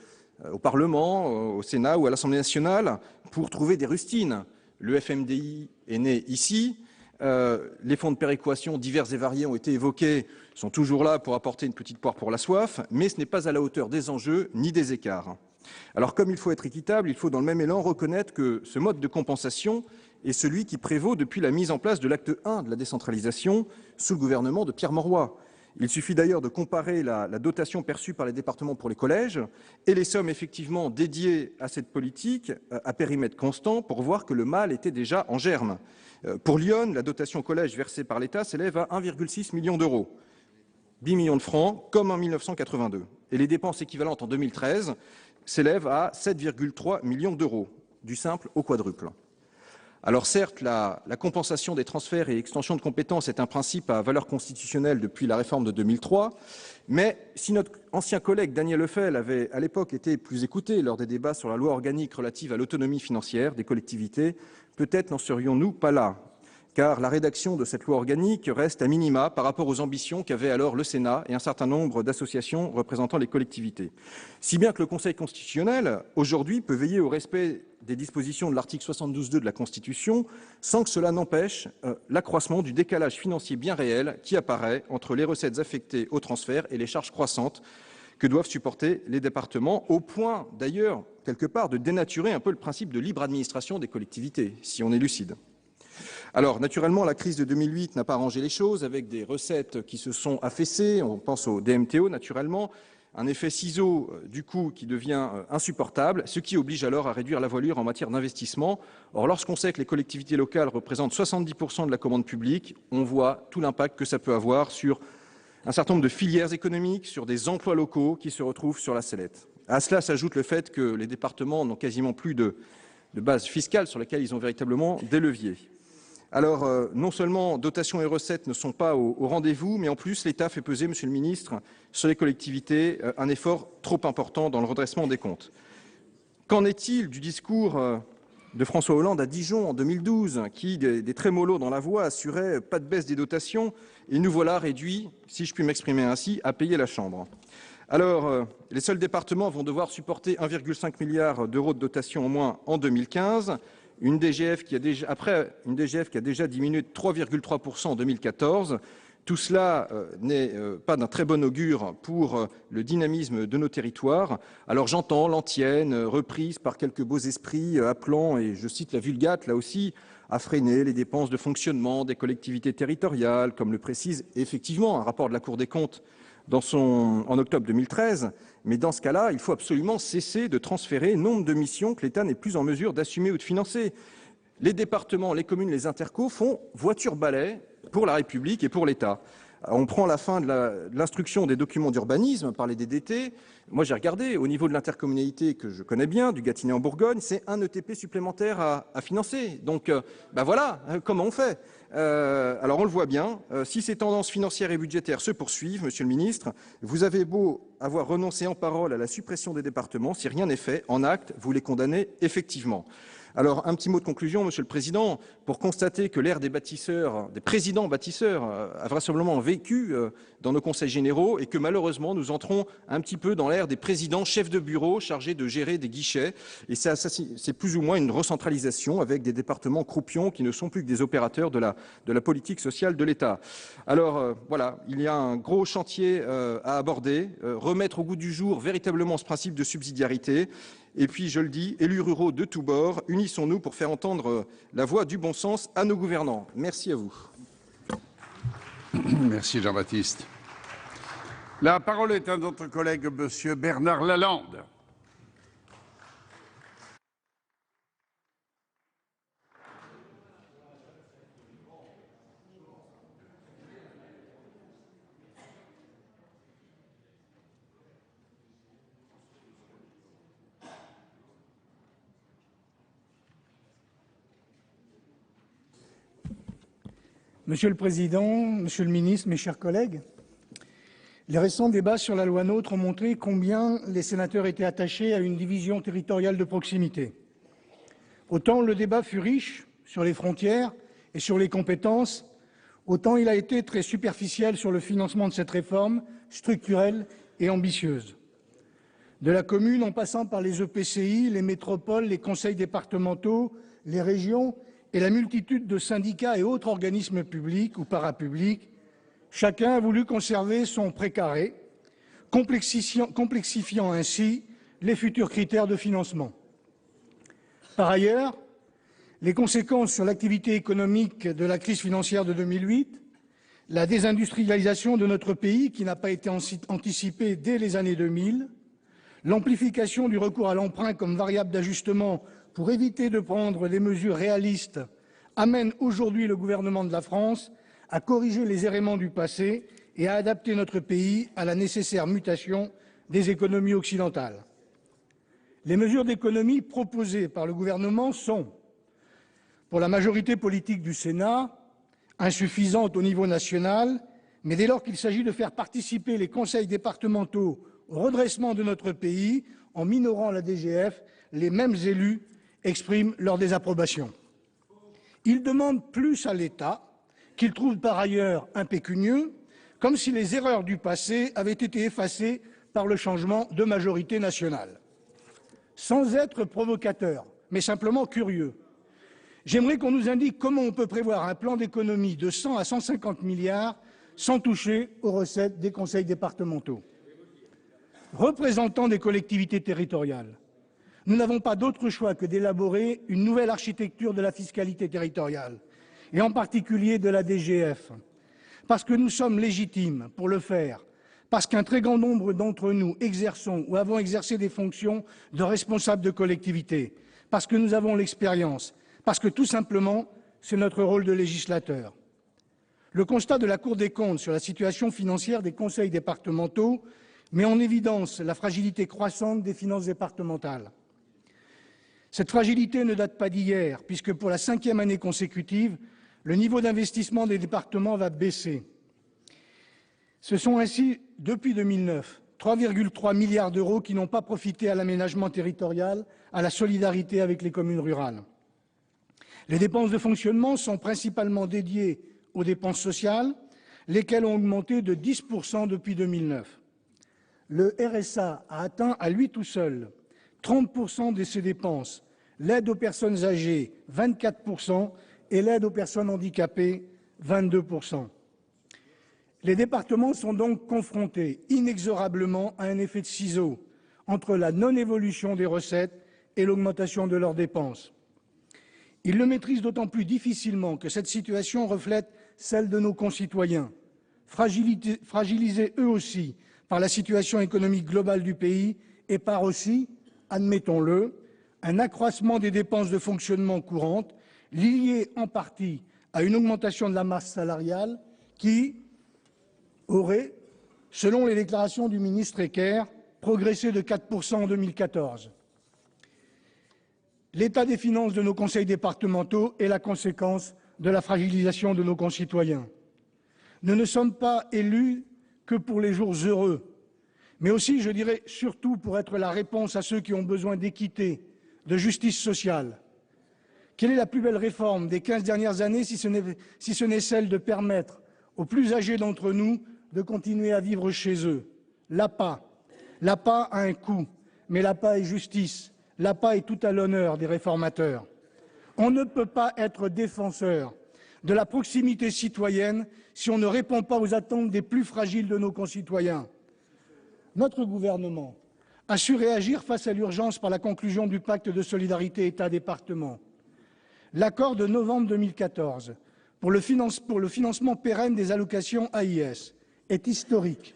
au Parlement, au Sénat ou à l'Assemblée nationale pour trouver des rustines. Le FMDI est né ici, les fonds de péréquation divers et variés ont été évoqués, sont toujours là pour apporter une petite poire pour la soif, mais ce n'est pas à la hauteur des enjeux ni des écarts. Alors comme il faut être équitable, il faut dans le même élan reconnaître que ce mode de compensation est celui qui prévaut depuis la mise en place de l'acte 1 de la décentralisation sous le gouvernement de Pierre Mauroy. Il suffit d'ailleurs de comparer la dotation perçue par les départements pour les collèges et les sommes effectivement dédiées à cette politique à périmètre constant pour voir que le mal était déjà en germe. Pour Lyon, la dotation collège versée par l'État s'élève à 1,6 million d'euros, 10 millions de francs comme en 1982. Et les dépenses équivalentes en 2013 s'élèvent à 7,3 millions d'euros, du simple au quadruple. Alors certes, la compensation des transferts et extensions de compétences est un principe à valeur constitutionnelle depuis la réforme de 2003, mais si notre ancien collègue Daniel Lefel avait à l'époque été plus écouté lors des débats sur la loi organique relative à l'autonomie financière des collectivités, peut-être n'en serions-nous pas là, car la rédaction de cette loi organique reste à minima par rapport aux ambitions qu'avaient alors le Sénat et un certain nombre d'associations représentant les collectivités. Si bien que le Conseil constitutionnel, aujourd'hui, peut veiller au respect des dispositions de l'article 72.2 de la Constitution, sans que cela n'empêche l'accroissement du décalage financier bien réel qui apparaît entre les recettes affectées aux transferts et les charges croissantes que doivent supporter les départements, au point d'ailleurs, quelque part, de dénaturer un peu le principe de libre administration des collectivités, si on est lucide. Alors, naturellement, la crise de 2008 n'a pas arrangé les choses, avec des recettes qui se sont affaissées, on pense au DMTO, naturellement, un effet ciseau du coût qui devient insupportable, ce qui oblige alors à réduire la voilure en matière d'investissement. Or, lorsqu'on sait que les collectivités locales représentent 70% de la commande publique, on voit tout l'impact que ça peut avoir sur un certain nombre de filières économiques, sur des emplois locaux qui se retrouvent sur la sellette. À cela s'ajoute le fait que les départements n'ont quasiment plus de base fiscale sur laquelle ils ont véritablement des leviers. Alors, non seulement dotations et recettes ne sont pas au rendez-vous, mais en plus, l'État fait peser, Monsieur le Ministre, sur les collectivités un effort trop important dans le redressement des comptes. Qu'en est-il du discours de François Hollande à Dijon en 2012, qui, des trémolos dans la voix, assurait pas de baisse des dotations, et nous voilà réduits, si je puis m'exprimer ainsi, à payer la chambre. Alors, les seuls départements vont devoir supporter 1,5 milliard d'euros de dotation en moins en 2015, une DGF qui a déjà diminué de 3,3% en 2014. Tout cela n'est pas d'un très bon augure pour le dynamisme de nos territoires. Alors j'entends l'antienne reprise par quelques beaux esprits appelant, et je cite la Vulgate là aussi, à freiner les dépenses de fonctionnement des collectivités territoriales, comme le précise effectivement un rapport de la Cour des comptes en octobre 2013, mais dans ce cas-là, il faut absolument cesser de transférer nombre de missions que l'État n'est plus en mesure d'assumer ou de financer. Les départements, les communes, les intercos font voiture-balai pour la République et pour l'État. On prend la fin de l'instruction des documents d'urbanisme par les DDT. Moi, j'ai regardé, au niveau de l'intercommunalité que je connais bien, du Gâtinais en Bourgogne, c'est un ETP supplémentaire à financer. Donc, voilà, comment on fait alors, on le voit bien, si ces tendances financières et budgétaires se poursuivent, Monsieur le Ministre, vous avez beau avoir renoncé en parole à la suppression des départements, si rien n'est fait, en acte, vous les condamnez effectivement. Alors, un petit mot de conclusion, Monsieur le Président, pour constater que l'ère des bâtisseurs, des présidents bâtisseurs, a vraisemblablement vécu dans nos conseils généraux et que malheureusement, nous entrons un petit peu dans l'ère des présidents chefs de bureau chargés de gérer des guichets. Et c'est plus ou moins une recentralisation avec des départements croupions qui ne sont plus que des opérateurs de la politique sociale de l'État. Alors, voilà, il y a un gros chantier à aborder, remettre au goût du jour véritablement ce principe de subsidiarité. Et puis, je le dis, élus ruraux de tous bords, unissons-nous pour faire entendre la voix du bon sens à nos gouvernants. Merci à vous. Merci Jean-Baptiste. La parole est à notre collègue Monsieur Bernard Lalande. Monsieur le Président, Monsieur le Ministre, mes chers collègues, les récents débats sur la loi NOTRe ont montré combien les sénateurs étaient attachés à une division territoriale de proximité. Autant le débat fut riche sur les frontières et sur les compétences, autant il a été très superficiel sur le financement de cette réforme structurelle et ambitieuse. De la commune en passant par les EPCI, les métropoles, les conseils départementaux, les régions et la multitude de syndicats et autres organismes publics ou parapublics, chacun a voulu conserver son précaré, complexifiant ainsi les futurs critères de financement. Par ailleurs, les conséquences sur l'activité économique de la crise financière de 2008, la désindustrialisation de notre pays qui n'a pas été anticipée dès les années 2000, l'amplification du recours à l'emprunt comme variable d'ajustement pour éviter de prendre des mesures réalistes amène aujourd'hui le gouvernement de la France à corriger les errements du passé et à adapter notre pays à la nécessaire mutation des économies occidentales. Les mesures d'économie proposées par le gouvernement sont, pour la majorité politique du Sénat, insuffisantes au niveau national, mais dès lors qu'il s'agit de faire participer les conseils départementaux au redressement de notre pays en minorant la DGF, les mêmes élus expriment leur désapprobation. Ils demandent plus à l'État, qu'ils trouvent par ailleurs impécunieux, comme si les erreurs du passé avaient été effacées par le changement de majorité nationale. Sans être provocateur, mais simplement curieux, j'aimerais qu'on nous indique comment on peut prévoir un plan d'économie de 100 à 150 milliards sans toucher aux recettes des conseils départementaux. Représentants des collectivités territoriales, nous n'avons pas d'autre choix que d'élaborer une nouvelle architecture de la fiscalité territoriale, et en particulier de la DGF, parce que nous sommes légitimes pour le faire, parce qu'un très grand nombre d'entre nous exerçons ou avons exercé des fonctions de responsables de collectivité, parce que nous avons l'expérience, parce que tout simplement, c'est notre rôle de législateur. Le constat de la Cour des comptes sur la situation financière des conseils départementaux met en évidence la fragilité croissante des finances départementales. Cette fragilité ne date pas d'hier, puisque pour la 5e année consécutive, le niveau d'investissement des départements va baisser. Ce sont ainsi, depuis 2009, 3,3 milliards d'euros qui n'ont pas profité à l'aménagement territorial, à la solidarité avec les communes rurales. Les dépenses de fonctionnement sont principalement dédiées aux dépenses sociales, lesquelles ont augmenté de 10% depuis 2009. Le RSA a atteint à lui tout seul 30% de ses dépenses, l'aide aux personnes âgées 24% et l'aide aux personnes handicapées 22%. Les départements sont donc confrontés inexorablement à un effet de ciseau entre la non-évolution des recettes et l'augmentation de leurs dépenses. Ils le maîtrisent d'autant plus difficilement que cette situation reflète celle de nos concitoyens, fragilisés eux aussi par la situation économique globale du pays et par aussi, admettons-le, un accroissement des dépenses de fonctionnement courantes liées en partie à une augmentation de la masse salariale qui aurait, selon les déclarations du ministre Eckert, progressé de 4% en 2014. L'état des finances de nos conseils départementaux est la conséquence de la fragilisation de nos concitoyens. Nous ne sommes pas élus que pour les jours heureux, mais aussi, je dirais, surtout pour être la réponse à ceux qui ont besoin d'équité, de justice sociale. Quelle est la plus belle réforme des 15 dernières années si ce n'est celle de permettre aux plus âgés d'entre nous de continuer à vivre chez eux? L'APA. L'APA a un coût, mais l'APA est justice. L'APA est tout à l'honneur des réformateurs. On ne peut pas être défenseur de la proximité citoyenne si on ne répond pas aux attentes des plus fragiles de nos concitoyens. Notre gouvernement a su réagir face à l'urgence par la conclusion du pacte de solidarité État-département. L'accord de novembre 2014 pour le financement pérenne des allocations AIS est historique.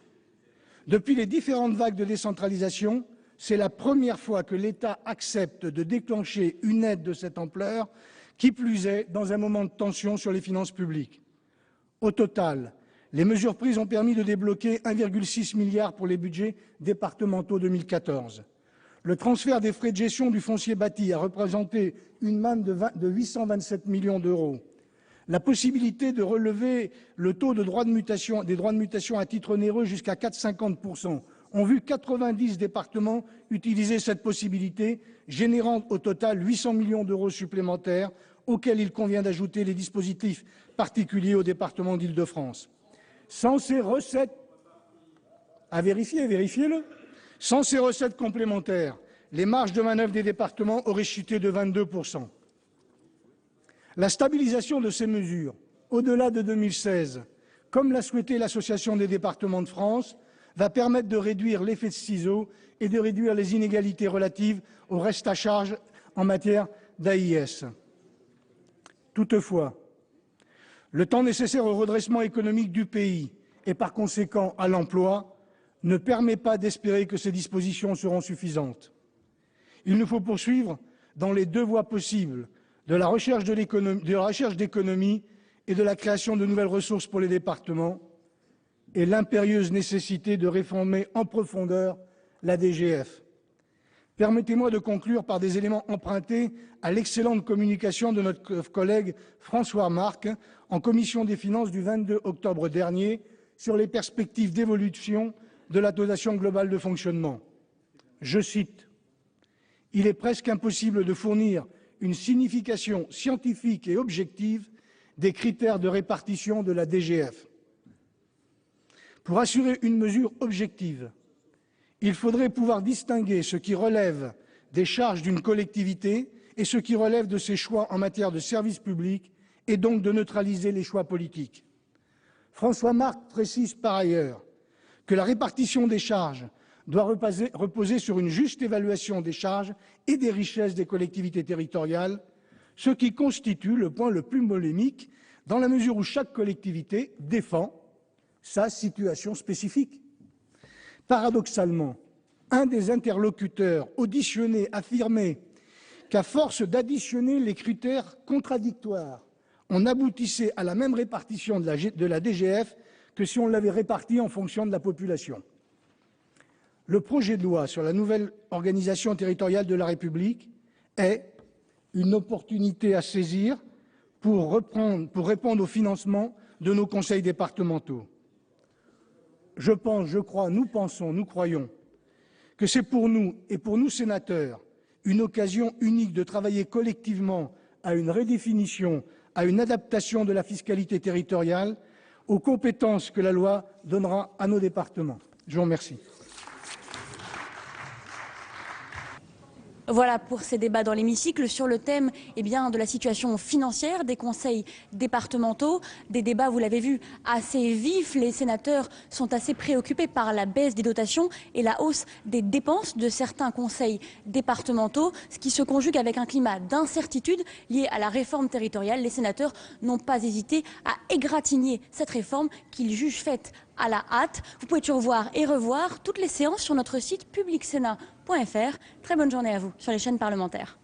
Depuis les différentes vagues de décentralisation, c'est la première fois que l'État accepte de déclencher une aide de cette ampleur, qui plus est dans un moment de tension sur les finances publiques. Au total, les mesures prises ont permis de débloquer 1,6 milliard pour les budgets départementaux 2014. Le transfert des frais de gestion du foncier bâti a représenté une manne de 827 millions d'euros. La possibilité de relever le taux de droits de mutation, des droits de mutation à titre onéreux jusqu'à 4,50% ont vu 90 départements utiliser cette possibilité, générant au total 800 millions d'euros supplémentaires, auxquels il convient d'ajouter les dispositifs particuliers au département d'Île-de-France. Sans ces recettes, à vérifier, vérifiez-le, sans ces recettes complémentaires, les marges de manœuvre des départements auraient chuté de 22%. La stabilisation de ces mesures, au-delà de 2016, comme l'a souhaité l'Association des départements de France, va permettre de réduire l'effet de ciseaux et de réduire les inégalités relatives au reste à charge en matière d'AIS. Toutefois, le temps nécessaire au redressement économique du pays et par conséquent à l'emploi ne permet pas d'espérer que ces dispositions seront suffisantes. Il nous faut poursuivre dans les deux voies possibles, de la recherche d'économies et de la création de nouvelles ressources pour les départements, et l'impérieuse nécessité de réformer en profondeur la DGF. Permettez-moi de conclure par des éléments empruntés à l'excellente communication de notre collègue François Marc en commission des finances du 22 octobre dernier sur les perspectives d'évolution de la dotation globale de fonctionnement. Je cite : « Il est presque impossible de fournir une signification scientifique et objective des critères de répartition de la DGF. Pour assurer une mesure objective, il faudrait pouvoir distinguer ce qui relève des charges d'une collectivité et ce qui relève de ses choix en matière de services publics et donc de neutraliser les choix politiques. » François Marc précise par ailleurs que la répartition des charges doit reposer sur une juste évaluation des charges et des richesses des collectivités territoriales, ce qui constitue le point le plus polémique dans la mesure où chaque collectivité défend sa situation spécifique. Paradoxalement, un des interlocuteurs auditionnés affirmait qu'à force d'additionner les critères contradictoires, on aboutissait à la même répartition de la DGF que si on l'avait répartie en fonction de la population. Le projet de loi sur la nouvelle organisation territoriale de la République est une opportunité à saisir pour répondre au financement de nos conseils départementaux. Je pense, je crois, nous pensons, nous croyons que c'est pour nous et pour nous sénateurs une occasion unique de travailler collectivement à une redéfinition, à une adaptation de la fiscalité territoriale aux compétences que la loi donnera à nos départements. Je vous remercie. Voilà pour ces débats dans l'hémicycle sur le thème de la situation financière des conseils départementaux. Des débats, vous l'avez vu, assez vifs. Les sénateurs sont assez préoccupés par la baisse des dotations et la hausse des dépenses de certains conseils départementaux, ce qui se conjugue avec un climat d'incertitude lié à la réforme territoriale. Les sénateurs n'ont pas hésité à égratigner cette réforme qu'ils jugent faite à la hâte. Vous pouvez toujours voir et revoir toutes les séances sur notre site publicsénat.fr. Très bonne journée à vous sur les chaînes parlementaires.